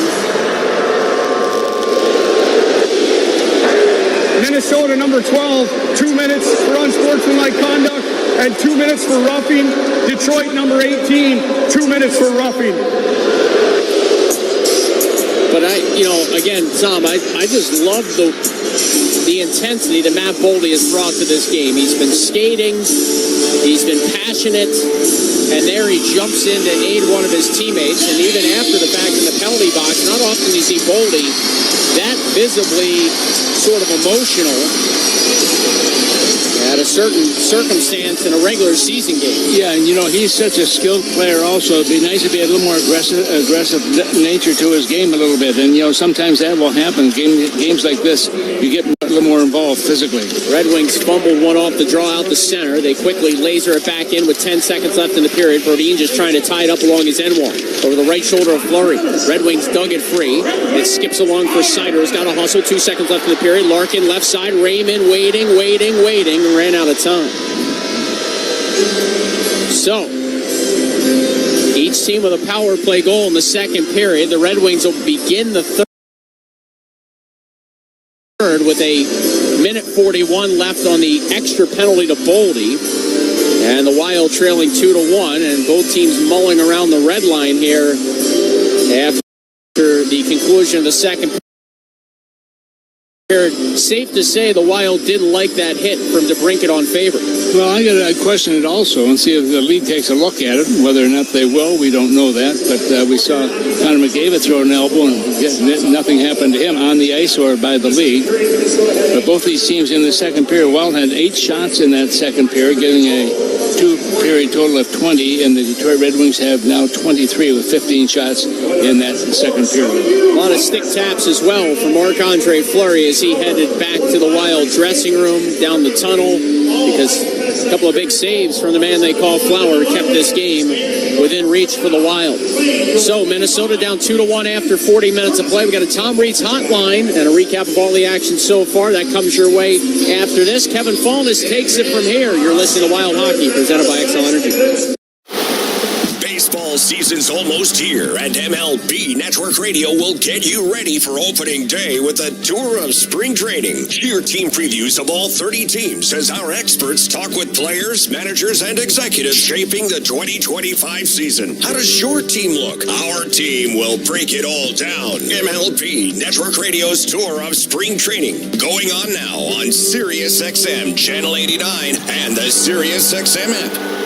Minnesota number 12, 2 minutes for unsportsmanlike conduct and 2 minutes for roughing. Detroit number 18, 2 minutes for roughing.
But again, Tom, I just love the intensity that Matt Boldy has brought to this game. He's been skating, he's been passionate, and there he jumps in to aid one of his teammates. And even after the fact in the penalty box, not often you see Boldy that visibly sort of emotional at a certain circumstance in a regular season game.
Yeah, and he's such a skilled player also. It'd be nice to be a little more aggressive nature to his game a little bit. And, sometimes that will happen. Games like this, you get a little more involved physically.
Red Wings fumbled one off to draw out the center. They quickly laser it back in with 10 seconds left in the period. Brodin just trying to tie it up along his end wall. Over the right shoulder of Fleury. Red Wings dug it free. It skips along for Sider. He's got a hustle. 2 seconds left in the period. Larkin left side. Raymond waiting. Ran out of time. So, each team with a power play goal in the second period. The Red Wings will begin the third with a minute 41 left on the extra penalty to Boldy. And the Wild trailing 2-1, and both teams mulling around the red line here after the conclusion of the second period. Safe to say the Wild didn't like that hit from DeBrincat on Faber.
Well, I got to question it also and see if the league takes a look at it. Whether or not they will, we don't know that. But we saw Connor McDavid throw an elbow and nothing happened to him on the ice or by the league. But both these teams in the second period, Wild had 8 shots in that second period, getting a 2-period total of 20, and the Detroit Red Wings have now 23 with 15 shots in that second period.
A lot of stick taps as well from Marc-Andre Fleury as he headed back to the Wild dressing room, down the tunnel, because a couple of big saves from the man they call Flower kept this game within reach for the Wild. So Minnesota down 2-1 after 40 minutes of play. We got a Tom Reed's hotline and a recap of all the action so far. That comes your way after this. Kevin Fallness takes it from here. You're listening to Wild Hockey, presented by XL Energy.
Baseball season's almost here, and MLB Network Radio will get you ready for opening day with a tour of spring training. Hear team previews of all 30 teams as our experts talk with players, managers, and executives shaping the 2025 season. How does your team look? Our team will break it all down. MLB Network Radio's tour of spring training, going on now on Sirius XM Channel 89 and the Sirius XM app.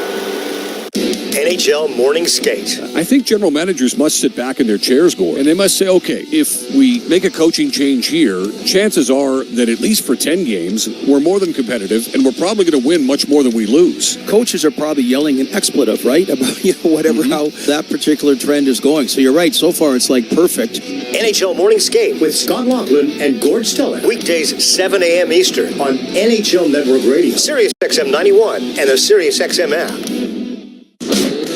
NHL Morning Skate.
I think general managers must sit back in their chairs, Gord, and they must say, okay, if we make a coaching change here, chances are that at least for 10 games, we're more than competitive, and we're probably going to win much more than we lose.
Coaches are probably yelling an expletive, right? About, whatever, how that particular trend is going. So you're right. So far, it's like perfect.
NHL Morning Skate with Scott Laughlin and Gord Stellick. Weekdays, 7 a.m. Eastern on NHL Network Radio, Sirius XM 91, and the Sirius XM app.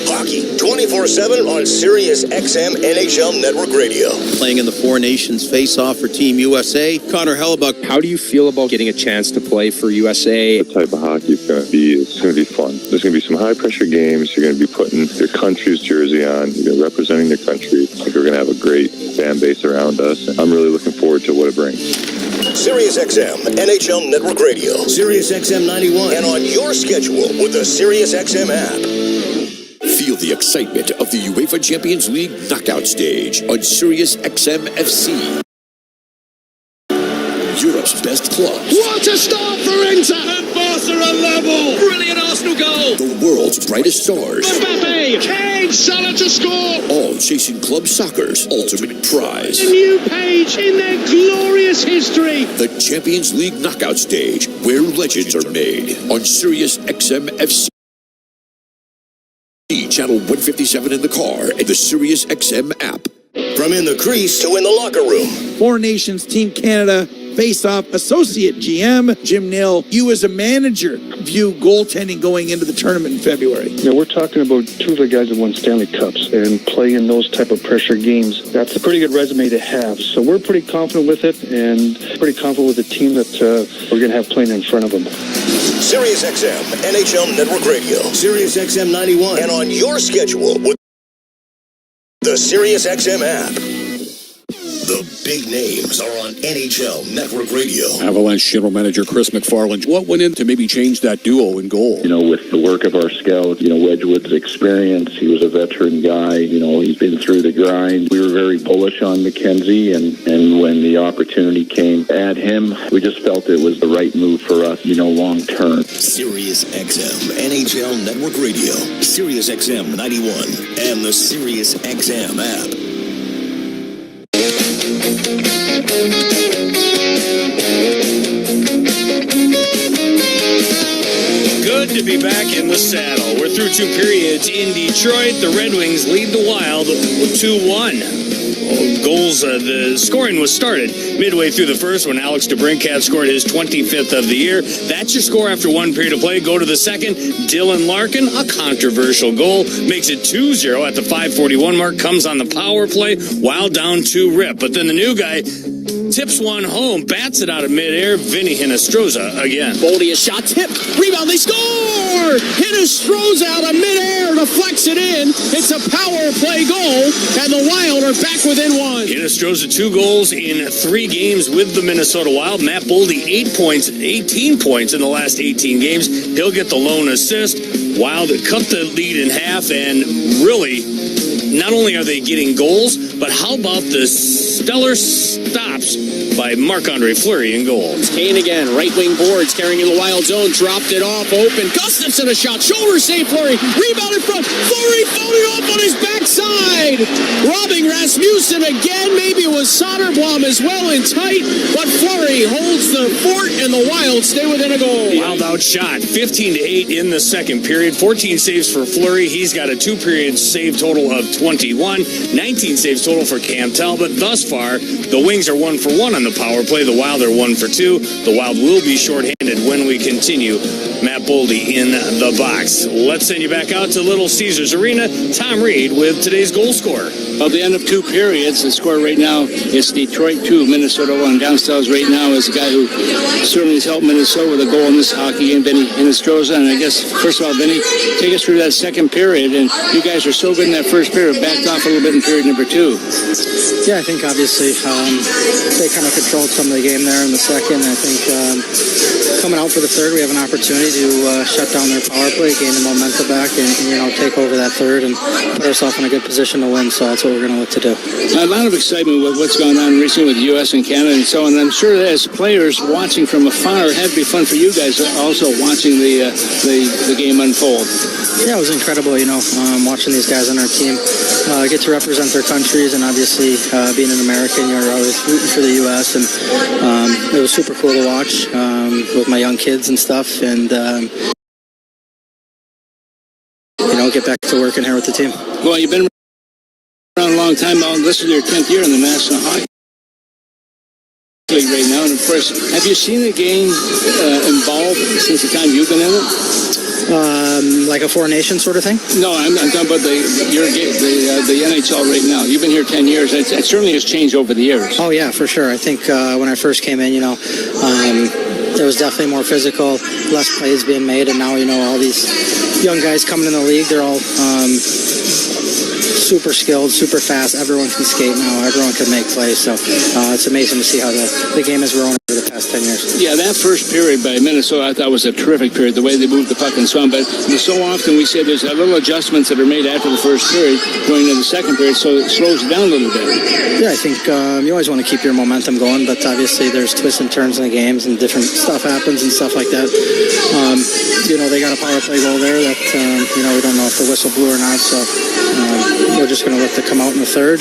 Hockey 24/7 on Sirius XM NHL Network Radio.
Playing in the Four Nations face-off for Team USA, Connor Hellebuck.
How do you feel about getting a chance to play for USA?
The type of hockey it's going to be fun. There's going to be some high-pressure games. You're going to be putting your country's jersey on. You're representing your country. I think we're going to have a great fan base around us. I'm really looking forward to what it brings.
Sirius XM NHL Network Radio, Sirius XM 91, and on your schedule with the Sirius XM app. Feel the excitement of the UEFA Champions League knockout stage on Sirius XM FC. Europe's best clubs.
What a start for Inter! And Barca are level! Brilliant Arsenal goal!
The world's brightest stars.
Mbappe! Kane! Salah to score!
All chasing club soccer's ultimate prize.
A new page in their glorious history.
The Champions League knockout stage, where legends are made on Sirius XM FC. Channel 157 in the car and the Sirius XM app. From in the crease to in the locker room.
Four Nations, Team Canada, Face-Off, Associate GM, Jim Nill. You as a manager view goaltending going into the tournament in February.
We're talking about 2 of the guys that won Stanley Cups and play in those type of pressure games. That's a pretty good resume to have. So we're pretty confident with it and pretty confident with the team that we're going to have playing in front of them.
Sirius XM NHL Network Radio, Sirius XM 91, and on your schedule with the Sirius XM app. The big names are on NHL Network Radio.
Avalanche General Manager Chris McFarland. What went into maybe change that duo in goal?
With the work of our scout, Wedgwood's experience, he was a veteran guy, he's been through the grind. We were very bullish on McKenzie, and when the opportunity came to add him, we just felt it was the right move for us, long term.
Sirius XM NHL Network Radio, Sirius XM 91, and the Sirius XM app.
Good to be back in the saddle. We're through 2 periods in Detroit. The Red Wings lead the Wild 2-1. Goals, the scoring was started midway through the first when Alex DeBrincat scored his 25th of the year. That's your score after 1 period of play. Go to the second. Dylan Larkin, a controversial goal, makes it 2-0 at the 5:41 mark, comes on the power play, Wild down 2-rip. But then the new guy tips one home, bats it out of midair. Vinny Hinostroza again.
Boldy, a shot, tip, rebound, they score! Hinostroza out of midair, deflects it in. It's a power play goal, and the Wild are back within 1.
Hinostroza 2 goals in 3 games with the Minnesota Wild. Matt Boldy 18 points in the last 18 games. He'll get the lone assist. Wild cut the lead in half and really not only are they getting goals, but how about the stellar stops by Marc-Andre Fleury in goal?
Kane again, right wing boards, carrying in the Wild zone, dropped it off, open. Gustafsson a shot, shoulder save Fleury, rebound in front. Fleury folded off on his backside, robbing Rasmussen again. Maybe it was Soderblom as well in tight, but Fleury holds the fort, and the Wild stay within a goal.
Wild outshot, 15-8 in the second period. 14 saves for Fleury. He's got a 2-period save total of 21. 19 saves total for Cam Talbot. Thus far, the Wings are 1 for 1 on the power play. The Wild are 1 for 2. The Wild will be shorthanded when we continue. Matt Boldy in the box. Let's send you back out to Little Caesars Arena. Tom Reed with today's goal scorer.
Well, the end of 2 periods, the score right now is Detroit 2, Minnesota 1. Downstairs right now is a guy who certainly has helped Minnesota with a goal in this hockey game, Vinny Hinostroza. And I guess, first of all, Vinny, take us through that second period. And you guys are so good in that first period, backed off a little bit in period number 2.
Yeah, I think obviously they kind of controlled some of the game there in the second. I think coming out for the third, we have an opportunity to shut down their power play, gain the momentum back, and take over that third and put ourselves in a good position to win. So that's what we're going to look to do.
A lot of excitement with what's going on recently with the U.S. and Canada and so on. I'm sure that as players watching from afar, it had to be fun for you guys also watching the game unfold.
Yeah, it was incredible, watching these guys on our team get to represent their countries, and obviously being an American, you're always rooting for the U.S., and it was super cool to watch with my young kids and stuff, and get back to working here with the team.
Well, you've been around a long time now, and this is your 10th year in the National Hockey League right now, and of course, have you seen the game involved since the time you've been in it?
Like a Four Nations sort of thing?
No, I'm talking about the NHL right now. You've been here 10 years. It certainly has changed over the years.
Oh, yeah, for sure. I think when I first came in, it was definitely more physical, less plays being made, and now, all these young guys coming in the league, they're all super skilled, super fast. Everyone can skate now. Everyone can make plays. So it's amazing to see how the game has grown over the past 10 years.
Yeah, that first period by Minnesota I thought was a terrific period, the way they moved the puck and so on. But so often we say there's little adjustments that are made after the first period going into the second period, so it slows it down a little bit.
Yeah, I think you always want to keep your momentum going, but obviously there's twists and turns in the games and different stuff happens and stuff like that. They got a power play goal there that, we don't know if the whistle blew or not, so we're just going to look to come out in the third,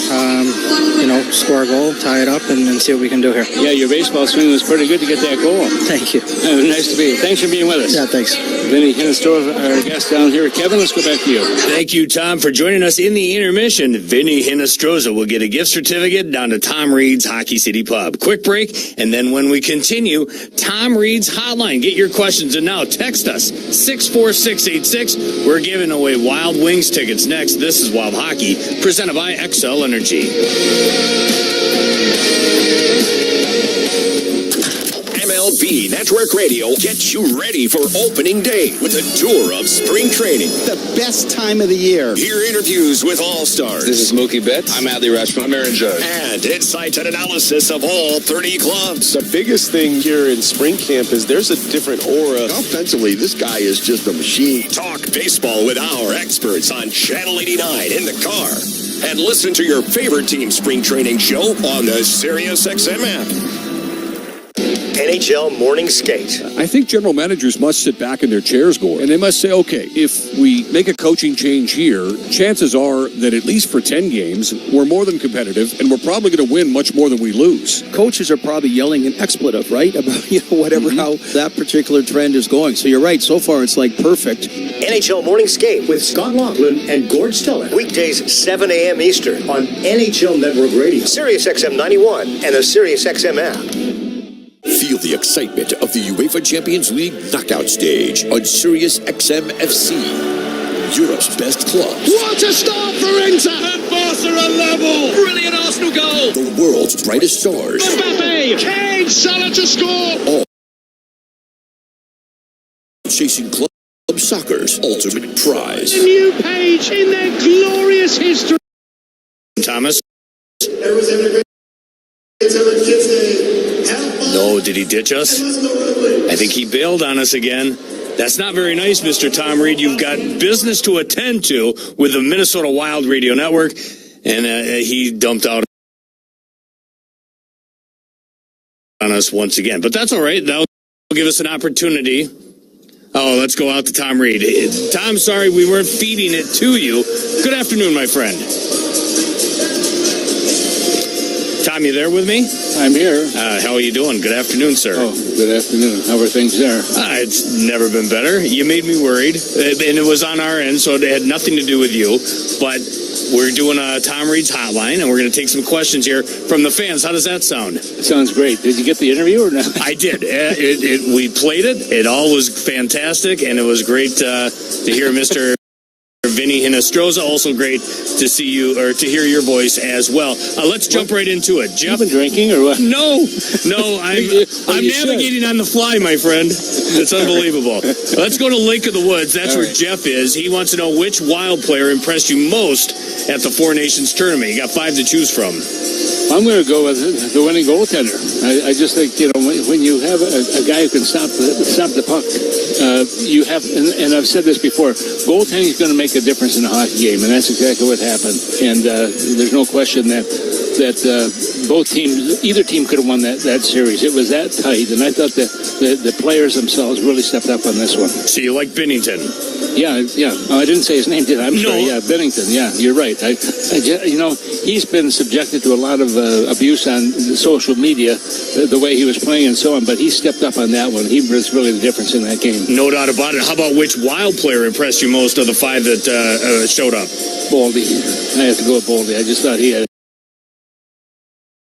score a goal, tie it up, and see what we can do here.
Yeah, your baseball swing was pretty good to get that goal.
Thank you.
Nice to be here. Thanks for being with us.
Yeah, thanks.
Vinny Hinostroza, our guest down here. Kevin, let's go back to you.
Thank you, Tom, for joining us in the intermission. Vinny Hinostroza will get a gift certificate down to Tom Reed's Hockey City Pub. Quick break, and then when we continue, Tom Reed's hotline. Get your questions in now. Text us, 64686. We're giving away Wild Wings tickets next. This is Wild Hockey, presented by XL Energy.
MLB Network Radio gets you ready for opening day with a tour of spring training.
The best time of the year.
Hear interviews with all-stars.
This is Mookie Betts. I'm Adley Rutschman. I'm Aaron Judge.
And insights and analysis of all 30 clubs.
The biggest thing here in spring camp is there's a different aura.
Offensively, this guy is just a machine. Talk baseball with our experts on Channel 89 in the car. And listen to your favorite team spring training show on the SiriusXM app. NHL Morning Skate.
I think general managers must sit back in their chairs, Gord, and they must say, okay, if we make a coaching change here, chances are that at least for 10 games, we're more than competitive, and we're probably going to win much more than we lose.
Coaches are probably yelling an expletive, right? About, whatever, how that particular trend is going. So you're right. So far, it's like perfect.
NHL Morning Skate with Scott Laughlin and Gord Stellick. Weekdays, 7 a.m. Eastern on NHL Network Radio, SiriusXM 91, and the SiriusXM app. Feel the excitement of the UEFA Champions League knockout stage on SiriusXM FC. Europe's best clubs.
What a start for Inter! And Barca are level! Brilliant Arsenal goal!
The world's brightest stars.
Mbappe! Kane! Salah to score!
All chasing club soccer's ultimate prize.
A new page in their glorious history.
Thomas. No, did he ditch us? I think he bailed on us again. That's not very nice, Mr. Tom Reed. You've got business to attend to with the Minnesota Wild Radio Network, and he dumped out on us once again. But that's all right. That'll give us an opportunity. Oh, let's go out to Tom Reed. Tom, sorry we weren't feeding it to you. Good afternoon, my friend. Tom, you there with me?
I'm here.
How are you doing? Good afternoon, sir.
Oh, good afternoon. How are things there?
It's never been better. You made me worried, and it was on our end, so it had nothing to do with you. But we're doing a Tom Reed's hotline, and we're going to take some questions here from the fans. How does that sound?
It sounds great. Did you get the interview or not?
I did. We played it. It all was fantastic, and it was great to hear Mr. Vinny Hinestroza. Also great to see you, or to hear your voice as well. Let's jump right into it. Jeff,
you been drinking or what?
No, I'm navigating on the fly, my friend. It's unbelievable. Let's go to Lake of the Woods. That's where Jeff is. He wants to know which Wild player impressed you most at the Four Nations tournament. You got 5 to choose from.
I'm going to go with the winning goaltender. I just think, when you have a guy who can stop the puck, you have, and I've said this before, goaltending is going to make a difference in a hockey game, and that's exactly what happened. And there's no question that both teams, either team could have won that series. It was that tight, and I thought that the players themselves really stepped up on this one.
So you like Binnington?
Yeah. Oh, I didn't say his name, did I? I'm sorry. Yeah, Binnington. Yeah, you're right. He's been subjected to a lot of abuse on social media, the way he was playing and so on, but he stepped up on that one. He was really the difference in that game.
No doubt about it. How about which Wild player impressed you most of the 5 that showed up?
Boldy. I have to go with Boldy. I just thought he had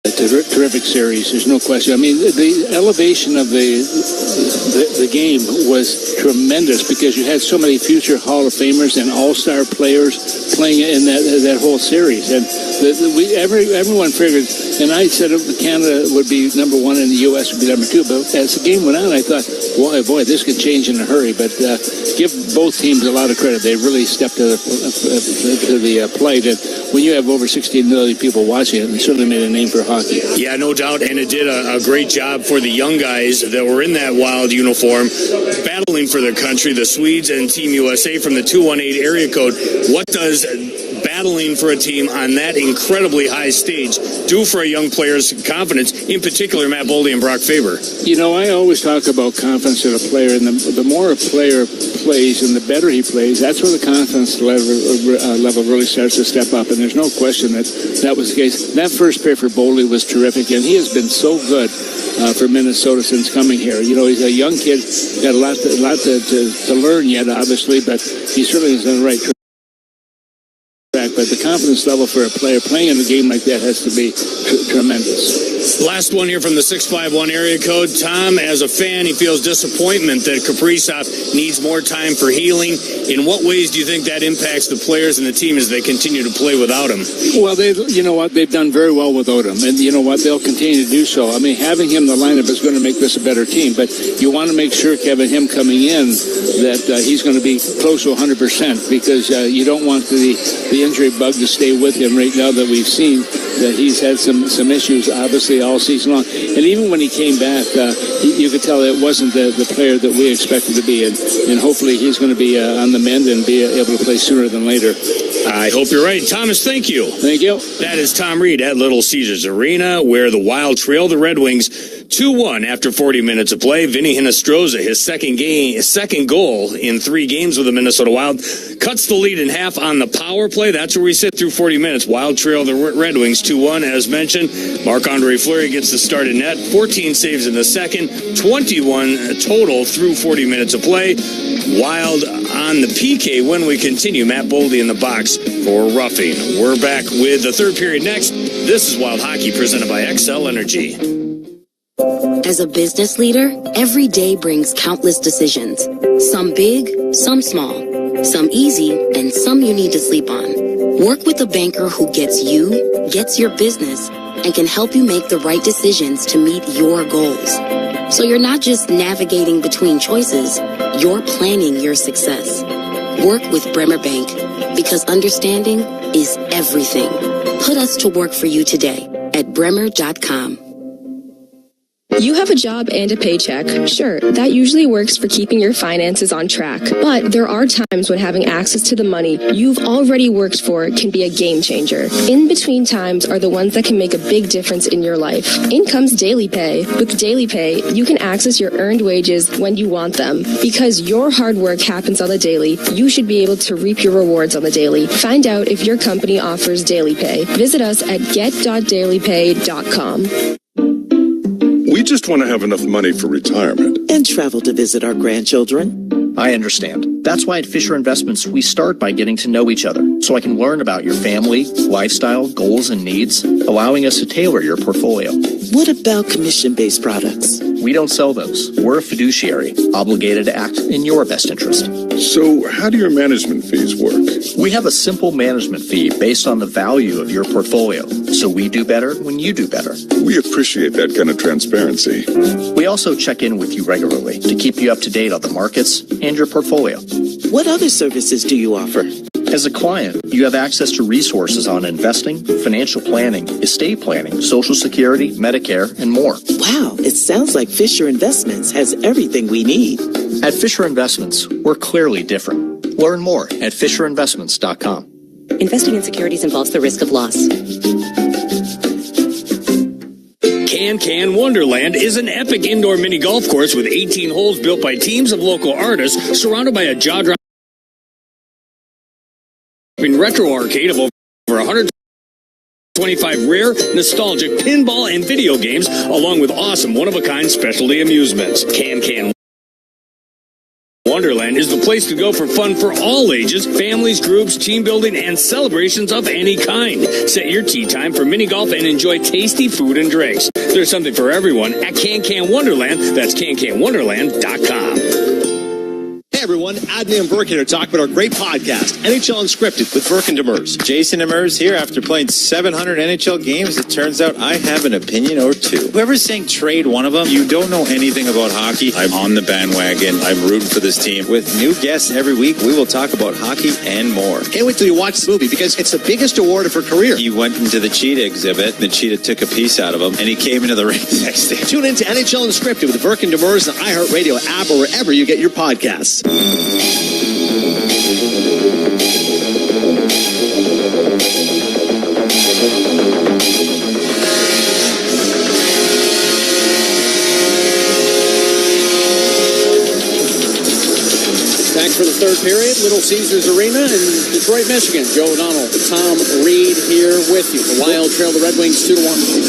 a terrific series. There's no question. I mean, the elevation of the game was tremendous because you had so many future Hall of Famers and all-star players playing in that whole series. And everyone figured, and I said Canada would be number 1 and the U.S. would be number 2. But as the game went on, I thought, boy, this could change in a hurry. But give both teams a lot of credit. They really stepped to the plate. And when you have over 16 million people watching it, it certainly made a name for hockey.
Yeah, no doubt, and it did a great job for the young guys that were in that Wild uniform, battling for their country, the Swedes and Team USA from the 218 area code. What does battling for a team on that incredibly high stage do for a young player's confidence, in particular Matt Boldy and Brock Faber?
I always talk about confidence in a player, and the more a player plays and the better he plays, that's where the confidence level really starts to step up, and there's no question that was the case. That first pair for Boldy was terrific, and he has been so good for Minnesota since coming here. He's a young kid, got a lot to learn yet, obviously, but he certainly is on the right track. But the confidence level for a player playing in a game like that has to be tremendous.
Last one here from the 651 area code. Tom, as a fan, he feels disappointment that Kaprizov needs more time for healing. In what ways do you think that impacts the players and the team as they continue to play without him?
Well, they've done very well without him, and they'll continue to do so. I mean, having him in the lineup is going to make this a better team, but you want to make sure, Kevin, him coming in, that he's going to be close to 100%, because you don't want the injury bug to stay with him right now that we've seen that he's had some issues, obviously, all season long. And even when he came back, you could tell it wasn't the player that we expected to be. And hopefully he's going to be on the mend and be able to play sooner than later.
I hope you're right. Thomas, thank you.
Thank you.
That is Tom Reed at Little Caesars Arena, where the Wild trail the Red Wings 2-1 after 40 minutes of play. Vinny Hinestroza, his second goal in 3 games with the Minnesota Wild, cuts the lead in half on the power play. That's where we sit through 40 minutes. Wild trail the Red Wings 2-1, as mentioned. Marc-Andre Fleury gets the start in net, 14 saves in the second, 21 total through 40 minutes of play. Wild on the PK when we continue. Matt Boldy in the box for roughing. We're back with the third period next. This is Wild Hockey presented by XL Energy.
As a business leader, every day brings countless decisions. Some big, some small, some easy, and some you need to sleep on. Work with a banker who gets you, gets your business, and can help you make the right decisions to meet your goals. So you're not just navigating between choices, you're planning your success. Work with Bremer Bank, because understanding is everything. Put us to work for you today at bremer.com.
You have a job and a paycheck. Sure, that usually works for keeping your finances on track. But there are times when having access to the money you've already worked for can be a game changer. In between times are the ones that can make a big difference in your life. Income's daily pay. With daily pay, you can access your earned wages when you want them. Because your hard work happens on the daily, you should be able to reap your rewards on the daily. Find out if your company offers daily pay. Visit us at get.dailypay.com.
We just want to have enough money for retirement.
And travel to visit our grandchildren.
I understand. That's why at Fisher Investments, we start by getting to know each other, so I can learn about your family, lifestyle, goals, and needs, allowing us to tailor your portfolio.
What about commission-based products?
We don't sell those. We're a fiduciary, obligated to act in your best interest.
So how do your management fees work?
We have a simple management fee based on the value of your portfolio, so we do better when you do better.
We appreciate that kind of transparency.
We also check in with you regularly to keep you up to date on the markets and your portfolio.
What other services do you offer?
As a client, you have access to resources on investing, financial planning, estate planning, Social Security, Medicare, and more.
Wow, it sounds like Fisher Investments has everything we need.
At Fisher Investments, we're clearly different. Learn more at FisherInvestments.com.
Investing in securities involves the risk of loss.
Can Wonderland is an epic indoor mini golf course with 18 holes built by teams of local artists, surrounded by a jaw-dropping retro arcade of over 125 rare, nostalgic pinball and video games, along with awesome one-of-a-kind specialty amusements. Can Wonderland is the place to go for fun for all ages, families, groups, team building, and celebrations of any kind. Set your tea time for mini golf and enjoy tasty food and drinks. There's something for everyone at Can Wonderland. That's CanCanWonderland.com.
Hey everyone, Adney and Burke here to talk about our great podcast, NHL Unscripted with Burke and Demers.
Jason Demers here. After playing 700 NHL games, it turns out I have an opinion or two. Whoever's saying trade one of them, you don't know anything about hockey. I'm on the bandwagon. I'm rooting for this team. With new guests every week, we will talk about hockey and more.
Can't wait till you watch the movie because it's the biggest award of her career.
He went into the cheetah exhibit, and the cheetah took a piece out of him, and he came into the ring the next day.
Tune in to NHL Unscripted with Burke and Demers on the iHeartRadio app or wherever you get your podcasts.
Back for the third period, Little Caesars Arena in Detroit, Michigan. Joe O'Donnell, Tom Reed here with you. The Wild trail the Red Wings 2-1.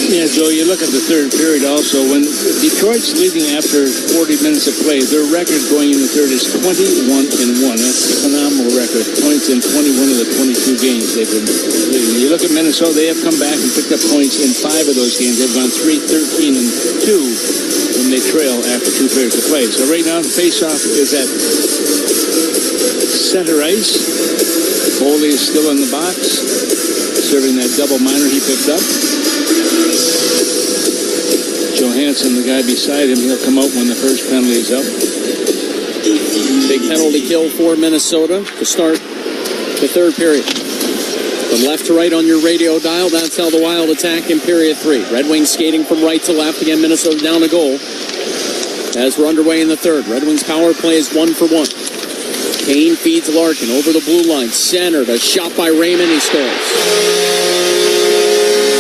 Yeah, Joe, you look at the third period also. When Detroit's leading after 40 minutes of play, their record going in the third is 21-1. That's a phenomenal record. Points in 21 of the 22 games they've been leading. You look at Minnesota, they have come back and picked up points in 5 of those games. They've gone 3-13-2 when they trail after 2 periods of play. So right now, the faceoff is at center ice. Foley is still in the box, serving that double minor he picked up. Johansson, the guy beside him, he'll come out when the first penalty is up.
Big penalty kill for Minnesota to start the third period. From left to right on your radio dial, that's how the Wild attack in period 3. Red Wings skating from right to left. Again, Minnesota down a goal as we're underway in the third. Red Wings power play is 1-for-1. Kane feeds Larkin over the blue line. Centered. A shot by Raymond. He scores.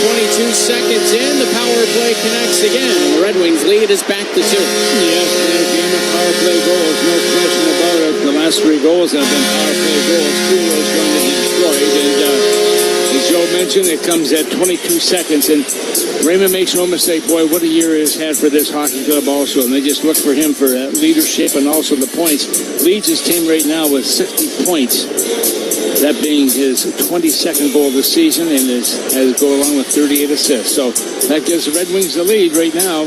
22 seconds in. The power play connects again. And the Red Wings lead is back to 2.
Yes, their game of power play goals. No question about it. The last 3 goals have been power play goals. 2 of those going to Detroit. And as Joe mentioned, it comes at 22 seconds. And Raymond makes no mistake. Boy, what a year he has had for this hockey club also. And they just look for him for leadership and also the points. Leads his team right now with 60 points. That being his 22nd goal of the season and has go along with 38 assists. So that gives the Red Wings the lead right now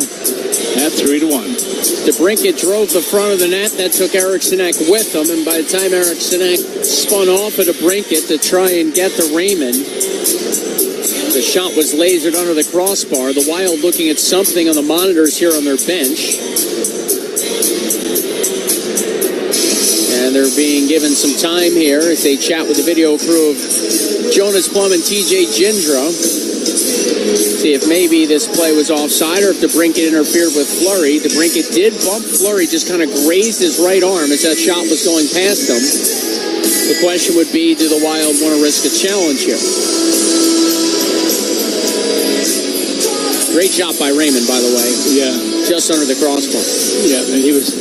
at 3-1.
DeBrincat drove the front of the net. That took Eric Sinek with him. And by the time Eric Sinek spun off of DeBrincat to try and get to Raymond, the shot was lasered under the crossbar. The Wild looking at something on the monitors here on their bench. And they're being given some time here as they chat with the video crew of Jonas Plum and TJ Gindra. see if maybe this play was offside or if DeBrincat interfered with Fleury. DeBrincat did bump Fleury, just kind of grazed his right arm as that shot was going past him. The question would be, do the Wild want to risk a challenge here? Great shot by Raymond, by the way.
Yeah.
Just under the crossbar.
Yeah, and he was...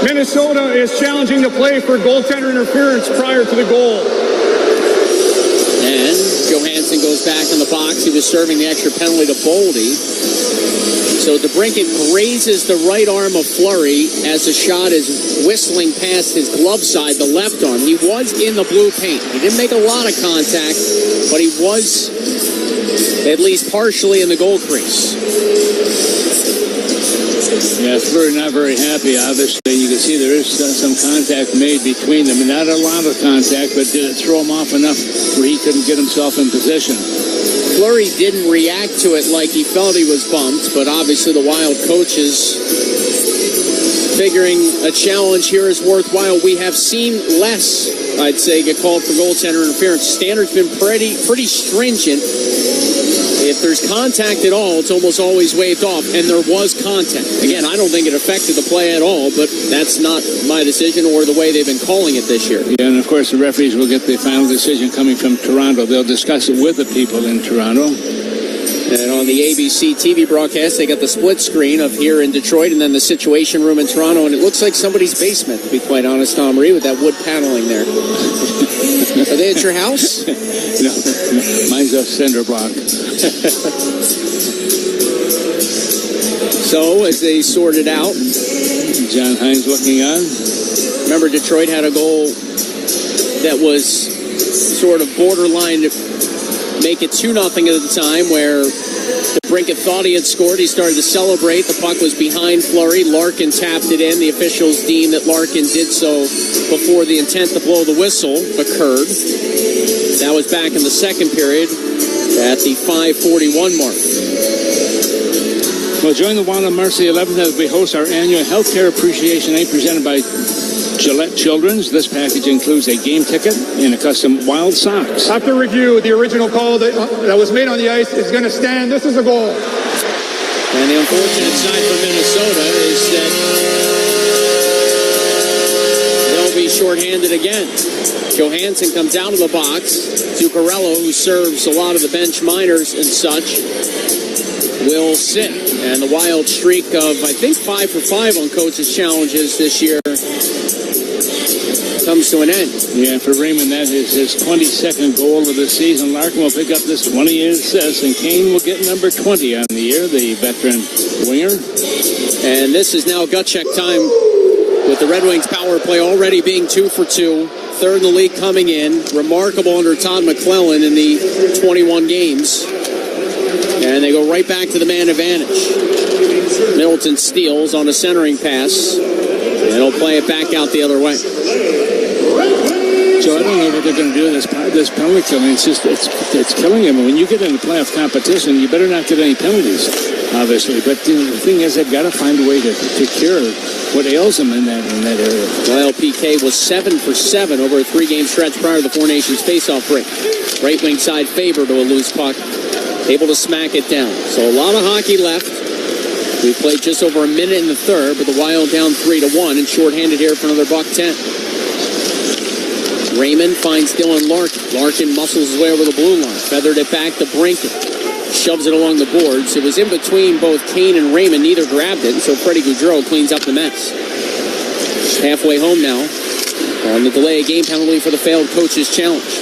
Minnesota is challenging the play for goaltender interference prior to the goal.
And Johansson goes back in the box. He was serving the extra penalty to Boldy. So DeBrincat grazes the right arm of Fleury as the shot is whistling past his glove side, the left arm. He was in the blue paint. He didn't make a lot of contact, but he was at least partially in the goal crease.
Yeah, Fleury not very happy, obviously. You can see there is some contact made between them. Not a lot of contact, but did it throw him off enough where he couldn't get himself in position?
Fleury didn't react to it like he felt he was bumped, but obviously the Wild coaches figuring a challenge here is worthwhile. We have seen less, I'd say, get called for goaltender interference. Standard's been pretty stringent. If there's contact at all, it's almost always waved off, and there was contact. Again, I don't think it affected the play at all, but that's not my decision or the way they've been calling it this year.
Yeah, and of course the referees will get the final decision coming from Toronto. They'll discuss it with the people in Toronto.
And on the ABC TV broadcast, they got the split screen of here in Detroit and then the Situation Room in Toronto, and it looks like somebody's basement, to be quite honest, Tom Marie, with that wood paneling there. Are they at your house?
No, mine's a cinder block.
So, as they sort it out,
John Hines looking on.
Remember, Detroit had a goal that was sort of borderline to make it 2-0 at the time, where DeBrincat thought he had scored. He started to celebrate. The puck was behind Fleury. Larkin tapped it in. The officials deemed that Larkin did so before the intent to blow the whistle occurred. That was back in the second period at the 5:41 mark.
Well, join the Wild on March the 11th as we host our annual Healthcare Appreciation Night presented by Gillette Children's. This package includes a game ticket and a custom Wild socks.
After review, the original call that was made on the ice is going to stand. This is a goal.
And the unfortunate side for Minnesota is that they'll be shorthanded again. Johansson comes out of the box. Zuccarello, who serves a lot of the bench minors and such, will sit. And the Wild streak of, I think, 5 for 5 on coaches' challenges this year comes to an end.
Yeah, for Raymond, that is his 22nd goal of the season. Larkin will pick up this 20 assists, and Kane will get number 20 on the year, the veteran winger.
And this is now gut check time with the Red Wings power play already being 2 for 2. Third in the league coming in. Remarkable under Todd McClellan in the 21 games. And they go right back to the man advantage. Middleton steals on a centering pass. And he'll play it back out the other way.
So I don't know what they're going to do with this penalty killing. It's killing him. When you get into playoff competition, you better not get any penalties, obviously. But the thing is, they've got to find a way to cure what ails him in that area.
Well, PK was 7 for 7 over a 3-game stretch prior to the Four Nations faceoff break. Right wing side favor to a loose puck. Able to smack it down. So a lot of hockey left. We played just over a minute in the third, but the Wild down 3-1 and shorthanded here for another $1.10. Raymond finds Dylan Larkin. Larkin muscles his way over the blue line. Feathered it back to Brinket. Shoves it along the boards. It was in between both Kane and Raymond. Neither grabbed it, so Freddie Gaudreau cleans up the mess. Halfway home now on the delay of game penalty for the failed coach's challenge.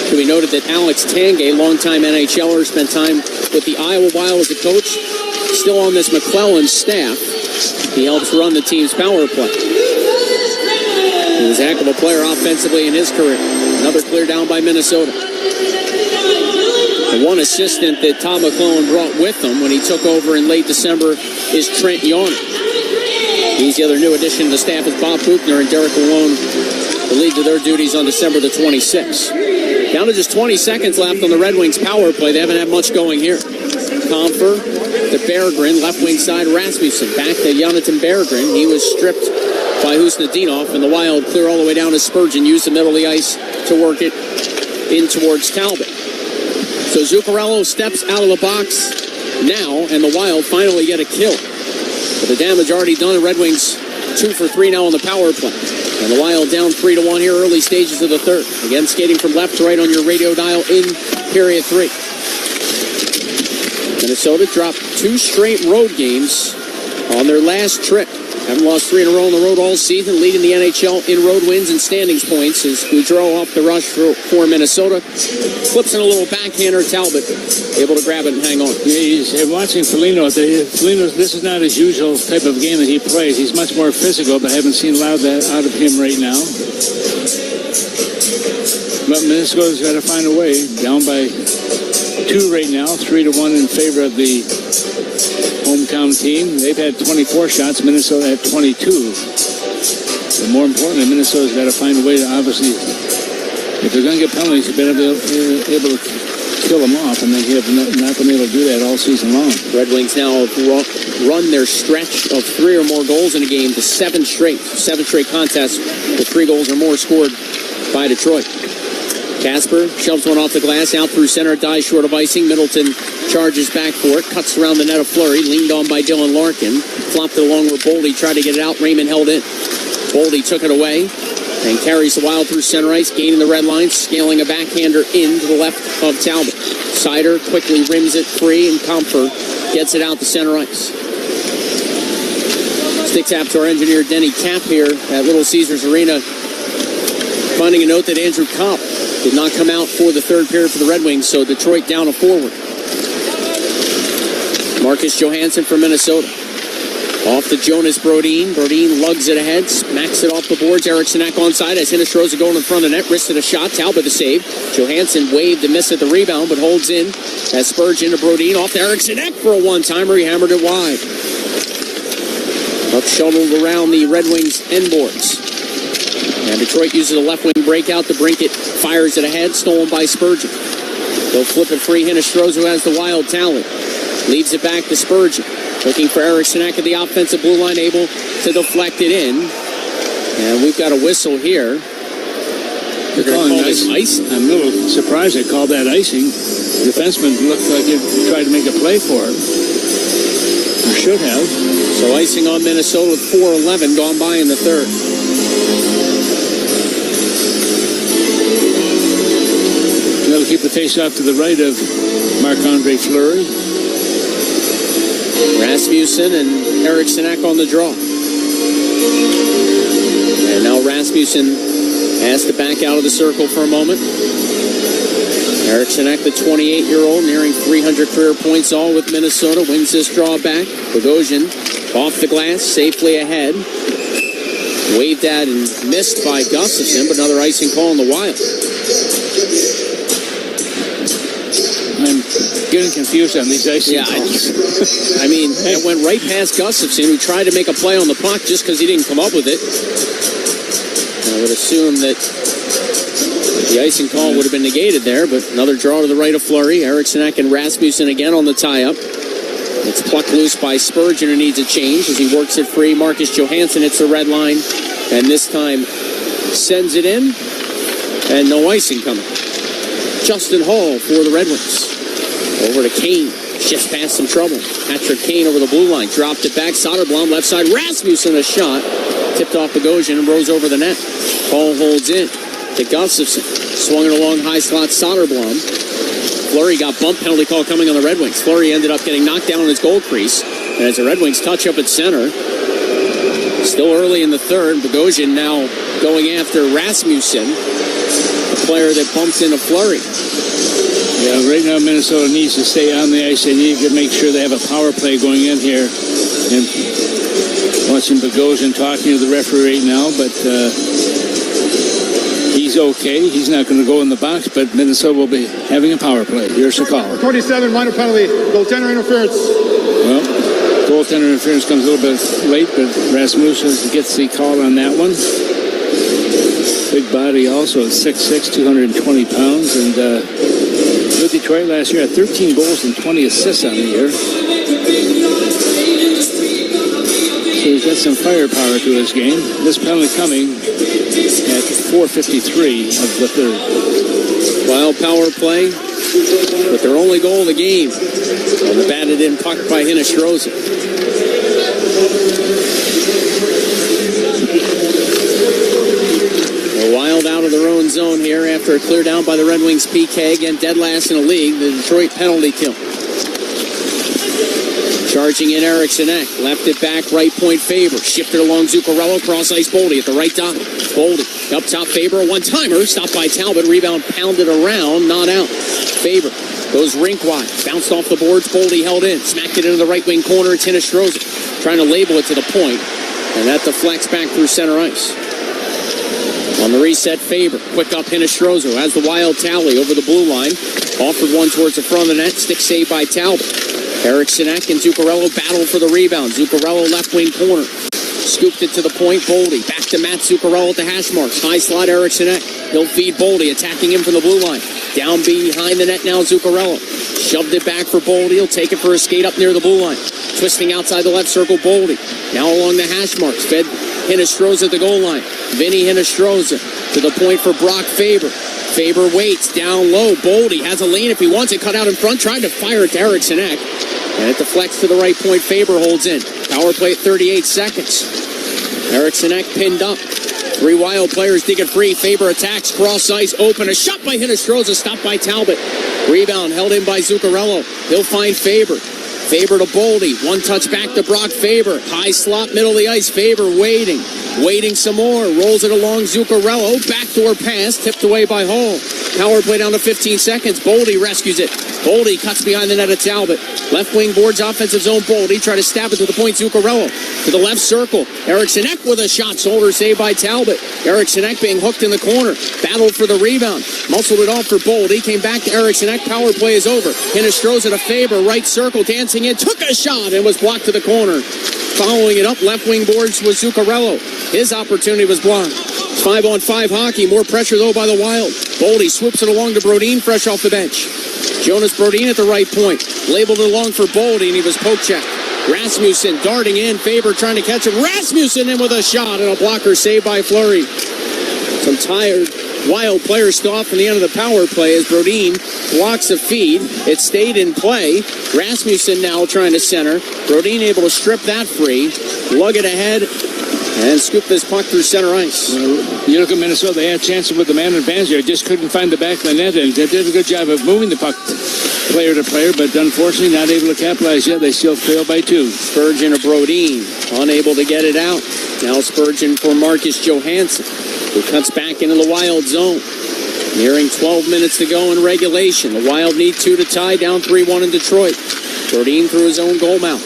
Should be noted that Alex Tanguay, longtime NHLer, spent time with the Iowa Wild as a coach. Still on this McClellan staff. He helps run the team's power play. He was a heck of a player offensively in his career. Another clear down by Minnesota. The one assistant that Tom McClellan brought with him when he took over in late December is Trent Yarner. He's the other new addition to the staff is Bob Buchner and Derek Malone, the lead to their duties on December the 26th. Down to just 20 seconds left on the Red Wings power play. They haven't had much going here. Comfer to Berggren, left wing side Rasmussen. Back to Jonathan Berggren. He was stripped by Husnudinov, and the Wild clear all the way down to Spurgeon. Use the middle of the ice to work it in towards Talbot. So Zuccarello steps out of the box now, and the Wild finally get a kill. But the damage already done. The Red Wings 2 for 3 now on the power play. And the Wild down 3-1 here, early stages of the third. Again, skating from left to right on your radio dial in period 3. Minnesota dropped 2 straight road games on their last trip. Haven't lost 3 in a row on the road all season, leading the NHL in road wins and standings points as Gaudreau off the rush for Minnesota. Flips in a little backhander. Talbot able to grab it and hang on.
Yeah, he's watching Foligno. Foligno, this is not his usual type of game that he plays. He's much more physical, but I haven't seen a lot of that out of him right now. But Minnesota's got to find a way. Down by 2 right now, 3-1 in favor of the hometown team. They've had 24 shots. Minnesota had 22. But more importantly, Minnesota's got to find a way to obviously, if they're going to get penalties, you better be able to kill them off, and they have not been able to do that all season long.
Red Wings now run their stretch of 3 or more goals in a game to 7 straight contests with 3 goals or more scored by Detroit. Casper shoves one off the glass, out through center, dies short of icing. Middleton charges back for it, cuts around the net of Fleury, leaned on by Dylan Larkin, flopped it along where Boldy tried to get it out. Raymond held it. Boldy took it away and carries the Wild through center ice, gaining the red line, scaling a backhander in to the left of Talbot. Sider quickly rims it free, and Comfer gets it out to center ice. Stick tap to our engineer Denny Cap here at Little Caesars Arena, finding a note that Andrew Kopp did not come out for the third period for the Red Wings, so Detroit down a forward. Marcus Johansson for Minnesota. Off to Jonas Brodin. Brodin lugs it ahead, smacks it off the boards. Eriksson Ek onside as Hinostroza going in front of the net, wristed a shot. Talbot the save. Johansson waved to miss at the rebound, but holds in as Spurgeon to Brodin. Off to Eriksson Ek for a one-timer. He hammered it wide. Up shuttled around the Red Wings end boards. And Detroit uses a left wing breakout. The Brinkett fires it ahead, stolen by Spurgeon. They'll flip it free. Hinostroza, who has the Wild talent, leaves it back to Spurgeon. Looking for Eriksson Ek at the offensive blue line, able to deflect it in. And we've got a whistle here.
They're calling icing. I'm a little surprised they called that icing. The defenseman looked like he tried to make a play for it. Or should have.
So icing on Minnesota with 4:11 gone by in the third.
They'll keep the face-off to the right of Marc-Andre Fleury.
Rasmussen and Eriksson Ek on the draw. And now Rasmussen has to back out of the circle for a moment. Eriksson Ek, the 28-year-old, nearing 300 career points all with Minnesota, wins this draw back. Bogosian off the glass, safely ahead. Waved at and missed by Gustafsson, but another icing call on the Wild.
I'm getting confused on these icing calls.
I mean, it went right past Gustafsson, who tried to make a play on the puck just because he didn't come up with it. I would assume that the icing call would have been negated there, but another draw to the right of Fleury. Eriksson Ek and Rasmussen again on the tie-up. It's plucked loose by Spurgeon, who needs a change as he works it free. Marcus Johansson hits the red line, and this time sends it in, and no icing coming. Justin Hall for the Red Wings. Over to Kane. Shifts past some trouble. Patrick Kane over the blue line. Dropped it back. Soderblom left side. Rasmussen a shot. Tipped off Bogosian and rose over the net. Hall holds in to Gustafsson. Swung it along high slot. Soderblom. Fleury got bump penalty call coming on the Red Wings. Fleury ended up getting knocked down on his goal crease. And as the Red Wings touch up at center, still early in the third, Bogosian now going after Rasmussen, the player that bumped into Fleury.
Yeah, right now Minnesota needs to stay on the ice. They need to make sure they have a power play going in here. And watching Bogosian talking to the referee right now, but he's okay. He's not going to go in the box, but Minnesota will be having a power play. Here's the call.
27, minor penalty, goaltender interference.
Well, goaltender interference comes a little bit late, but Rasmussen gets the call on that one. Big body also at 6'6", 220 pounds, and with Detroit last year had 13 goals and 20 assists on the year. So he's got some firepower to his game. This penalty coming at 4:53 of the third.
Wild power play, but their only goal of the game on the batted in puck by Hinostroza. The Wild out of their own zone here after a clear down by the Red Wings PK. Again, dead last in the league, the Detroit penalty kill. Charging in Eriksson Ek, left it back, right point Faber, shifted along Zuccarello, cross ice Boldy at the right dot. Boldy, up top Faber, a one-timer, stopped by Talbot, rebound pounded around, not out. Faber goes rink wide, bounced off the boards, Boldy held in, smacked it into the right wing corner, it's Hinostroza, trying to label it to the point, and that deflects back through center ice. On the reset, Faber, quick up Hinostroza, has the Wild tally over the blue line, offered one towards the front of the net, stick saved by Talbot. Eriksson Ek and Zuccarello battle for the rebound. Zuccarello left wing corner. Scooped it to the point. Boldy back to Matt Zuccarello at the hash marks. High slot Eriksson Ek. He'll feed Boldy, attacking him from the blue line. Down behind the net now, Zuccarello. Shoved it back for Boldy. He'll take it for a skate up near the blue line. Twisting outside the left circle, Boldy. Now along the hash marks. Fed Hinostroza at the goal line. Vinny Hinostroza to the point for Brock Faber. Faber waits down low. Boldy has a lane if he wants it. Cut out in front. Tried to fire it to Eriksson Ek. And it deflects to the right point. Faber holds in. Power play at 38 seconds. Eriksson Ek pinned up. Three Wild players dig it free. Faber attacks. Cross ice open. A shot by Hinostroza. Stopped by Talbot. Rebound held in by Zuccarello. He'll find Faber. Faber to Boldy. One touch back to Brock Faber. High slot, middle of the ice. Faber waiting. Waiting some more. Rolls it along Zuccarello. Backdoor pass. Tipped away by Hall. Power play down to 15 seconds. Boldy rescues it. Boldy cuts behind the net of Talbot. Left wing boards offensive zone. Boldy try to stab it to the point. Zuccarello to the left circle. Eriksson Ek with a shot. Shoulder saved by Talbot. Eriksson Ek being hooked in the corner. Battled for the rebound. Muscled it off for Boldy. Came back to Eriksson Ek. Power play is over. Hinostroza to Faber. Right circle. Dancing in. Took a shot and was blocked to the corner. Following it up. Left wing boards was Zuccarello. His opportunity was blocked. 5-on-5 hockey. More pressure though by the Wild. Boldy swoops it along to Brodin fresh off the bench. Jonas Brodin at the right point. Labeled it along for Boldy, and he was poke checked. Rasmussen darting in. Faber trying to catch him. Rasmussen in with a shot, and a blocker saved by Fleury. Some tired Wild players still off from the end of the power play as Brodin blocks a feed. It stayed in play. Rasmussen now trying to center. Brodin able to strip that free. Lug it ahead. And scoop this puck through center ice.
You look at Minnesota, they had chances with the man advantage there. Just couldn't find the back of the net, and they did a good job of moving the puck player to player, but unfortunately not able to capitalize yet. They still fail by 2.
Spurgeon to Brodin, unable to get it out. Now Spurgeon for Marcus Johansson, who cuts back into the Wild zone. Nearing 12 minutes to go in regulation. The Wild need 2 to tie, down 3-1 in Detroit. Brodin through his own goal mouth.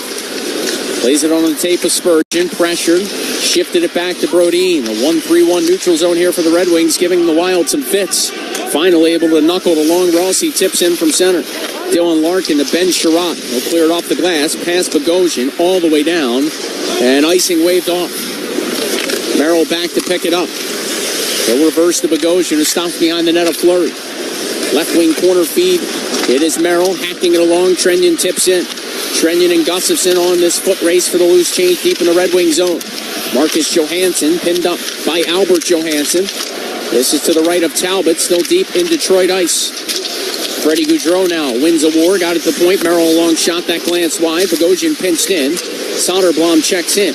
Plays it on the tape of Spurgeon, pressured, shifted it back to Brodin. A 1-3-1 neutral zone here for the Red Wings, giving the Wild some fits. Finally able to knuckle to long Rossi, tips in from center. Dylan Larkin to Ben Sherratt. He'll clear it off the glass, past Bogosian, all the way down, and icing waved off. Merrill back to pick it up. He'll reverse to Bogosian, who stops behind the net of Fleury. Left wing corner feed. It is Merrill hacking it along. Trenyon tips in. Trenyon and Gustafson on this foot race for the loose change deep in the Red Wing zone. Marcus Johansson pinned up by Albert Johansson. This is to the right of Talbot, still deep in Detroit ice. Freddie Gaudreau now wins a war, got it to the point. Merrill a long shot, that glanced wide. Bogosian pinched in. Soderblom checks in.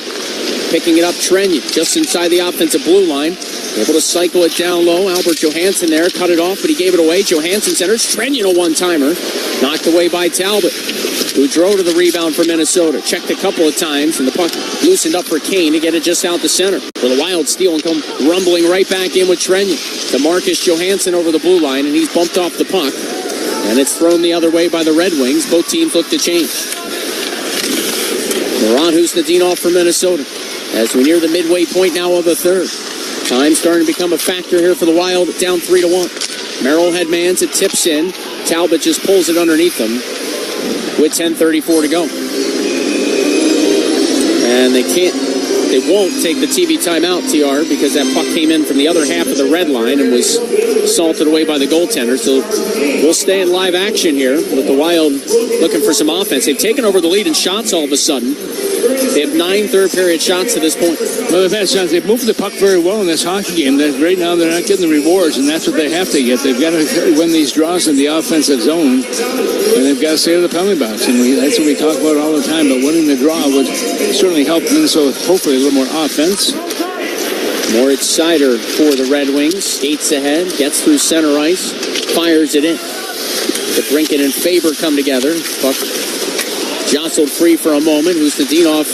Picking it up, Trenyon, just inside the offensive blue line. Able to cycle it down low. Albert Johansson there, cut it off, but he gave it away. Johansson centers. Trenyon a one-timer. Knocked away by Talbot. Gaudreau to the rebound for Minnesota. Checked a couple of times, and the puck loosened up for Kane to get it just out the center. For the Wild steal and come rumbling right back in with Trenyon. To Marcus Johansson over the blue line, and he's bumped off the puck. And it's thrown the other way by the Red Wings. Both teams look to change. Laurent Husnadinov for Minnesota. As we near the midway point now of the third. Time starting to become a factor here for the Wild, down 3-1. Merrill headmans, it tips in. Talbot just pulls it underneath them with 10:34 to go. And they won't take the TV timeout, TR, because that puck came in from the other half of the red line and was salted away by the goaltender. So we'll stay in live action here with the Wild looking for some offense. They've taken over the lead in shots all of a sudden. They have 9 third-period shots to this point.
Well, they've had shots. They've moved the puck very well in this hockey game. Right now, they're not getting the rewards, and that's what they have to get. They've got to win these draws in the offensive zone, and they've got to stay to the penalty box. And that's what we talk about all the time. But winning the draw would certainly help Minnesota, hopefully, a little more offense.
Moritz Seider for the Red Wings. Skates ahead, gets through center ice, fires it in. The Brinken and Faber come together. Puck jostled free for a moment. Ustadinov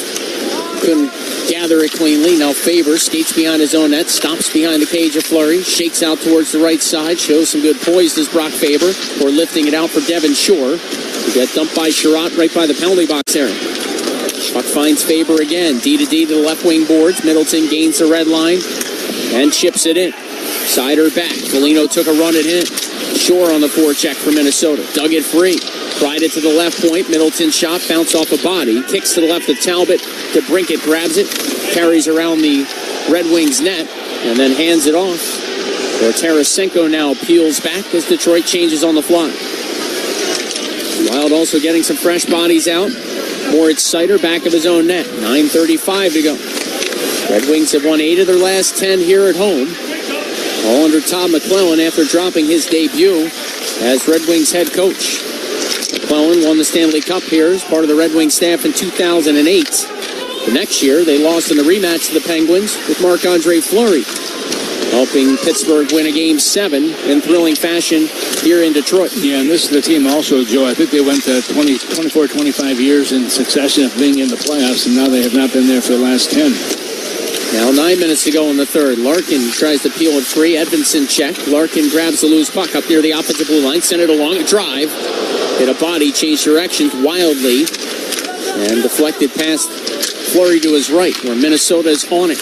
couldn't gather it cleanly. Now Faber skates behind his own net, stops behind the cage of Fleury, shakes out towards the right side, shows some good poise as Brock Faber, or lifting it out for Devin Shore. He got dumped by Sherratt right by the penalty box area. Puck finds Faber again. D to the left wing boards. Middleton gains the red line and chips it in. Seider back. Foligno took a run at him. Shore on the forecheck for Minnesota. Dug it free. Tried it to the left point. Middleton shot. Bounced off a body. Kicks to the left of Talbot. To Brinket grabs it. Carries around the Red Wings net. And then hands it off. Where Tarasenko now peels back as Detroit changes on the fly. Wild also getting some fresh bodies out. Moritz Seider back of his own net. 9:35 to go. Red Wings have won 8 of their last 10 here at home. All under Todd McClellan after dropping his debut as Red Wings head coach. McClellan won the Stanley Cup here as part of the Red Wings staff in 2008. The next year, they lost in the rematch to the Penguins with Marc-Andre Fleury, helping Pittsburgh win a Game 7 in thrilling fashion here in Detroit.
Yeah, and this is the team also, Joe. I think they went to 24, 25 years in succession of being in the playoffs, and now they have not been there for the last 10.
Now 9 minutes to go in the third. Larkin tries to peel it free. Edvinsson check. Larkin grabs the loose puck up near the offensive blue line. Sent it along a drive. Hit a body, changed directions wildly, and deflected past Fleury to his right, where Minnesota is on it.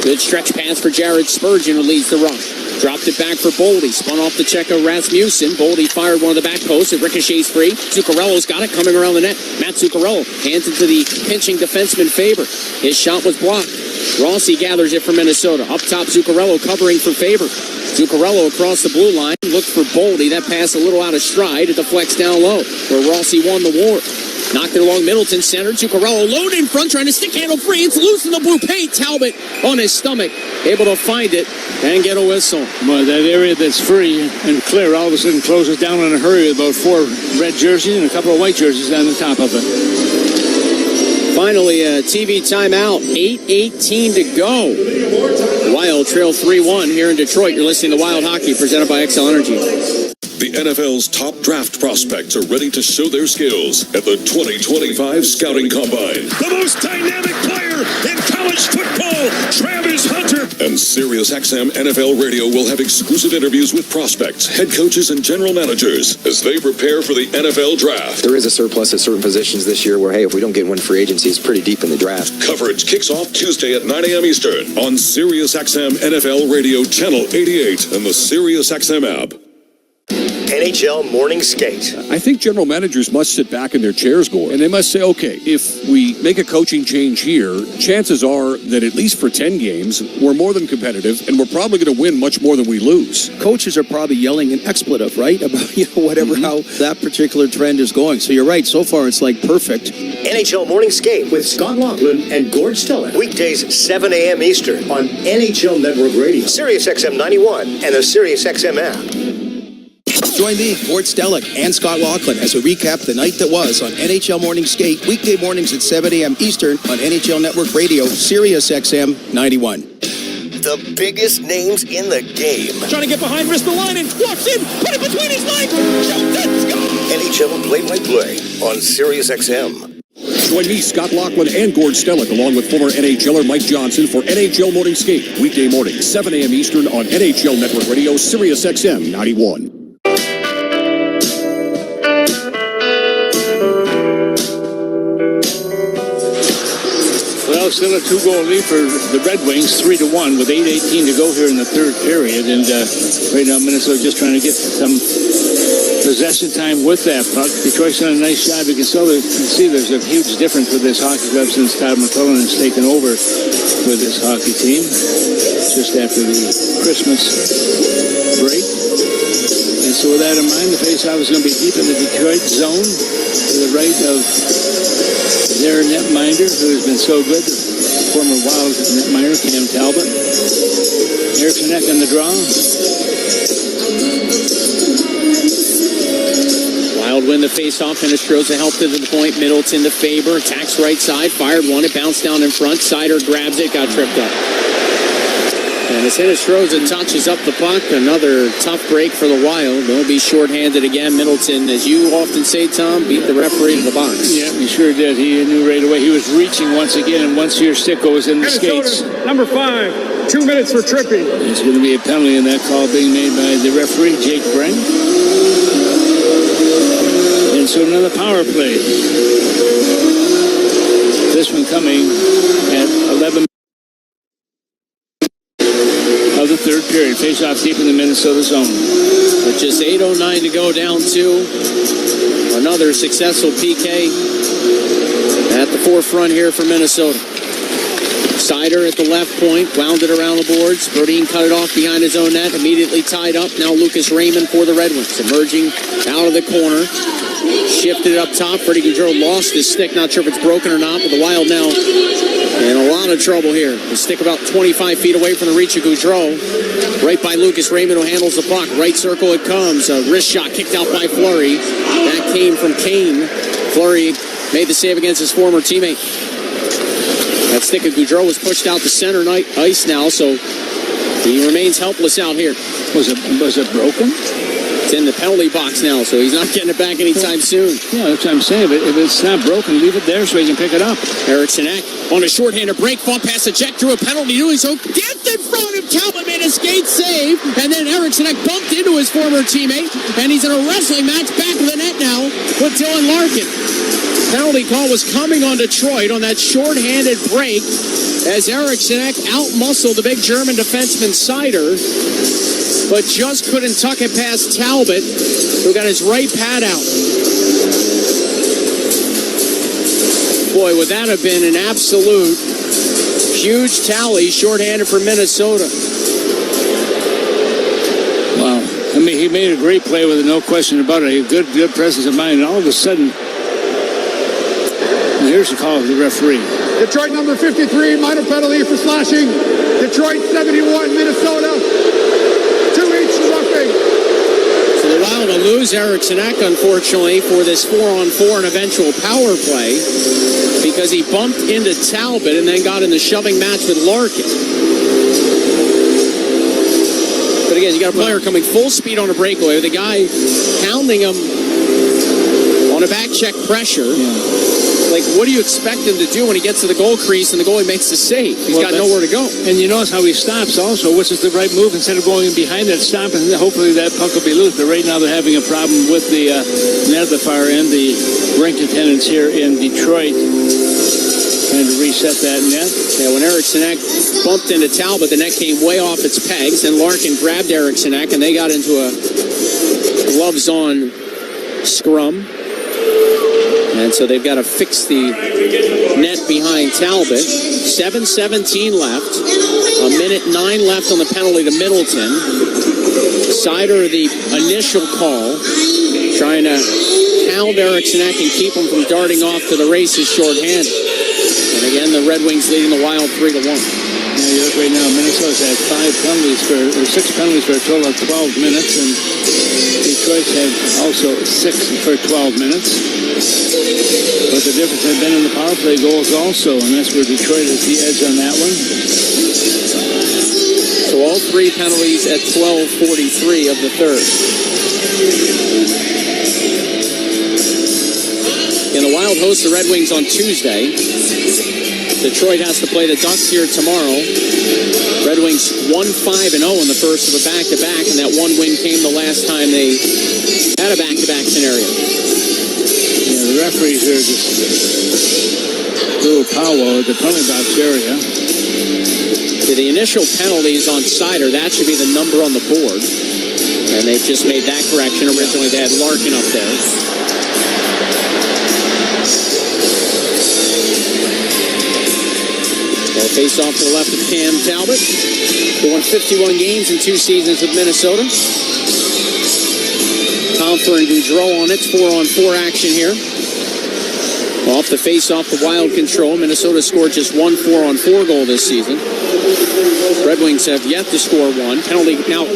Good stretch pass for Jared Spurgeon, who leads the rush. Dropped it back for Boldy. Spun off the check of Rasmussen. Boldy fired one of the back posts. It ricochets free. Zuccarello's got it coming around the net. Matt Zuccarello hands it to the pinching defenseman Faber. His shot was blocked. Rossi gathers it for Minnesota. Up top, Zuccarello covering for Faber. Zuccarello across the blue line. Looked for Boldy. That pass a little out of stride. It deflects down low, where Rossi won the war. Knocked it along Middleton center. Zuccarello loaded in front, trying to stick handle free. It's loose in the blue paint. Talbot on his stomach, able to find it and get a whistle.
Well, that area that's free and clear all of a sudden closes down in a hurry with about 4 red jerseys and a couple of white jerseys on the top of it.
Finally, a TV timeout. 8:18 to go. Wild trail 3-1 here in Detroit. You're listening to Wild Hockey, presented by XL Energy.
The NFL's top draft prospects are ready to show their skills at the 2025 Scouting Combine.
The most dynamic player in college football, Travis Hunter.
And SiriusXM NFL Radio will have exclusive interviews with prospects, head coaches, and general managers as they prepare for the NFL Draft.
There is a surplus at certain positions this year where, hey, if we don't get one free agency, it's pretty deep in the draft.
Coverage kicks off Tuesday at 9 a.m. Eastern on SiriusXM NFL Radio Channel 88 and the SiriusXM app. NHL Morning Skate.
I think general managers must sit back in their chairs, Gore, and they must say, okay, if we make a coaching change here, chances are that at least for 10 games, we're more than competitive, and we're probably going to win much more than we lose.
Coaches are probably yelling an expletive, right? About, whatever, how that particular trend is going. So you're right. So far, it's like perfect.
NHL Morning Skate with Scott Laughlin and Gord Stellick. Weekdays, 7 a.m. Eastern on NHL Network Radio, SiriusXM 91, and the SiriusXM app.
Join me, Gord Stellick, and Scott Laughlin as we recap the night that was on NHL Morning Skate, weekday mornings at 7 a.m. Eastern on NHL Network Radio, SiriusXM 91.
The biggest names in the game.
Trying to get behind Ristolainen, walks in, put it between his legs, shoots it, score!
NHL play-by-play on SiriusXM.
Join me, Scott Laughlin, and Gord Stellick, along with former NHLer Mike Johnson for NHL Morning Skate, weekday mornings, 7 a.m. Eastern on NHL Network Radio, SiriusXM 91.
Well, still a 2-goal lead for the Red Wings, 3-1, with 8:18 to go here in the third period. And right now, Minnesota just trying to get some possession time with that puck. Detroit's done a nice job. You can see there's a huge difference with this hockey club since Todd McClellan has taken over with this hockey team just after the Christmas break. And So with that in mind, the faceoff is going to be deep in the Detroit zone to the right of their netminder, who has been so good, the former Wild netminder, Cam Talbot. Eriksson Ek on the draw.
Wild win the faceoff. Hinestroza helped it to the point. Middleton to Faber. Attacks right side. Fired one. It bounced down in front. Sider grabs it. Got tripped up. And as Hinestroza touches up the puck, another tough break for the Wild. They'll be shorthanded again. Middleton, as you often say, Tom, beat the referee to the box.
Yeah, he sure did. He knew right away. He was reaching once again, and once your stick goes in the skates.
Number 5, 2 minutes for tripping.
There's going to be a penalty in that call being made by the referee, Jake Brink. And so another power play. This one coming at 11 of the third period. Face-off deep in the Minnesota zone.
With just 8:09 to go, down 2. Another successful PK at the forefront here for Minnesota. Sider at the left point, wound it around the boards. Brodin cut it off behind his own net, immediately tied up. Now Lucas Raymond for the Red Wings, emerging out of the corner. Shifted it up top. Freddie Gaudreau lost his stick. Not sure if it's broken or not, but the Wild now in a lot of trouble here. The stick about 25 feet away from the reach of Gaudreau. Right by Lucas Raymond, who handles the puck. Right circle it comes. A wrist shot kicked out by Fleury. That came from Kane. Fleury made the save against his former teammate. That stick of Gaudreau was pushed out to center ice now, so he remains helpless out here.
Was it broken?
It's in the penalty box now, so he's not getting it back anytime soon.
Yeah, that's what I'm saying. But if it's not broken, leave it there so he can pick it up.
Eriksson Ek on a shorthanded break, fought past the check, drew a penalty, doing so. Gets in front of Talbot, made a skate save, and then Eriksson Ek bumped into his former teammate, and he's in a wrestling match back of the net now with Dylan Larkin. Penalty call was coming on Detroit on that shorthanded break as Eriksson Ek out-muscled the big German defenseman Sider, but just couldn't tuck it past Talbot, who got his right pad out. Boy, would that have been an absolute huge tally, shorthanded for Minnesota.
Wow. I mean, he made a great play with it, no question about it. A good presence of mind, and all of a sudden, here's the call of the referee.
Detroit number 53, minor penalty for slashing. Detroit 71, Minnesota 2 each roughing.
So the Wild will lose Eriksson Ek, unfortunately, for this 4-on-4 and eventual power play because he bumped into Talbot and then got in the shoving match with Larkin. But again, you got a player coming full speed on a breakaway with a guy pounding him on a back check pressure.
Yeah.
Like, what do you expect him to do when he gets to the goal crease and the goalie makes the save? He's got nowhere to go.
And you notice how he stops also, which is the right move. Instead of going behind that stop, and hopefully that puck will be loose. But right now they're having a problem with the net at the far end. The rink attendants here in Detroit trying to reset that net.
Yeah, when Eriksson Ek bumped into Talbot, the net came way off its pegs, and Larkin grabbed Eriksson Ek, and they got into a gloves-on scrum. And so they've got to fix the net behind Talbot. 7:17 left. 1:09 left on the penalty to Middleton. Sider, the initial call, trying to hound Eriksson Ek and keep him from darting off to the races shorthanded. And again, the Red Wings leading the Wild 3-1.
Yeah, you look right now, Minnesota's had 6 penalties for a total of 12 minutes, and Detroit's had also 6 for 12 minutes. But the difference has been in the power play goals also, and that's where Detroit has the edge on that one.
So all 3 penalties at 12:43 of the third. And the Wild host the Red Wings on Tuesday. Detroit has to play the Ducks here tomorrow. Red Wings 1-5-0 in the first of a back-to-back, and that one win came the last time they had a back-to-back scenario.
Yeah, the referees here just a little powwow at the penalty box area.
Yeah, the initial penalty is on Sider. That should be the number on the board. And they've just made that correction. Originally they had Larkin up there. Well, face off to the left of Cam Talbot, who won 51 games in 2 seasons with Minnesota. Comfer and Goudreau on it. 4-on-4 action here. Off the face-off, the Wild control. Minnesota scored just one 4-on-4 goal this season. Red Wings have yet to score one. Penalty now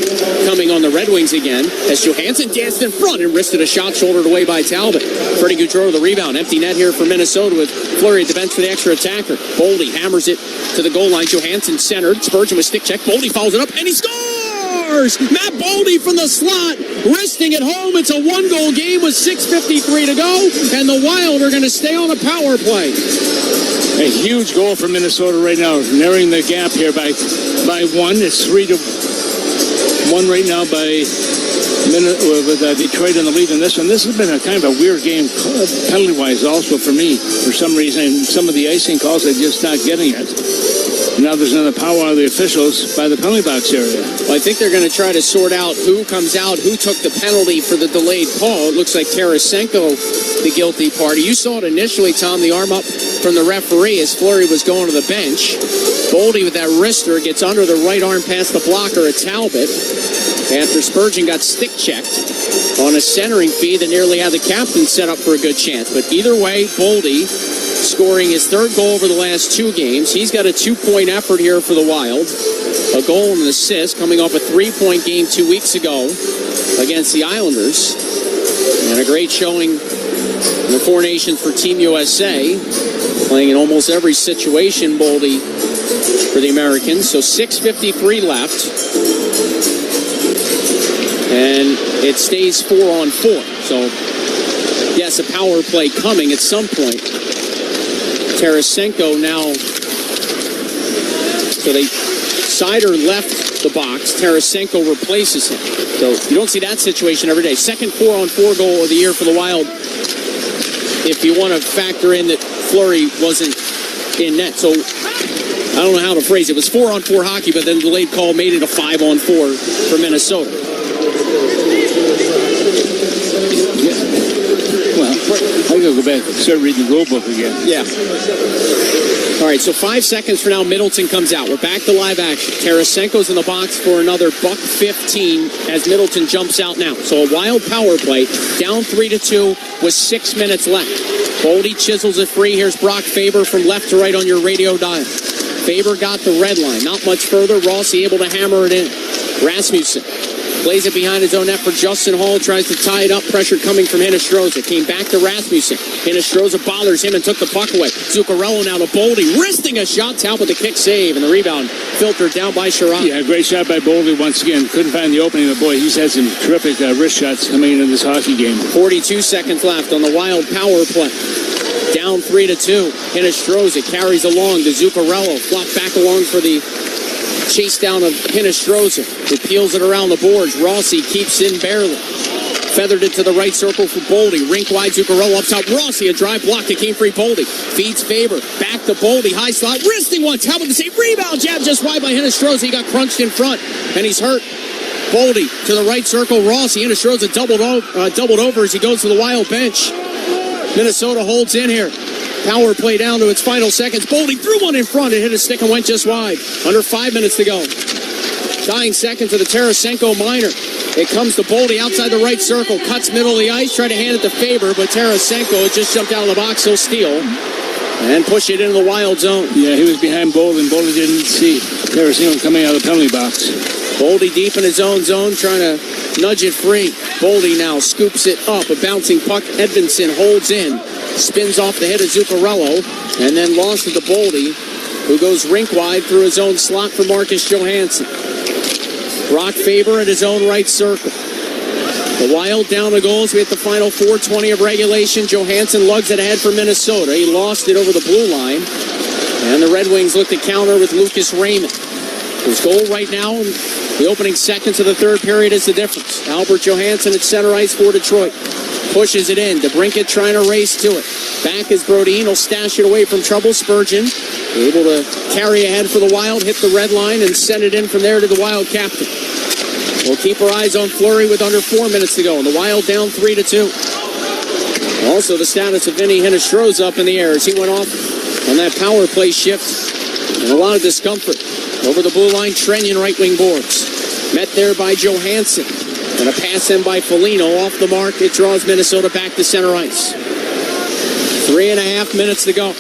coming on the Red Wings again as Johansson danced in front and wristed a shot shouldered away by Talbot. Freddie Goudreau the rebound. Empty net here for Minnesota with Fleury at the bench for the extra attacker. Boldy hammers it to the goal line. Johansson centered. Spurgeon with stick check. Boldy follows it up and he scores! Matt Boldy from the slot, wristing it home. It's a one-goal game with 6:53 to go, and the Wild are going to stay on a power play.
A huge goal for Minnesota right now, narrowing the gap here by one. It's 3-1 right now by with Detroit in the lead in this one. This has been a kind of a weird game penalty-wise also for me. For some reason, some of the icing calls, they're just not getting it. Now there's another power out of the officials by the penalty box area.
Well, I think they're going to try to sort out who comes out, who took the penalty for the delayed call. It looks like Tarasenko, the guilty party. You saw it initially, Tom, the arm up from the referee as Fleury was going to the bench. Boldy with that wrister gets under the right arm past the blocker at Talbot after Spurgeon got stick checked on a centering feed that nearly had the captain set up for a good chance. But either way, Boldy scoring his third goal over the last two games. He's got a 2-point effort here for the Wild. A goal and an assist coming off a 3-point game 2 weeks ago against the Islanders. And a great showing in the Four Nations for Team USA. Playing in almost every situation, Boldy, for the Americans. So 6:53 left. And it stays 4-on-4. So, yes, a power play coming at some point. Tarasenko now, so Sider left the box. Tarasenko replaces him. So you don't see that situation every day. Second 4-on-4 goal of the year for the Wild. If you want to factor in that Fleury wasn't in net. So I don't know how to phrase it. It was 4-on-4 hockey, but then the delayed call made it a 5-on-4 for Minnesota.
I'm going to go back and start reading the rule book again.
Yeah. All right, so 5 seconds from now, Middleton comes out. We're back to live action. Tarasenko's in the box for another $1:15 as Middleton jumps out now. So a Wild power play, down 3-2 with 6 minutes left. Boldy chisels it free. Here's Brock Faber from left to right on your radio dial. Faber got the red line. Not much further. Rossi able to hammer it in. Rasmussen plays it behind his own net for Justin Hall. Tries to tie it up. Pressure coming from Hinostroza. Came back to Rasmussen. Hinostroza bothers him and took the puck away. Zuccarello now to Boldy. Wristing a shot. Talbot with the kick save. And the rebound filtered down by Sherrod.
Yeah, great shot by Boldy once again. Couldn't find the opening. But boy, he's had some terrific wrist shots coming in this hockey game.
42 seconds left on the Wild power play. Down 3-2. Hinostroza carries along to Zuccarello. Flopped back along for the chase down of Hinostroza, who peels it around the boards. Rossi keeps in barely. Feathered it to the right circle for Boldy. Rink wide, Zuccarello up top. Rossi, a drive block to came free Boldy. Feeds Faber. Back to Boldy. High slot. Wristing one. Talbot the save. Rebound. Jab just wide by Hinostroza. He got crunched in front, and he's hurt. Boldy to the right circle. Rossi. Hinostroza doubled over as he goes to the Wild bench. Minnesota holds in here. Power play down to its final seconds. Boldy threw one in front. It hit a stick and went just wide. Under 5 minutes to go. Dying seconds of the Tarasenko minor. It comes to Boldy outside the right circle. Cuts middle of the ice. Try to hand it to Faber, but Tarasenko just jumped out of the box. He'll steal and push it into the Wild zone.
Yeah, he was behind Boldy, and Boldy didn't see Tarasenko coming out of the penalty box.
Boldy deep in his own zone, trying to nudge it free. Boldy now scoops it up. A bouncing puck. Edvinsson holds in. Spins off the head of Zuccarello, and then lost it to Boldy, who goes rink wide through his own slot for Marcus Johansson. Brock Faber at his own right circle. The Wild down the goals. We hit the final 4:20 of regulation. Johansson lugs it ahead for Minnesota. He lost it over the blue line, and the Red Wings look to counter with Lucas Raymond. His goal right now in the opening seconds of the third period is the difference. Albert Johansson at center ice for Detroit. Pushes it in. DeBrincat trying to race to it. Back is Brodin. He'll stash it away from trouble. Spurgeon able to carry ahead for the Wild, hit the red line, and send it in from there to the Wild captain. We'll keep our eyes on Fleury with under 4 minutes to go. And the Wild down 3-2. Also, the status of Vinny Hinostroza up in the air as he went off on that power play shift. And a lot of discomfort over the blue line. Trenyon right wing boards. Met there by Johansson. And a pass in by Foligno off the mark. It draws Minnesota back to center ice. 3.5 minutes to go.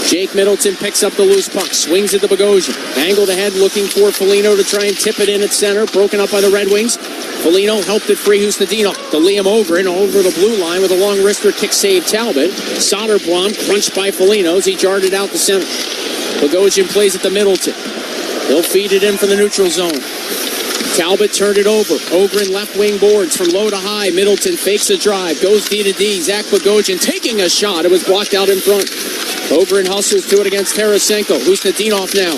Jake Middleton picks up the loose puck, swings it to Bogosian. Angled ahead, looking for Foligno to try and tip it in at center. Broken up by the Red Wings. Foligno helped it free Husnadino to Liam Ogren over the blue line with a long wrister kick save Talbot. Soderblom crunched by Foligno as he jarred it out the center. Bogosian plays it to Middleton. He'll feed it in from the neutral zone. Talbot turned it over. Ogren left wing boards from low to high. Middleton fakes a drive. Goes D to D. Zach Bogosian taking a shot. It was blocked out in front. Ogren hustles to it against Tarasenko. Husnadinov now.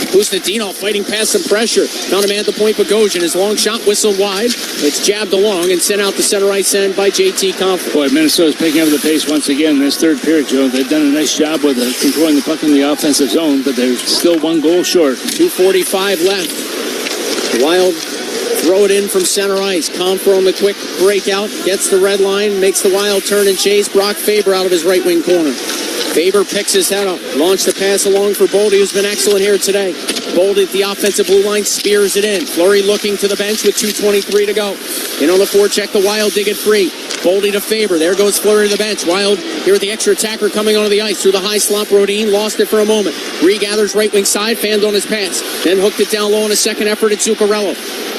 Husnadinov fighting past some pressure. Found a man at the point. Bogosian. His long shot whistled wide. It's jabbed along and sent out the center ice end by JT Compher.
Boy, Minnesota's picking up the pace once again in this third period, Joe. They've done a nice job with controlling the puck in the offensive zone, but they're still 1 goal short.
2:45 left. Wild throw it in from center ice. Compher on the quick breakout. Gets the red line. Makes the Wild turn and chase. Brock Faber out of his right wing corner. Faber picks his head up. Launched the pass along for Boldy, who's been excellent here today. Boldy at the offensive blue line spears it in. Fleury looking to the bench with 2:23 to go. In on the forecheck, the Wild dig it free. Boldy to Faber. There goes Fleury to the bench. Wild here with the extra attacker coming onto the ice through the high slot. Rodin lost it for a moment. Regathers right wing side. Fanned on his pass. Then hooked it down low in a second effort at Zuccarello.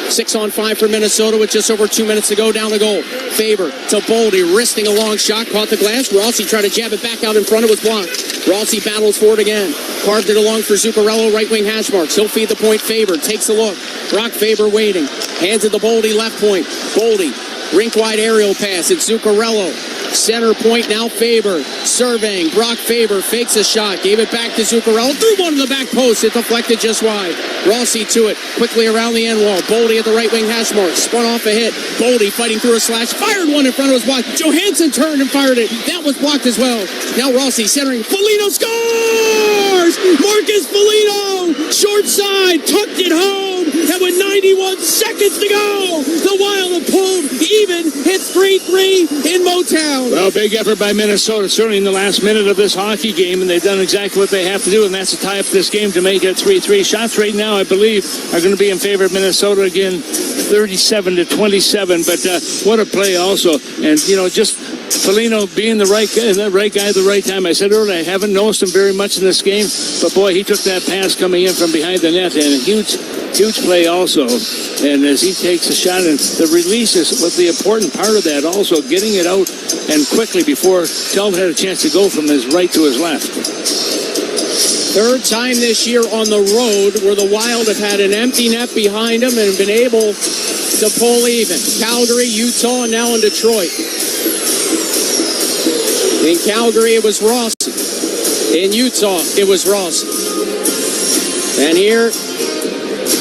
6-on-5 for Minnesota with just over 2 minutes to go down the goal. Faber to Boldy, wristing a long shot, caught the glass. Rossi tried to jab it back out in front. It was blocked. Rossi battles for it again. Carved it along for Zuccarello, right wing hash marks. He'll feed the point. Faber takes a look. Brock Faber waiting. Hands it to Boldy, left point. Boldy, rink-wide aerial pass. It's Zuccarello. Center point now Faber. Surveying. Brock Faber fakes a shot. Gave it back to Zuccarello. Threw one to the back post. It deflected just wide. Rossi to it. Quickly around the end wall. Boldy at the right wing hash mark. Spun off a hit. Boldy fighting through a slash. Fired one in front of his block. Johansson turned and fired it. That was blocked as well. Now Rossi centering. Foligno scores! Marcus Foligno! Short side. Tucked it home. And with 91 seconds to go, the Wild have pulled even. Hits 3-3 in Motown.
Well, big effort by Minnesota, certainly in the last minute of this hockey game, and they've done exactly what they have to do, and that's to tie up this game to make it 3-3. Shots right now, I believe, are going to be in favor of Minnesota again, 37-27. But what a play also. And, you know, just Foligno being the right guy at the right time. I said earlier, I haven't noticed him very much in this game, but boy, he took that pass coming in from behind the net, and a huge play also. And as he takes a shot, and the release is what the important part of that also, getting it out and quickly before Talbot had a chance to go from his right to his left.
Third time this year on the road where the Wild have had an empty net behind them and been able to pull even. Calgary, Utah, and now in Detroit. In Calgary, it was Rossi. In Utah, it was Rossi. And here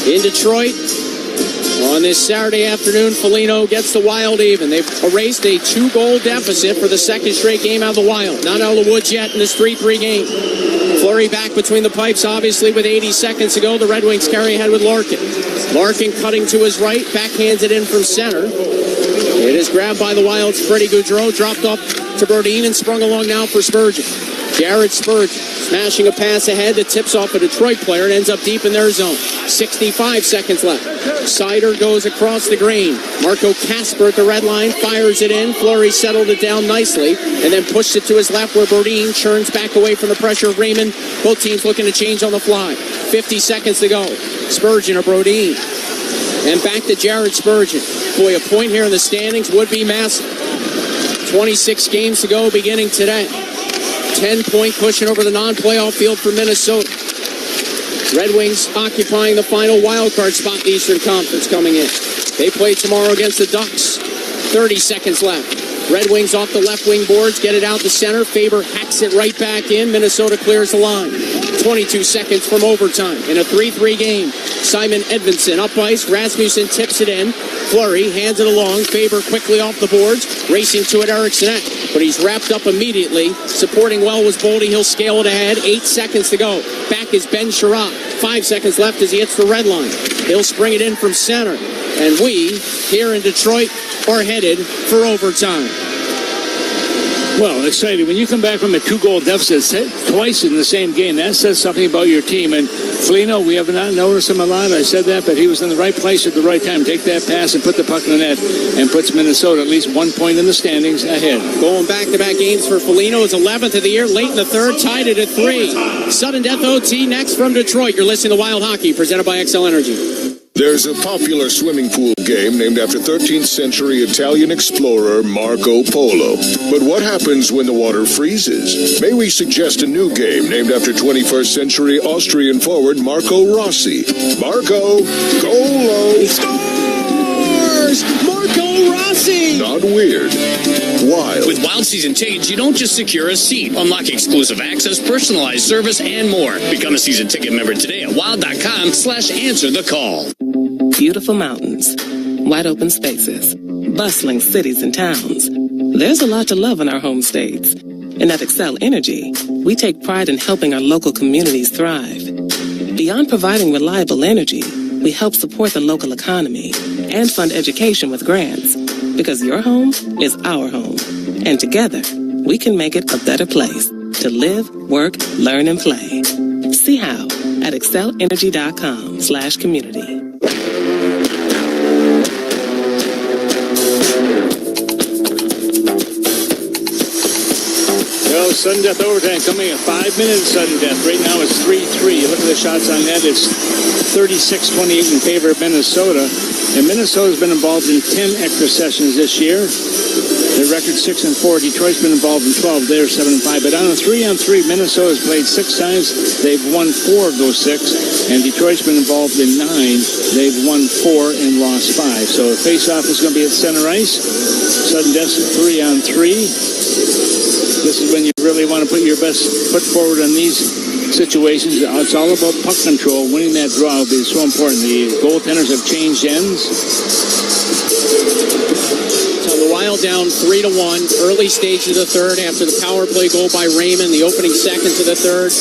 in Detroit, on this Saturday afternoon, Foligno gets the Wild even. They've erased a 2-goal deficit for the second straight game out of the Wild. Not out of the woods yet in this 3-3 game. Fleury back between the pipes, obviously, with 80 seconds to go. The Red Wings carry ahead with Larkin. Larkin cutting to his right, backhands it in from center. It is grabbed by the Wild's Freddie Gaudreau, dropped off to Brodin and sprung along now for Spurgeon. Jared Spurgeon smashing a pass ahead that tips off a Detroit player and ends up deep in their zone. 65 seconds left. Sider goes across the green. Marco Kasper at the red line fires it in. Fleury settled it down nicely and then pushed it to his left where Brodin churns back away from the pressure of Raymond. Both teams looking to change on the fly. 50 seconds to go. Spurgeon or Brodin. And back to Jared Spurgeon. Boy, a point here in the standings would be massive. 26 games to go beginning today. 10-point cushion over the non-playoff field for Minnesota. Red Wings occupying the final wildcard spot in the Eastern Conference coming in. They play tomorrow against the Ducks. 30 seconds left. Red Wings off the left wing boards, get it out to center. Faber hacks it right back in. Minnesota clears the line. 22 seconds from overtime in a 3-3 game. Simon Edvinsson up ice. Rasmussen tips it in. Fleury hands it along. Faber quickly off the boards. Racing to it, Eriksson. But he's wrapped up immediately. Supporting well was Boldy. He'll scale it ahead. 8 seconds to go. Back is Ben Sherratt. 5 seconds left as he hits the red line. He'll spring it in from center. And we, here in Detroit, are headed for overtime.
Well, exciting. When you come back from a 2-goal deficit twice in the same game, that says something about your team. And Foligno, we have not noticed him a lot. I said that, but he was in the right place at the right time. Take that pass and put the puck in the net and puts Minnesota at least 1 point in the standings ahead.
Going back-to-back games for Foligno. His 11th of the year, late in the third, tied it at 3. Sudden death OT next from Detroit. You're listening to Wild Hockey, presented by XL Energy.
There's a popular swimming pool game named after 13th century Italian explorer Marco Polo. But what happens when the water freezes? May we suggest a new game named after 21st century Austrian forward Marco Rossi? Marco, go low.
He scores! Marco Rossi!
Not weird. Wild.
With Wild Season Tickets, you don't just secure a seat. Unlock exclusive access, personalized service, and more. Become a season ticket member today at wild.com/answer the call.
Beautiful mountains, wide open spaces, bustling cities and towns. There's a lot to love in our home states. And at Xcel Energy, we take pride in helping our local communities thrive. Beyond providing reliable energy, we help support the local economy and fund education with grants. Because your home is our home. And together, we can make it a better place to live, work, learn, and play. See how at excelenergy.com/community.
Well, sudden death overtime coming at 5 minutes sudden death. Right now it's 3-3. You look at the shots on net, it's 36-28 in favor of Minnesota. And Minnesota's been involved in 10 extra sessions this year. Their record 6-4. Detroit's been involved in 12. They're 7-5. But on a 3-on-3, Minnesota's played 6 times. They've won 4 of those 6. And Detroit's been involved in 9. They've won 4 and lost 5. So the face-off is going to be at center ice. Sudden death 3-on-3. This is when you really want to put your best foot forward on these situations. It's all about puck control. Winning that draw will be so important. The goaltenders have changed ends.
So the Wild down 3-1, early stage of the third after the power play goal by Raymond, the opening seconds of the third.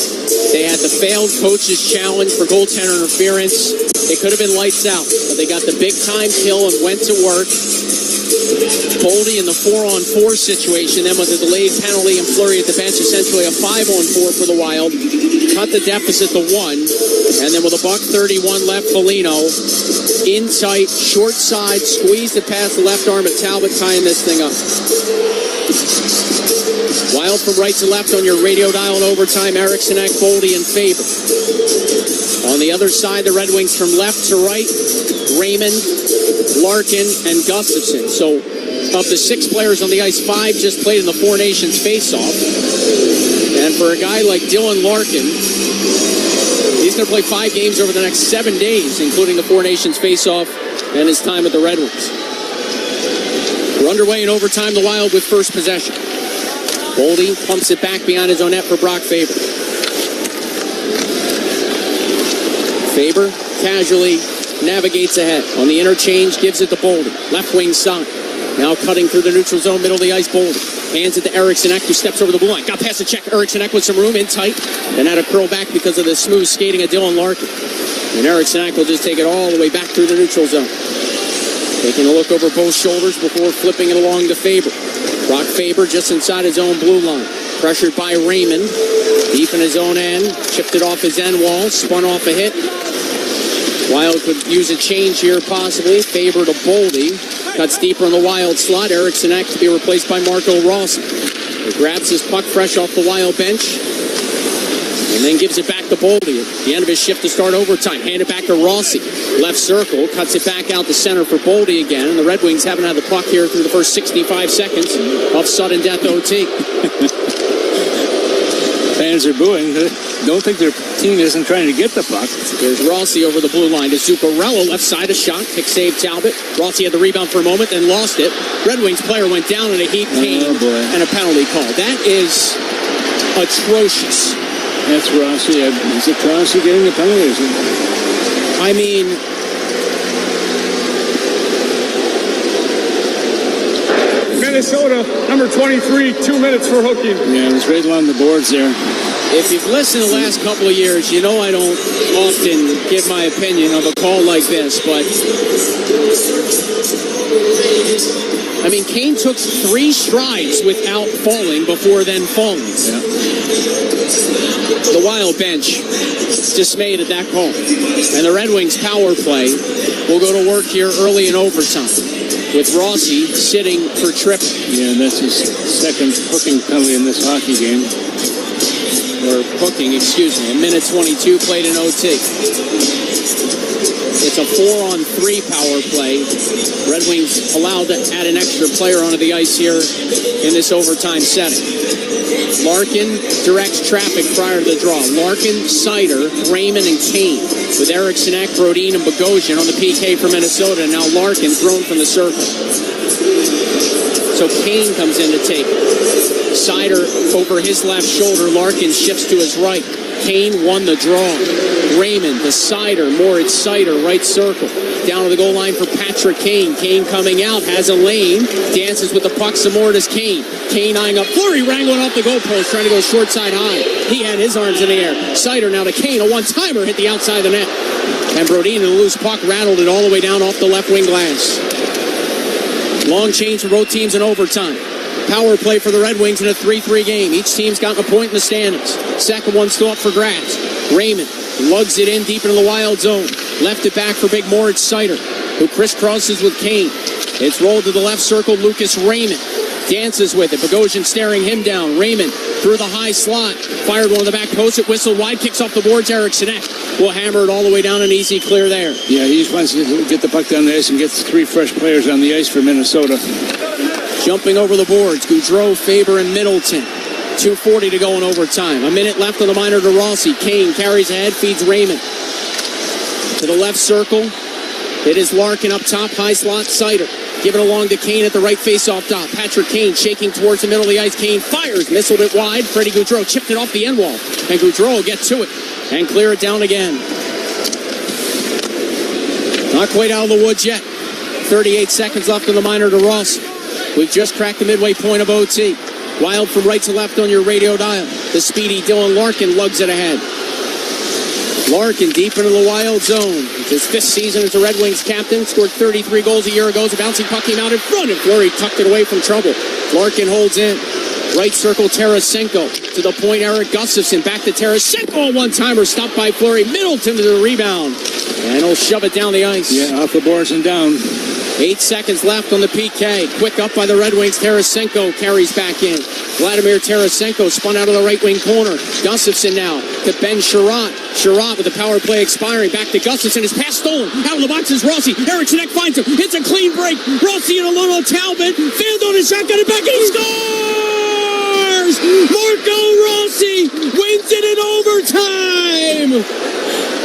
They had the failed coach's challenge for goaltender interference. It could have been lights out, but they got the big time kill and went to work. Boldy in the 4-on-4 situation, then with a delayed penalty and Fleury at the bench, essentially a 5-on-4 for the Wild. Cut the deficit to 1, and then with $1:31 left, Foligno in tight, short side, squeezed it past the left arm of Talbot, tying this thing up. Wild from right to left on your radio dial in overtime, Eriksson, Boldy, and Faber. On the other side, the Red Wings from left to right, Raymond, Larkin, and Gustafsson. So of the 6 players on the ice, 5 just played in the Four Nations face-off. And for a guy like Dylan Larkin, he's going to play 5 games over the next 7 days, including the Four Nations face-off and his time with the Red Wings. We're underway in overtime, the Wild with first possession. Boldy pumps it back behind his own net for Brock Faber. Faber casually navigates ahead. On the interchange, gives it to Boldy. Left wing side. Now cutting through the neutral zone, middle of the ice, Boldy. Hands it to Eriksson, who steps over the blue line. Got past the check. Eriksson with some room in tight. And had a curl back because of the smooth skating of Dylan Larkin. And Eriksson will just take it all the way back through the neutral zone. Taking a look over both shoulders before flipping it along to Faber. Brock Faber just inside his own blue line. Pressured by Raymond. Deep in his own end. Chipped it off his end wall. Spun off a hit. Wild could use a change here possibly. Faber to Boldy. Cuts deeper in the Wild slot. Eriksson to be replaced by Marco Rossi. He grabs his puck fresh off the Wild bench. And then gives it back to Boldy at the end of his shift to start overtime. Hand it back to Rossi. Left circle. Cuts it back out to center for Boldy again. And the Red Wings haven't had the puck here through the first 65 seconds of sudden death OT.
Fans are booing. Don't think their team isn't trying to get the puck.
There's Rossi over the blue line to Zuccarello. Left side, a shot. Pick save Talbot. Rossi had the rebound for a moment, then lost it. Red Wings player went down in a heat pain and a penalty call. That is atrocious.
That's Rossi. Is it Rossi getting the penalty?
I mean,
Minnesota, number 23, 2 minutes for hooking.
Yeah, it was right along the boards there.
If you've listened the last couple of years, you know I don't often give my opinion of a call like this, but I mean, Kane took 3 strides without falling before then falling.
Yeah.
The Wild bench dismayed at that call. And the Red Wings power play will go to work here early in overtime with Rossi sitting for tripping.
Yeah, and that's his second hooking penalty in this hockey game.
Or hooking, excuse me. A minute 22 played in OT. It's a 4-on-3 power play. Red Wings allowed to add an extra player onto the ice here in this overtime setting. Larkin directs traffic prior to the draw. Larkin, Sider, Raymond, and Kane with Eriksson, Brodin, and Bogosian on the PK for Minnesota. Now Larkin thrown from the circle. So Kane comes in to take it. Sider over his left shoulder. Larkin shifts to his right. Kane won the draw. Raymond, the Sider, Moritz Sider, right circle. Down to the goal line for Patrick Kane. Kane coming out, has a lane, dances with the puck some more. Does Kane. Kane eyeing up Fleury, wrangling off the goalpost, trying to go short side high. He had his arms in the air. Sider now to Kane, a one-timer, hit the outside of the net. And Brodin in a loose puck rattled it all the way down off the left wing glass. Long change for both teams in overtime. Power play for the Red Wings in a 3-3 game. Each team's gotten a point in the standings. Second one still up for grabs. Raymond lugs it in deep into the Wild zone. Left it back for big Moritz Sider, who crisscrosses with Kane. It's rolled to the left circle. Lucas Raymond dances with it. Bogosian staring him down. Raymond through the high slot. Fired one to the back post. It whistled wide. Kicks off the boards. Eriksson will hammer it all the way down. An easy clear there.
Yeah, he just wants to get the puck down the ice and get 3 fresh players on the ice for Minnesota.
Jumping over the boards, Gaudreau, Faber, and Middleton. 2:40 to go in overtime. A minute left on the minor to Rossi. Kane carries ahead, feeds Raymond. To the left circle. It is Larkin up top, high slot, Sider. Give it along to Kane at the right face-off dot. Patrick Kane shaking towards the middle of the ice. Kane fires, missiled it wide. Freddie Gaudreau chipped it off the end wall. And Gaudreau will get to it and clear it down again. Not quite out of the woods yet. 38 seconds left on the minor to Rossi. We've just cracked the midway point of OT. Wild from right to left on your radio dial. The speedy Dylan Larkin lugs it ahead. Larkin deep into the Wild zone. It's his 5th season as a Red Wings captain. Scored 33 goals a year ago. The bouncing puck came out in front, and Fleury tucked it away from trouble. Larkin holds in. Right circle, Tarasenko. To the point, Eric Gustafsson. Back to Tarasenko. A one-timer stopped by Fleury. Middleton to the rebound. And he'll shove it down the ice.
Yeah, off the boards and down.
8 seconds left on the PK. Quick up by the Red Wings. Tarasenko carries back in. Vladimir Tarasenko spun out of the right wing corner. Gustafsson now to Ben Sherratt. Sherratt with the power play expiring. Back to Gustafsson. His pass stolen. Out of the box is Rossi. Eriksson finds him. Hits a clean break. Rossi and a little Talbot. Failed on his shot. Got it back and he scores! Marco Rossi wins it in overtime!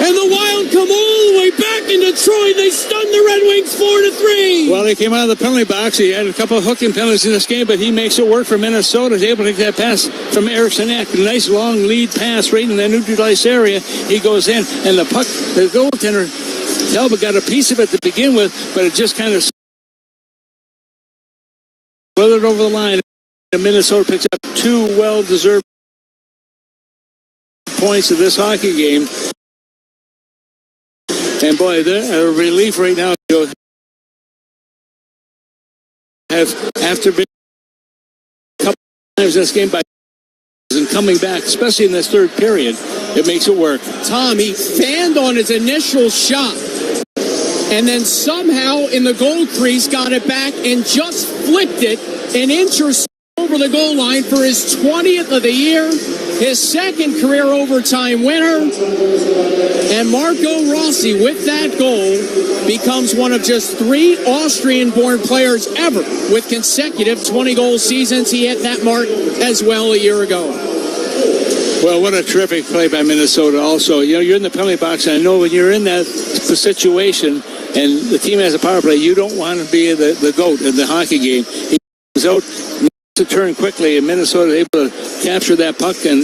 And the Wild come all the way back in Detroit. They stunned the Red Wings 4-3.
Well, they came out of the penalty box. He had a couple of hooking penalties in this game, but he makes it work for Minnesota. He's able to get that pass from Eriksson. A nice long lead pass right in the neutralized area. He goes in, and the puck, the goaltender, Talbot got a piece of it to begin with, but it just kind of slithered over the line. And Minnesota picks up 2 well-deserved points of this hockey game. And boy, they're a relief right now. After being a couple times in this game by and coming back, especially in this third period, it makes it work.
Tom, he fanned on his initial shot and then somehow in the goal crease got it back and just flipped it an inch or so over the goal line for his 20th of the year, his second career overtime winner. And Marco Rossi, with that goal, becomes one of just 3 Austrian-born players ever with consecutive 20-goal seasons. He hit that mark as well a year ago.
Well, what a terrific play by Minnesota also. You know, you're in the penalty box, and I know when you're in that situation and the team has a power play, you don't want to be the GOAT in the hockey game. He goes out to turn quickly, and Minnesota is able to capture that puck and